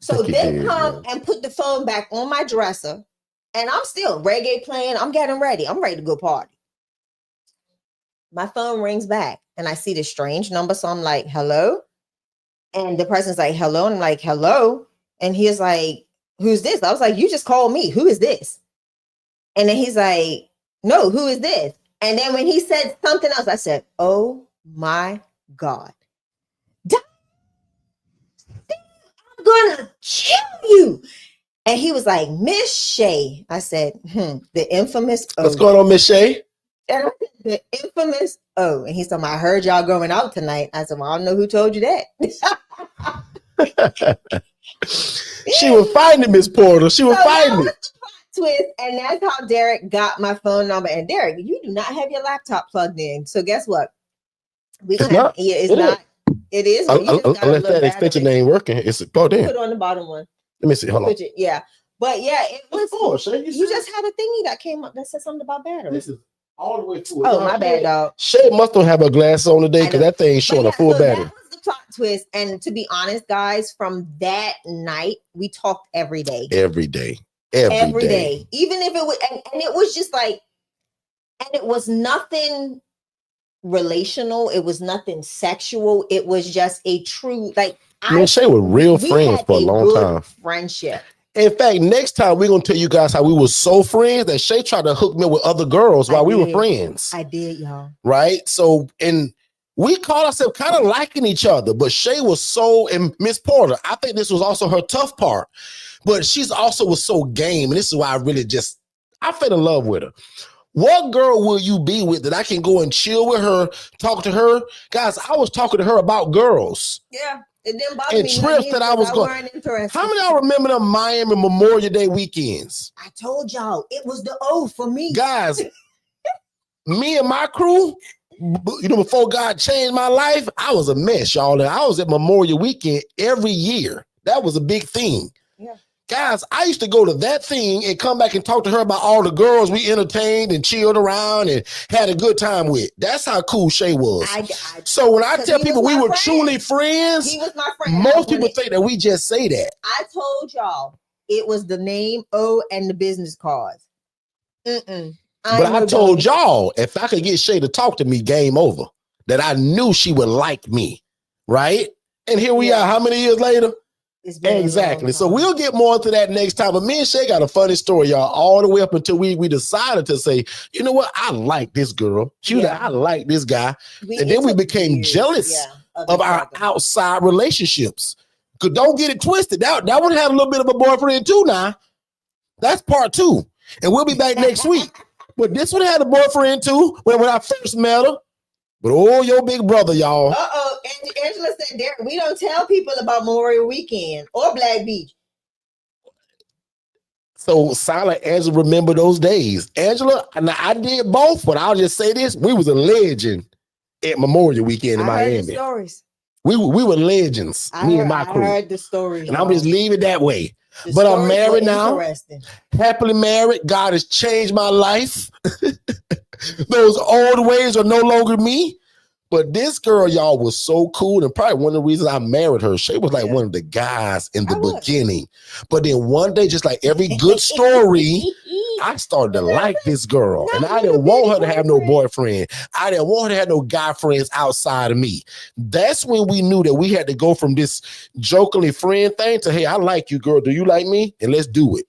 [SPEAKER 2] So they come and put the phone back on my dresser, and I'm still reggae playing. I'm getting ready. I'm ready to go party. My phone rings back, and I see this strange number. So I'm like, hello? And the person's like, hello. And I'm like, hello. And he's like, who's this? I was like, you just called me. Who is this? And then he's like, no, who is this? And then when he said something else, I said, oh my God. I'm gonna kill you. And he was like, Miss Shay. I said, the infamous.
[SPEAKER 3] What's going on, Miss Shay?
[SPEAKER 2] And the infamous, oh, and he's talking about, I heard y'all going out tonight. I said, well, I don't know who told you that.
[SPEAKER 3] She was fighting Miss Porter. She was fighting it.
[SPEAKER 2] Twist, and that's how Derek got my phone number. And Derek, you do not have your laptop plugged in. So guess what? It's not. It is.
[SPEAKER 3] Unless that extension ain't working. It's plugged in.
[SPEAKER 2] Put it on the bottom one.
[SPEAKER 3] Let me see. Hold on.
[SPEAKER 2] Yeah. But yeah, it was. You just had a thingy that came up that said something about battery.
[SPEAKER 3] This is all the way through.
[SPEAKER 2] Oh, my bad, dog.
[SPEAKER 3] Shay must don't have her glasses on today because that thing's showing a full battery.
[SPEAKER 2] That was the plot twist. And to be honest, guys, from that night, we talked every day.
[SPEAKER 3] Every day.
[SPEAKER 2] Every day. Even if it was, and it was just like, and it was nothing relational. It was nothing sexual. It was just a true, like,
[SPEAKER 3] Shay was real friends for a long time.
[SPEAKER 2] Friendship.
[SPEAKER 3] In fact, next time we're gonna tell you guys how we were so friends that Shay tried to hook me with other girls while we were friends.
[SPEAKER 2] I did, y'all.
[SPEAKER 3] Right? So, and we called ourselves kind of liking each other, but Shay was so, and Miss Porter, I think this was also her tough part, but she's also was so game, and this is why I fell in love with her. What girl will you be with that I can go and chill with her, talk to her? Guys, I was talking to her about girls.
[SPEAKER 2] Yeah. It didn't bother me.
[SPEAKER 3] Trips that I was going. How many of y'all remember the Miami Memorial Day weekends?
[SPEAKER 2] I told y'all it was the O for me.
[SPEAKER 3] Guys, me and my crew, before God changed my life, I was a mess, y'all. And I was at Memorial Weekend every year. That was a big thing. Yeah. Guys, I used to go to that thing and come back and talk to her about all the girls we entertained and chilled around and had a good time with. That's how cool Shay was. So when I tell people we were truly friends,
[SPEAKER 2] he was my friend.
[SPEAKER 3] Most people think that we just say that.
[SPEAKER 2] I told y'all it was the name O and the business cards.
[SPEAKER 3] But I told y'all if I could get Shay to talk to me, game over. That I knew she would like me, right? And here we are. How many years later? Exactly. So we'll get more into that next time. But me and Shay got a funny story, y'all, all the way up until we decided to say, you know what? I like this girl. She was like, I like this guy. And then we became jealous of our outside relationships. Because don't get it twisted. That one had a little bit of a boyfriend too now. That's part 2. And we'll be back next week. But this one had a boyfriend too when I first met her. But your big brother, y'all.
[SPEAKER 2] Angela said, Derek, we don't tell people about Memorial Weekend or Black Beach.
[SPEAKER 3] So silent Angela remember those days. Angela, now I did both, but I'll just say this. We was a legend at Memorial Weekend in Miami.
[SPEAKER 2] Heard the stories.
[SPEAKER 3] We were legends, me and my crew.
[SPEAKER 2] I heard the stories.
[SPEAKER 3] And I'm just leaving it that way. But I'm married now. Happily married. God has changed my life. Those old ways are no longer me. But this girl, y'all, was so cool. And probably one of the reasons I married her, Shay was like one of the guys in the beginning. But then one day, just like every good story, I started to like this girl. And I didn't want her to have no boyfriend. I didn't want her to have no guy friends outside of me. That's when we knew that we had to go from this jokingly friend thing to, hey, I like you, girl. Do you like me? And let's do it.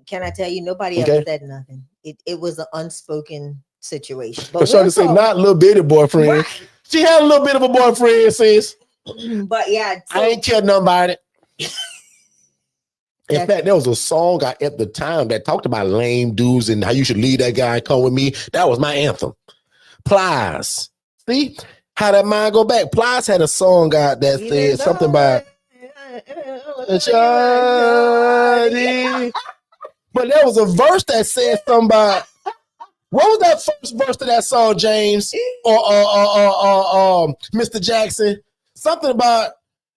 [SPEAKER 2] Can I tell you, nobody ever said nothing. It was an unspoken situation.
[SPEAKER 3] But so to say, not little bitty boyfriend. Right. She had a little bit of a boyfriend, sis.
[SPEAKER 2] But yeah,
[SPEAKER 3] I ain't care nothing about it. In fact, there was a song at the time that talked about lame dudes and how you should leave that guy and come with me. That was my anthem. Plies. See how that mind go back? Plies had a song out that said something about but there was a verse that said something about, what was that first verse to that song, James? Or Mr. Jackson? Something about,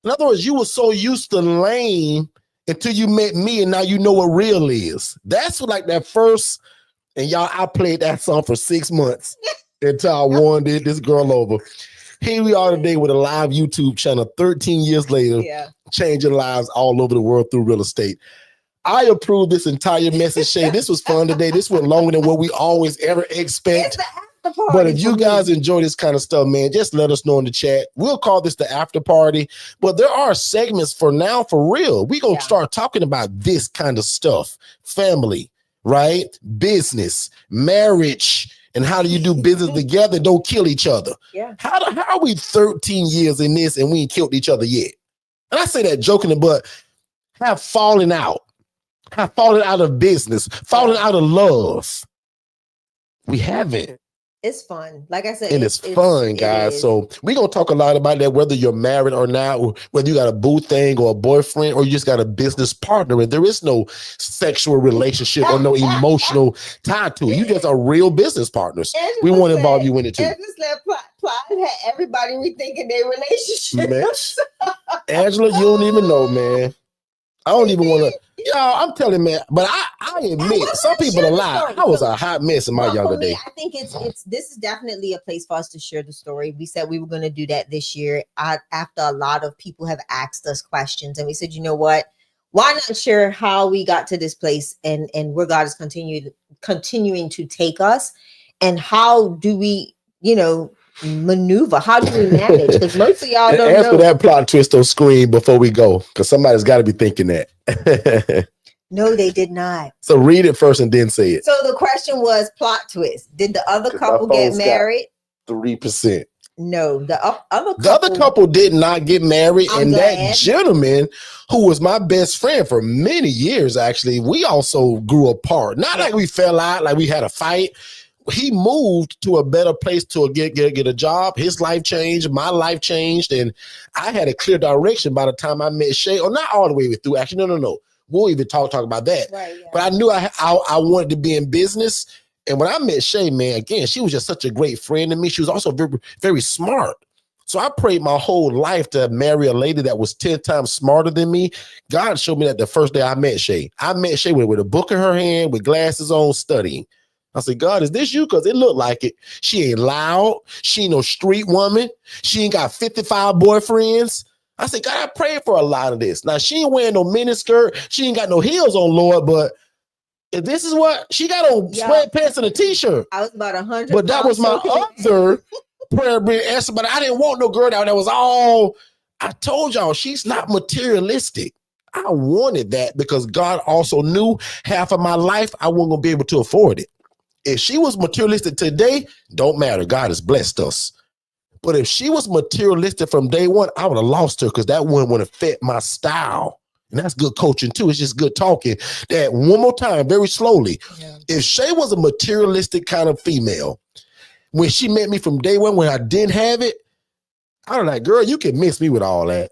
[SPEAKER 3] in other words, you were so used to lame until you met me and now you know what real is. That's what, like that first, and y'all, I played that song for 6 months until I won this girl over. Here we are today with a live YouTube channel 13 years later, changing lives all over the world through real estate. I approve this entire message, Shay. This was fun today. This went longer than what we always ever expect. But if you guys enjoy this kind of stuff, man, just let us know in the chat. We'll call this the after party. But there are segments for now, for real. We're going to start talking about this kind of stuff. Family, right? Business, marriage, and how do you do business together? Don't kill each other. Yeah. How are we 13 years in this and we ain't killed each other yet? And I say that jokingly, but have fallen out of business, fallen out of love. We haven't.
[SPEAKER 2] It's fun. Like I said,
[SPEAKER 3] and it's fun, guys. So we're going to talk a lot about that, whether you're married or not, or whether you got a boo thing or a boyfriend, or you just got a business partner, and there is no sexual relationship or no emotional tie to it. You just are real business partners. We want to involve you in it too.
[SPEAKER 2] Plot had everybody rethinking their relationships.
[SPEAKER 3] Angela, you don't even know, man. I don't even want to. Y'all, I'm telling man, but I admit, some people are lying. I was a hot mess in my younger days.
[SPEAKER 2] I think this is definitely a place for us to share the story. We said we were going to do that this year after a lot of people have asked us questions, and we said, you know what? Why not share how we got to this place and where God is continuing to take us, and how do we, maneuver? How do we manage? Because most of y'all don't know.
[SPEAKER 3] Answer that plot twist on screen before we go, because somebody's got to be thinking that.
[SPEAKER 2] No, they did not.
[SPEAKER 3] So read it first and then say it.
[SPEAKER 2] So the question was plot twist. Did the other couple get married?
[SPEAKER 3] 3%.
[SPEAKER 2] No, the
[SPEAKER 3] other couple did not get married. That gentleman, who was my best friend for many years, actually, we also grew apart. Not like we fell out, like we had a fight. He moved to a better place to get a job. His life changed. My life changed. And I had a clear direction by the time I met Shay. Or not all the way through. Actually, no. We'll even talk about that. Right, yeah. But I knew I wanted to be in business. And when I met Shay, man, again, she was just such a great friend to me. She was also very, very smart. So I prayed my whole life to marry a lady that was 10 times smarter than me. God showed me that the first day I met Shay. I met Shay with a book in her hand, with glasses on, studying. I said, God, is this you? Because it looked like it. She ain't loud. She ain't no street woman. She ain't got 55 boyfriends. I said, God, I prayed for a lot of this. Now, she ain't wearing no miniskirt. She ain't got no heels on, Lord, but if this is what she got on, sweatpants and a t-shirt.
[SPEAKER 2] I was about 100.
[SPEAKER 3] But that was my other prayer being answered. But I didn't want no girl that was all, I told y'all, she's not materialistic. I wanted that because God also knew half of my life I wasn't going to be able to afford it. If she was materialistic today, don't matter. God has blessed us. But if she was materialistic from day one, I would have lost her because that one would have fit my style. And that's good coaching too. It's just good talking. That one more time, very slowly. Yeah. If Shay was a materialistic kind of female, when she met me from day one, when I didn't have it, I was like, girl, you can miss me with all that.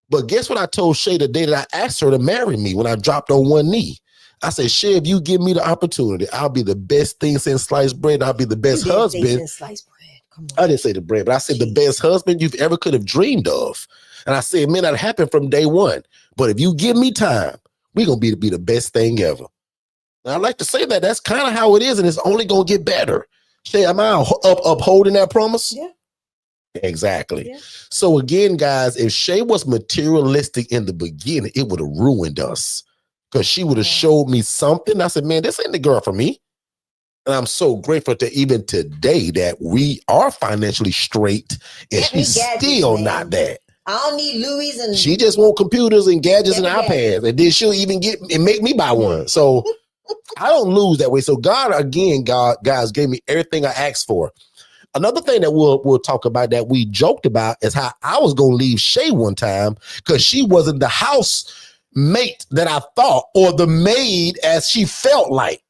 [SPEAKER 3] But guess what I told Shay the day that I asked her to marry me when I dropped on one knee? I said, Shay, if you give me the opportunity, I'll be the best thing since sliced bread. I'll be the best husband. Sliced bread. Come on. I didn't say the bread, but I said the best husband you've ever could have dreamed of. And I said, it may not happen from day one, but if you give me time, we're going to be the best thing ever. And I like to say that that's kind of how it is, and it's only going to get better. Shay, am I upholding that promise?
[SPEAKER 2] Yeah.
[SPEAKER 3] Exactly. Yeah. So again, guys, if Shay was materialistic in the beginning, it would have ruined us. Because she would have showed me something. I said, man, this ain't the girl for me. And I'm so grateful to even today that we are financially straight and she's still not that.
[SPEAKER 2] I don't need Louis and
[SPEAKER 3] she just want computers and gadgets and iPads. And then she'll even get and make me buy one. So I don't lose that way. So God, guys, gave me everything I asked for. Another thing that we'll talk about that we joked about is how I was going to leave Shay one time because she wasn't the house mate that I thought, or the maid as she felt like.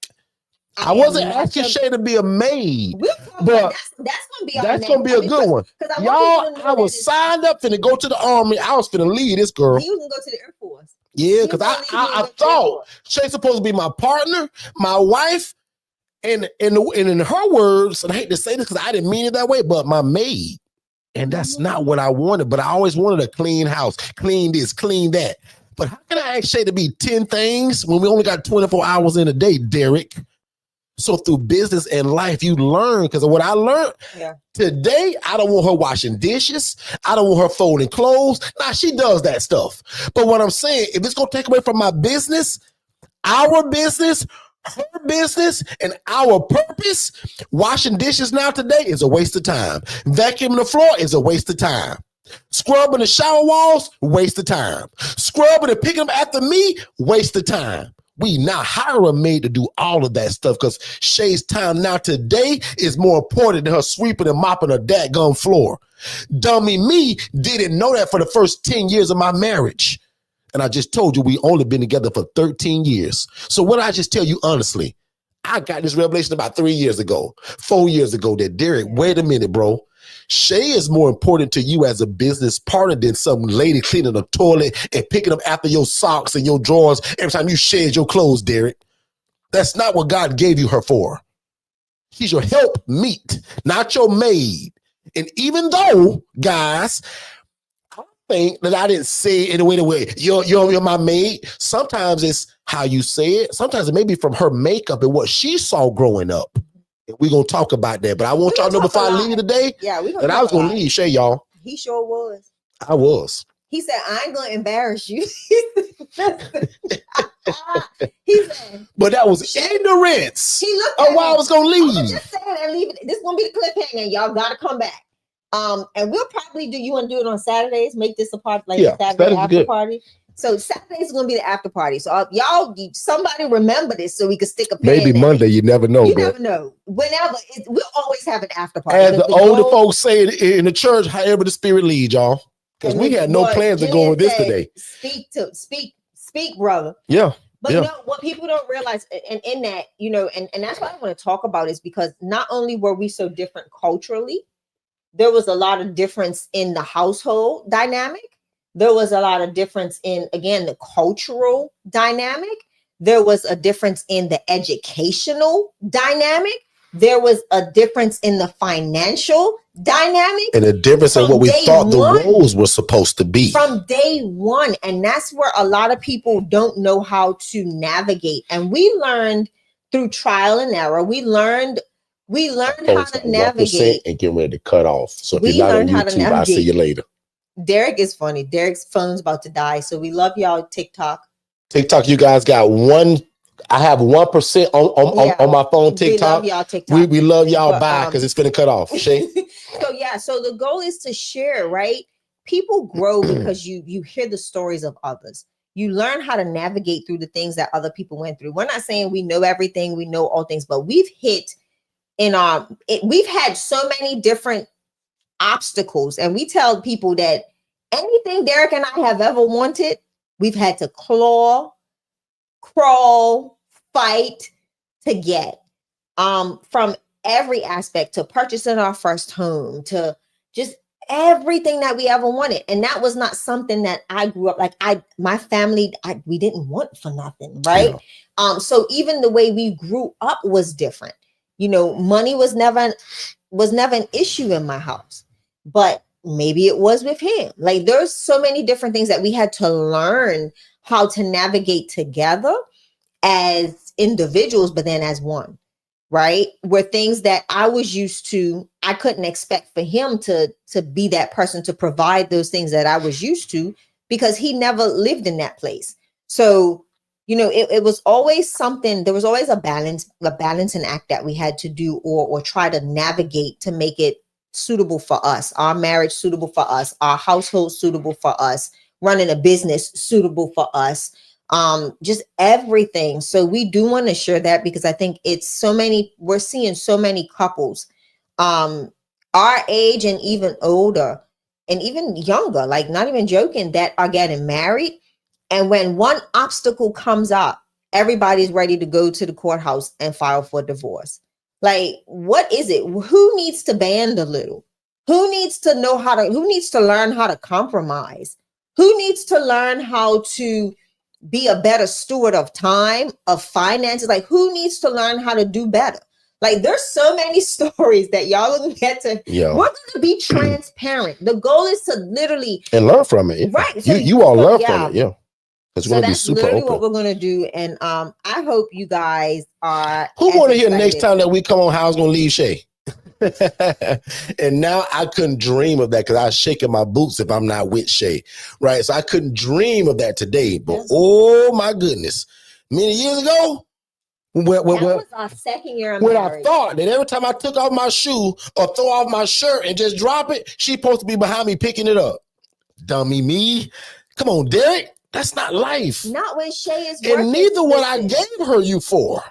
[SPEAKER 3] I wasn't asking Shay to be a maid, but that's gonna be a good one. Y'all, I was signed up finna go to the army. I was finna leave this girl.
[SPEAKER 2] You can go to the Air Force.
[SPEAKER 3] Yeah, because I thought Shay's supposed to be my partner, my wife, and in her words, and I hate to say this because I didn't mean it that way, but my maid. And that's not what I wanted. But I always wanted a clean house, clean this, clean that. But how can I ask Shay to be 10 things when we only got 24 hours in a day, Derek? So through business and life, you learn, because of what I learned today, I don't want her washing dishes. I don't want her folding clothes. Nah, she does that stuff. But what I'm saying, if it's going to take away from my business, our business, her business, and our purpose, washing dishes now today is a waste of time. Vacuuming the floor is a waste of time. Scrubbing the shower walls, waste of time. Scrubbing and picking them after me, waste of time. We now hire a maid to do all of that stuff because Shay's time now today is more important than her sweeping and mopping her dadgum floor. Dummy me didn't know that for the first 10 years of my marriage. And I just told you we only been together for 13 years. So what I just tell you honestly, I got this revelation about 3 years ago, 4 years ago that, Derek, wait a minute, bro. Shay is more important to you as a business partner than some lady cleaning the toilet and picking up after your socks and your drawers every time you shed your clothes, Derek. That's not what God gave you her for. She's your help meet, not your maid. And even though, guys, I think that I didn't say it in a way, you're my maid. Sometimes it's how you say it. Sometimes it may be from her makeup and what she saw growing up. We're going to talk about that. But I want y'all to know before I leave today, that I was going to leave Shay, y'all.
[SPEAKER 2] He sure was.
[SPEAKER 3] I was.
[SPEAKER 2] He said, I ain't going to embarrass you. He said,
[SPEAKER 3] but that was ignorance.
[SPEAKER 2] He looked
[SPEAKER 3] at why I was going to leave.
[SPEAKER 2] I'm just saying and leave it. This is going to be the cliffhanger. Y'all got to come back. And we'll probably you want to do it on Saturdays? Make this a part, like a Saturday after party? So Saturdays is going to be the after party. So y'all, somebody remember this so we can stick a pin.
[SPEAKER 3] Maybe Monday. You never know.
[SPEAKER 2] You never know. Whenever we'll always have an after party.
[SPEAKER 3] As the older folks say in the church, however the spirit leads, y'all. Because we had no plans of going with this today.
[SPEAKER 2] Speak, brother.
[SPEAKER 3] Yeah.
[SPEAKER 2] But you know what people don't realize, and in that, and that's what I want to talk about is because not only were we so different culturally, there was a lot of difference in the household dynamic. There was a lot of difference in, again, the cultural dynamic. There was a difference in the educational dynamic. There was a difference in the financial dynamic.
[SPEAKER 3] And a difference in what we thought the roles were supposed to be. From
[SPEAKER 2] day one. And that's where a lot of people don't know how to navigate. And we learned through trial and error. We learned how to navigate.
[SPEAKER 3] And get ready to cut off. So if you're not on YouTube, I'll see you later.
[SPEAKER 2] Derek is funny. Derek's phone's about to die. So we love y'all, TikTok.
[SPEAKER 3] TikTok, you guys got I have 1% on my phone. TikTok.
[SPEAKER 2] We love y'all, TikTok.
[SPEAKER 3] We love y'all. Bye, because it's gonna cut off. Shay.
[SPEAKER 2] So the goal is to share, right? People grow because you hear the stories of others. You learn how to navigate through the things that other people went through. We're not saying we know everything, we know all things, but we've we've had so many different obstacles, and we tell people that anything Derek and I have ever wanted, we've had to claw, crawl, fight to get, from every aspect, to purchasing our first home, to just everything that we ever wanted. And that was not something that I grew up like. My family, we didn't want for nothing, right? Yeah. So even the way we grew up was different. Money was never an issue in my house, but maybe it was with him. Like, there's so many different things that we had to learn how to navigate together as individuals, but then as one, right? Where things that I was used to, I couldn't expect for him to be that person to provide those things that I was used to, because he never lived in that place. So, it was always something, there was always a balancing act that we had to do or try to navigate to make it suitable for us, our marriage suitable for us, our household suitable for us, running a business suitable for us, just everything. So we do want to share that, because I think we're seeing so many couples, our age and even older and even younger, like not even joking, that are getting married. And when one obstacle comes up, everybody's ready to go to the courthouse and file for divorce. Like, what is it? Who needs to band a little? Who needs to learn how to compromise? Who needs to learn how to be a better steward of time, of finances? Like, who needs to learn how to do better? Like, there's so many stories that y'all are going to get to. Yeah. We're going to be transparent. The goal is to literally
[SPEAKER 3] and learn from it. Right. So you all learn from it. Yeah.
[SPEAKER 2] So that's literally what we're going to do. And I hope you guys are.
[SPEAKER 3] Who want to hear next time that we come on, how I was going to leave Shay? And now I couldn't dream of that, because I was shaking my boots if I'm not with Shay. Right. So I couldn't dream of that today. But oh my goodness. Many years ago,
[SPEAKER 2] that was our second year of marriage.
[SPEAKER 3] I thought that every time I took off my shoe or throw off my shirt and just drop it, she's supposed to be behind me picking it up. Dummy me. Come on, Derek. That's not life.
[SPEAKER 2] Not when Shay is
[SPEAKER 3] working. And neither what I gave her you for.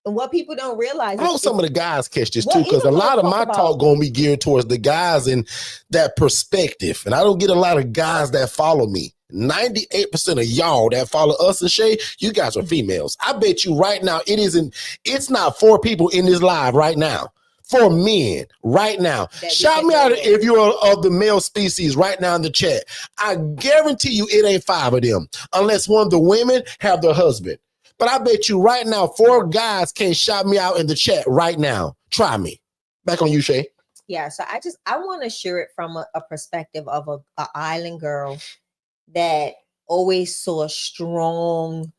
[SPEAKER 2] And what people don't realize.
[SPEAKER 3] I hope some of the guys catch this too, because a lot of my talk going to be geared towards the guys in that perspective. And I don't get a lot of guys that follow me. 98% of y'all that follow us and Shay, you guys are females. I bet you right now it's not 4 people in this live right now. 4 men right now. Shout me out if you're of the male species right now in the chat. I guarantee you it ain't 5 of them unless one of the women have their husband. But I bet you right now 4 guys can shout me out in the chat right now. Try me. Back on you, Shay.
[SPEAKER 2] Yeah, so I want to share it from a perspective of a island girl that always saw strong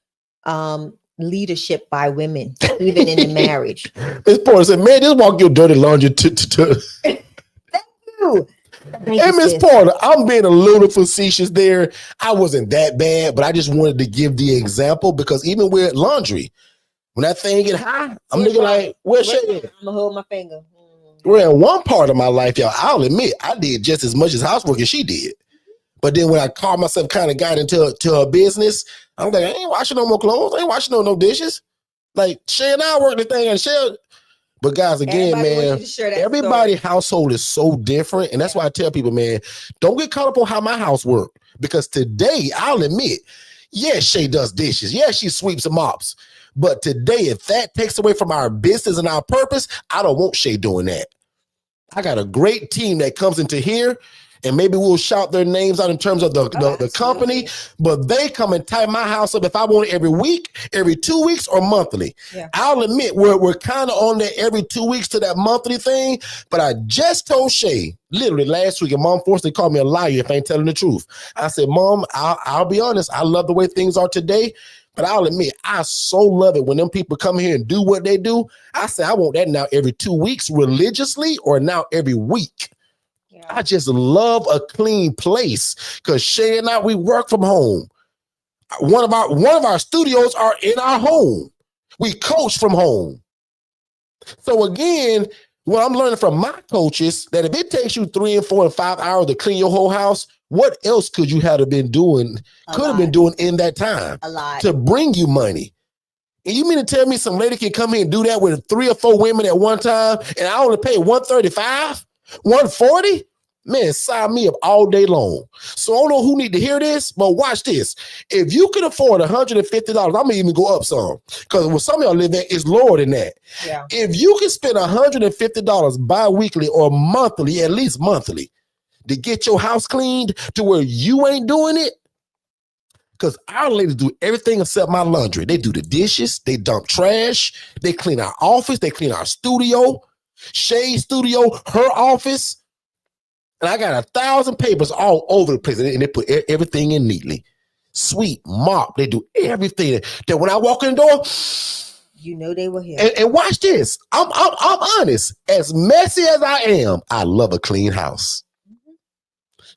[SPEAKER 2] leadership by women, even in the marriage.
[SPEAKER 3] Miss Porter said, man, just walk your dirty laundry to.
[SPEAKER 2] Thank you.
[SPEAKER 3] Hey, Miss Porter, I'm being a little facetious there. I wasn't that bad, but I just wanted to give the example because even with laundry, when that thing get high, I'm looking like, where's Shay?
[SPEAKER 2] I'm gonna hold my finger.
[SPEAKER 3] Well, in one part of my life, y'all, I'll admit I did just as much as housework as she did. But then when I called myself kind of got into her business, I'm like, I ain't washing no more clothes. I ain't washing no dishes. Like, Shay and I work this thing and Shay. But guys, again, everybody's household is so different. And that's why I tell people, man, don't get caught up on how my house works. Because today, I'll admit, yes, Shay does dishes. Yes, she sweeps and mops. But today, if that takes away from our business and our purpose, I don't want Shay doing that. I got a great team that comes into here, and maybe we'll shout their names out in terms of the company, but they come and tie my house up if I want it every week, every 2 weeks, or monthly. Yeah. I'll admit we're kind of on that every 2 weeks to that monthly thing, but I just told Shay, literally last week, and Mom forced to call me a liar if I ain't telling the truth. I said, Mom, I'll be honest, I love the way things are today, but I'll admit, I so love it when them people come here and do what they do. I say, I want that now every 2 weeks religiously or now every week. Yeah. I just love a clean place because Shay and I, we work from home. One of our studios are in our home. We coach from home. So again, what I'm learning from my coaches, that if it takes you 3 and 4 and 5 hours to clean your whole house, what else could you have been doing in that time? A lot. To bring you money. And you mean to tell me some lady can come here and do that with 3 or 4 women at one time and I only pay $135, $140? Man, sign me up all day long. So I don't know who need to hear this, but watch this. If you can afford $150, I'm gonna even go up some. Because with some of y'all live at, it's lower than that. Yeah. If you can spend $150 bi-weekly or monthly, at least monthly, to get your house cleaned to where you ain't doing it, because our ladies do everything except my laundry. They do the dishes, they dump trash, they clean our office, they clean our studio, Shay's studio, her office. And I got 1,000 papers all over the place, and they put everything in neatly. Sweep, mop, they do everything. That when I walk in the door,
[SPEAKER 2] you know they were here.
[SPEAKER 3] And watch this. I'm honest. As messy as I am, I love a clean house.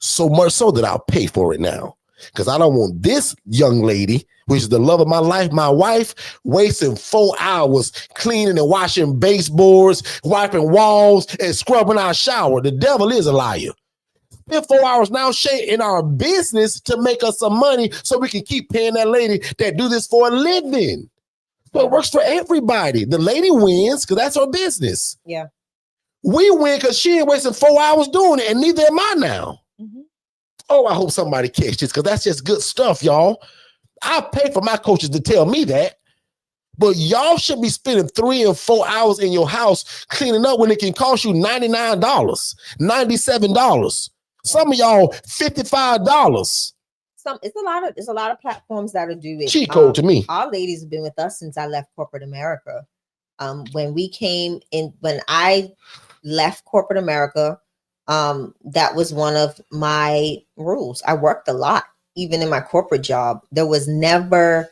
[SPEAKER 3] So much so that I'll pay for it now. Because I don't want this young lady, which is the love of my life, my wife, wasting 4 hours cleaning and washing baseboards, wiping walls, and scrubbing our shower. The devil is a liar. Spend 4 hours now, Shay, in our business to make us some money so we can keep paying that lady that do this for a living. So it works for everybody. The lady wins because that's her business. Yeah. We win because she ain't wasting 4 hours doing it, and neither am I now. Mm-hmm. Oh, I hope somebody catch this because that's just good stuff, y'all. I pay for my coaches to tell me that, but y'all should be spending 3 and 4 hours in your house cleaning up when it can cost you $99, $97. Some of y'all $55.
[SPEAKER 2] It's a lot of platforms that'll do it.
[SPEAKER 3] Cheat code to me.
[SPEAKER 2] Our ladies have been with us since I left corporate America. When I left corporate America, that was one of my rules. I worked a lot, even in my corporate job. There was never,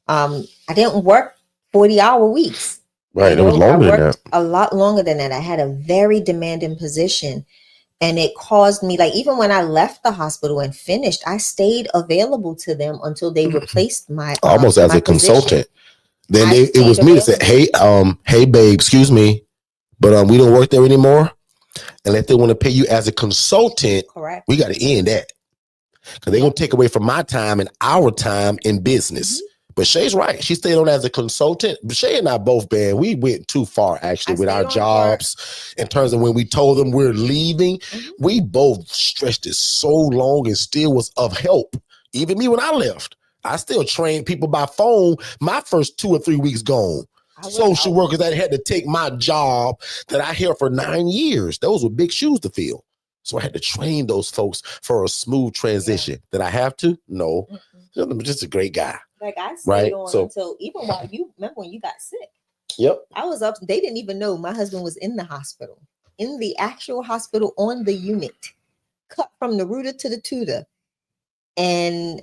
[SPEAKER 2] I didn't work 40-hour weeks.
[SPEAKER 3] Right. It was longer than that.
[SPEAKER 2] A lot longer than that. I had a very demanding position, and it caused me, like, even when I left the hospital and finished, I stayed available to them until they replaced my
[SPEAKER 3] almost as a consultant. Then it was me that said, hey babe, excuse me, but we don't work there anymore. And if they want to pay you as a consultant, correct, we got to end that. Because they're going to take away from my time and our time in business. Mm-hmm. But Shay's right. She stayed on as a consultant. But Shay and I both, man, we went too far, actually, with our jobs. In terms of when we told them we're leaving, we both stretched it so long and still was of help Even me when I left, I still trained people by phone. My first 2 or 3 weeks gone. Social workers that had to take my job that I held for 9 years. Those were big shoes to fill. So I had to train those folks for a smooth transition. Did I have to? No. I'm just a great guy.
[SPEAKER 2] Like I stayed on until even while remember when you got sick.
[SPEAKER 3] Yep.
[SPEAKER 2] I was up. They didn't even know my husband was in the hospital, in the actual hospital on the unit, cut from the rooter to the tutor. And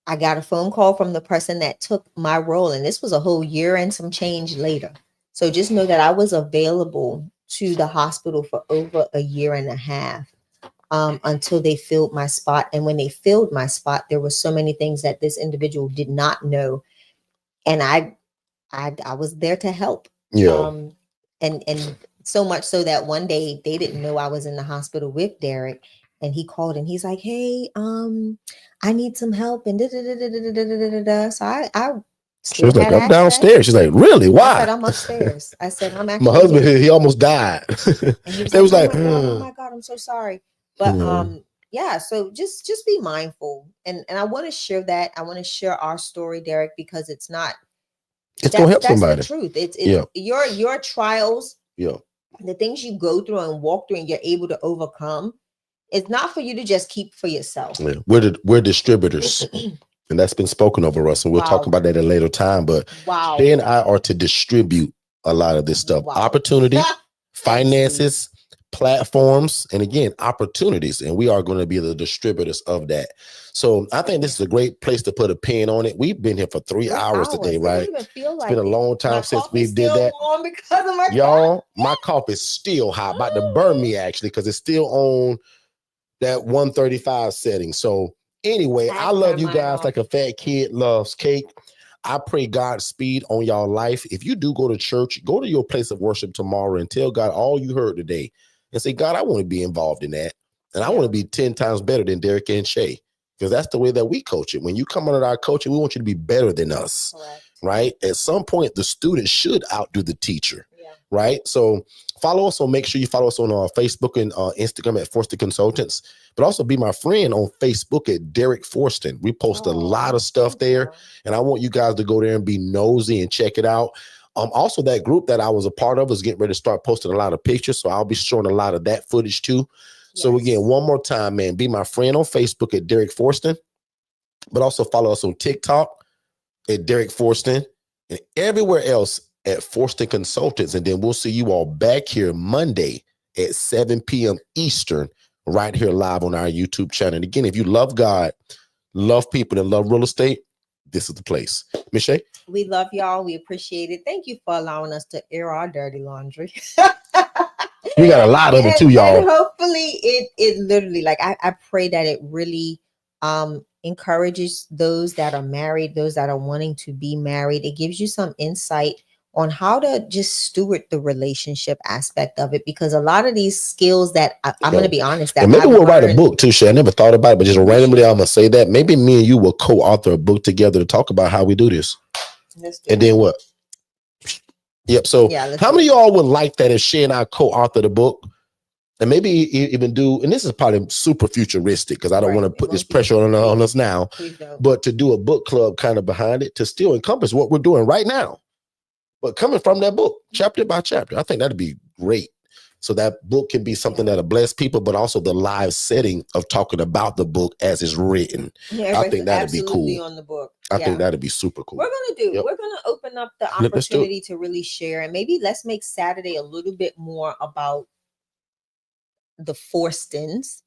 [SPEAKER 2] I got a phone call from the person that took my role. And this was a whole year and some change later. So just know that I was available to the hospital for over a year and a half until they filled my spot. And when they filled my spot, there were so many things that this individual did not know. And I was there to help.
[SPEAKER 3] Yeah.
[SPEAKER 2] And so much so that one day they didn't know I was in the hospital with Derek. And he called and he's like, hey, I need some help. And so I
[SPEAKER 3] she was like, I'm downstairs. She's like, really? Why?
[SPEAKER 2] I said, I'm upstairs. I said, I'm actually
[SPEAKER 3] my husband, he almost died.
[SPEAKER 2] And he was like, oh my God, I'm so sorry. But yeah, so just be mindful. And I want to share that. I want to share our story, Derek, because it's gonna help somebody. That's the truth. It's your trials, the things you go through and walk through and you're able to overcome. It's not for you to just keep for yourself. Yeah.
[SPEAKER 3] We're distributors. And that's been spoken over us. And we'll talk about that at a later time. But Shay and I are to distribute a lot of this stuff. Opportunity, finances, platforms, and again, opportunities. And we are going to be the distributors of that. So I think this is a great place to put a pin on it. We've been here for 3 hours today, right? It's been a long time since we did that. Y'all, my cough is still hot, about to burn me actually, because it's still on that 135 setting. So anyway, I love you guys like a fat kid loves cake. I pray Godspeed on y'all life. If you do go to church, go to your place of worship tomorrow and tell God all you heard today and say, God, I want to be involved in that. And I want to be 10 times better than Derek and Shay, because that's the way that we coach it. When you come under our coaching, we want you to be better than us. Right? At some point, the student should outdo the teacher. Right? So follow us. So make sure you follow us on Facebook and Instagram at Forston Consultants, but also be my friend on Facebook at Derek Forston. We post a lot of stuff there, and I want you guys to go there and be nosy and check it out. Also, that group that I was a part of is getting ready to start posting a lot of pictures, so I'll be showing a lot of that footage too. So again, one more time, man, be my friend on Facebook at Derek Forston, but also follow us on TikTok at Derek Forston and everywhere else at Forston Consultants. And then we'll see you all back here Monday at 7 p.m. Eastern, right here live on our YouTube channel. And again, if you love God, love people, and love real estate, this is the place. Miss Shay?
[SPEAKER 2] We love y'all. We appreciate it. Thank you for allowing us to air our dirty laundry.
[SPEAKER 3] We got a lot of it too, y'all.
[SPEAKER 2] And hopefully it literally, like I pray that it really encourages those that are married, those that are wanting to be married. It gives you some insight on how to just steward the relationship aspect of it, because a lot of these skills that I'm going to be honest, that
[SPEAKER 3] and maybe we'll write a book too, Shay. I never thought about it, but just randomly, I'm going to say that maybe me and you will co-author a book together to talk about how we do this. And then what? Yep. So how many of y'all would like that if Shay and I co-author the book? And maybe even do, and this is probably super futuristic because I don't want to put this pressure on us now, but to do a book club kind of behind it to still encompass what we're doing right now, but coming from that book, chapter by chapter. I think that'd be great. So that book can be something that'll bless people, but also the live setting of talking about the book as it's written. I think that'd be cool.
[SPEAKER 2] On the book.
[SPEAKER 3] I think that'd be super cool.
[SPEAKER 2] We're gonna open up the opportunity to really share, and maybe let's make Saturday a little bit more about the Forstons,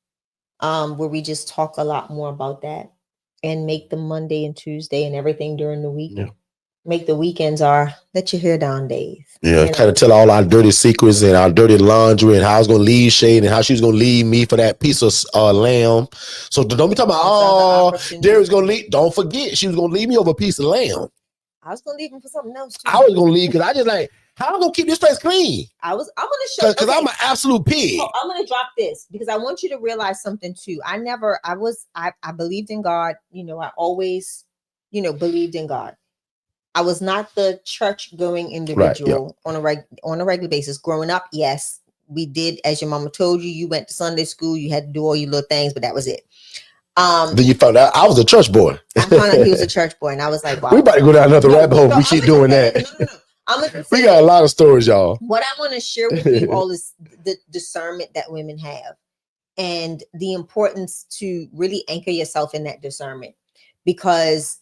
[SPEAKER 2] where we just talk a lot more about that, and make the Monday and Tuesday and everything during the week. Make the weekends our let your hair down days.
[SPEAKER 3] Yeah, kind of tell all our dirty secrets and our dirty laundry and how I was going to leave Shade and how she was going to leave me for that piece of lamb. So don't be talking about, Derek's going to leave. Don't forget, she was going to leave me over a piece of lamb.
[SPEAKER 2] I was going to leave him for something else too.
[SPEAKER 3] I was going to leave because I just like, how am I going to keep this place clean?
[SPEAKER 2] I'm going to show you.
[SPEAKER 3] Because I'm an absolute pig.
[SPEAKER 2] Oh, I'm going to drop this because I want you to realize something too. I believed in God. I always, believed in God. I was not the church going individual on a regular basis. Growing up, yes, we did, as your mama told you, you went to Sunday school, you had to do all your little things, but that was it.
[SPEAKER 3] Then you found out I was a church boy.
[SPEAKER 2] I found out he was a church boy, and I was like, wow.
[SPEAKER 3] We about to go down another rabbit hole. We keep doing that. We got a lot of stories, y'all.
[SPEAKER 2] What I want to share with you all is the discernment that women have and the importance to really anchor yourself in that discernment, because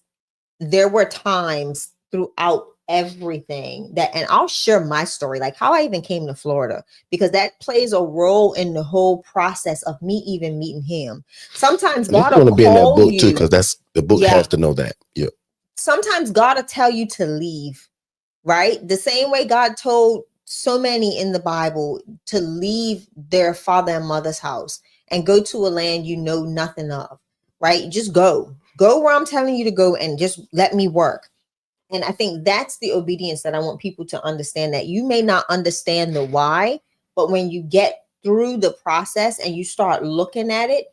[SPEAKER 2] there were times throughout everything that, and I'll share my story, like how I even came to Florida, because that plays a role in the whole process of me even meeting him. Sometimes God will
[SPEAKER 3] be in that book
[SPEAKER 2] you,
[SPEAKER 3] too, because that's the book has to know that. Yeah.
[SPEAKER 2] Sometimes God will tell you to leave, right? The same way God told so many in the Bible to leave their father and mother's house and go to a land you know nothing of, right? Just go where I'm telling you to go and just let me work. And I think that's the obedience that I want people to understand, that you may not understand the why, but when you get through the process and you start looking at it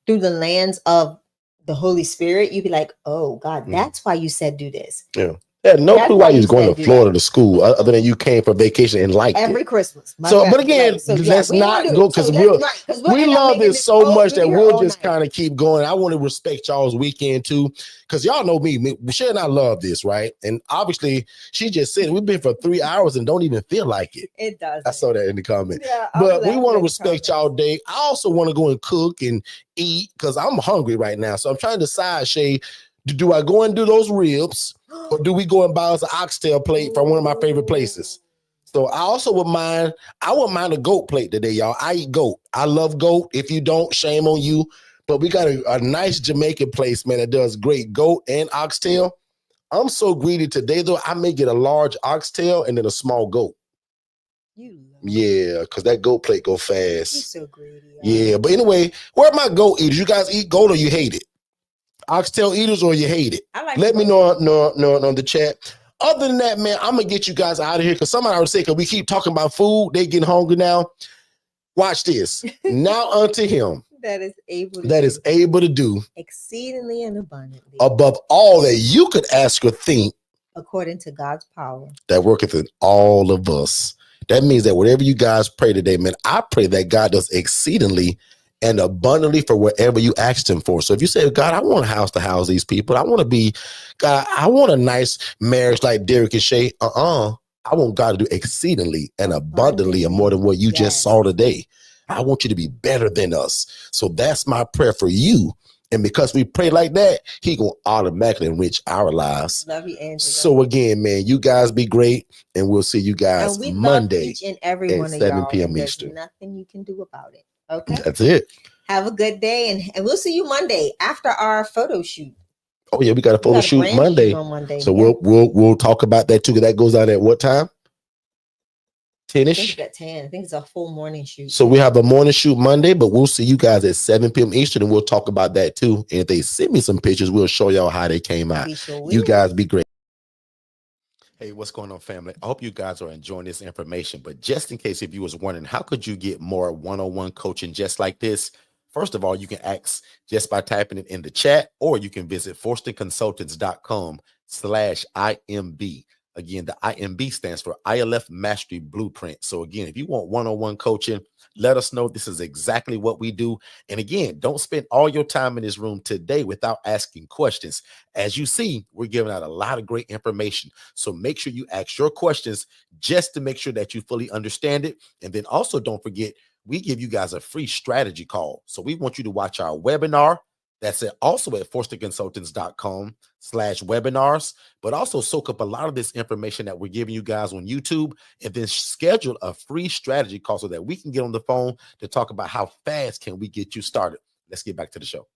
[SPEAKER 2] through the lens of the Holy Spirit, you be like, oh God, that's why you said do this.
[SPEAKER 3] Yeah. No clue why you was going to Florida to school, other than you came for vacation and liked
[SPEAKER 2] every
[SPEAKER 3] it.
[SPEAKER 2] Christmas.
[SPEAKER 3] So, but again, let's not go, because we love it so much that we'll just kind of keep going. I want to respect y'all's weekend too, because y'all know me. Michelle and I love this, right? And obviously, she just said we've been for 3 hours and don't even feel like it.
[SPEAKER 2] It does.
[SPEAKER 3] I saw that in the comment. Yeah, but we want to respect y'all day. I also want to go and cook and eat because I'm hungry right now. So I'm trying to decide, Shay, do I go and do those ribs? Or do we go and buy us an oxtail plate from one of my favorite places? So I also wouldn't mind a goat plate today, y'all. I eat goat. I love goat. If you don't, shame on you. But we got a nice Jamaican place, man, that does great goat and oxtail. I'm so greedy today, though. I may get a large oxtail and then a small goat. Yeah, because that goat plate go fast.
[SPEAKER 2] You're so greedy.
[SPEAKER 3] Yeah, but anyway, where are my goat eaters? You guys eat goat or you hate it? Oxtail eaters or you hate it? Let me know on the chat. Other than that, man, I'm gonna get you guys out of here because somebody already said, because we keep talking about food, they getting hungry now. Watch this. Now unto him
[SPEAKER 2] that is
[SPEAKER 3] able to do
[SPEAKER 2] exceedingly and abundantly
[SPEAKER 3] above all that you could ask or think,
[SPEAKER 2] according to God's power
[SPEAKER 3] that worketh in all of us. That means that whatever you guys pray today, man, I pray that God does exceedingly and abundantly for whatever you asked him for. So if you say, God, I want a house to house these people. I want to be, God, I want a nice marriage like Derek and Shay. I want God to do exceedingly and abundantly and more than what you just saw today. I want you to be better than us. So that's my prayer for you. And because we pray like that, he gonna automatically enrich our lives.
[SPEAKER 2] Love you, Angela.
[SPEAKER 3] So again, man, you guys be great, and we'll see you guys Monday
[SPEAKER 2] each and every
[SPEAKER 3] at
[SPEAKER 2] one of
[SPEAKER 3] 7
[SPEAKER 2] y'all,
[SPEAKER 3] p.m. Eastern.
[SPEAKER 2] Nothing you can do about it. Okay,
[SPEAKER 3] that's it.
[SPEAKER 2] Have a good day, and we'll see you Monday after our photo shoot.
[SPEAKER 3] Oh yeah, we got a photo shoot Monday.
[SPEAKER 2] On Monday.
[SPEAKER 3] So we'll talk about that too. That goes out at what time? 10ish.
[SPEAKER 2] I think it's at 10. I think it's a full morning shoot.
[SPEAKER 3] So we have a morning shoot Monday, but we'll see you guys at 7 p.m. Eastern, and we'll talk about that too. And if they send me some pictures, we'll show y'all how they came out. You guys be great. Hey, what's going on, family? I hope you guys are enjoying this information. But just in case if you was wondering, how could you get more one-on-one coaching just like this? First of all, you can ask just by typing it in the chat, or you can visit forstonconsultants.com/IMB. Again, the IMB stands for ILF Mastery Blueprint. So again, if you want one-on-one coaching, let us know. This is exactly what we do. And again, don't spend all your time in this room today without asking questions. As you see, we're giving out a lot of great information. So make sure you ask your questions just to make sure that you fully understand it. And then also don't forget, we give you guys a free strategy call. So we want you to watch our webinar. That's it. Also at forstonconsultants.com/webinars, but also soak up a lot of this information that we're giving you guys on YouTube, and then schedule a free strategy call so that we can get on the phone to talk about how fast can we get you started. Let's get back to the show.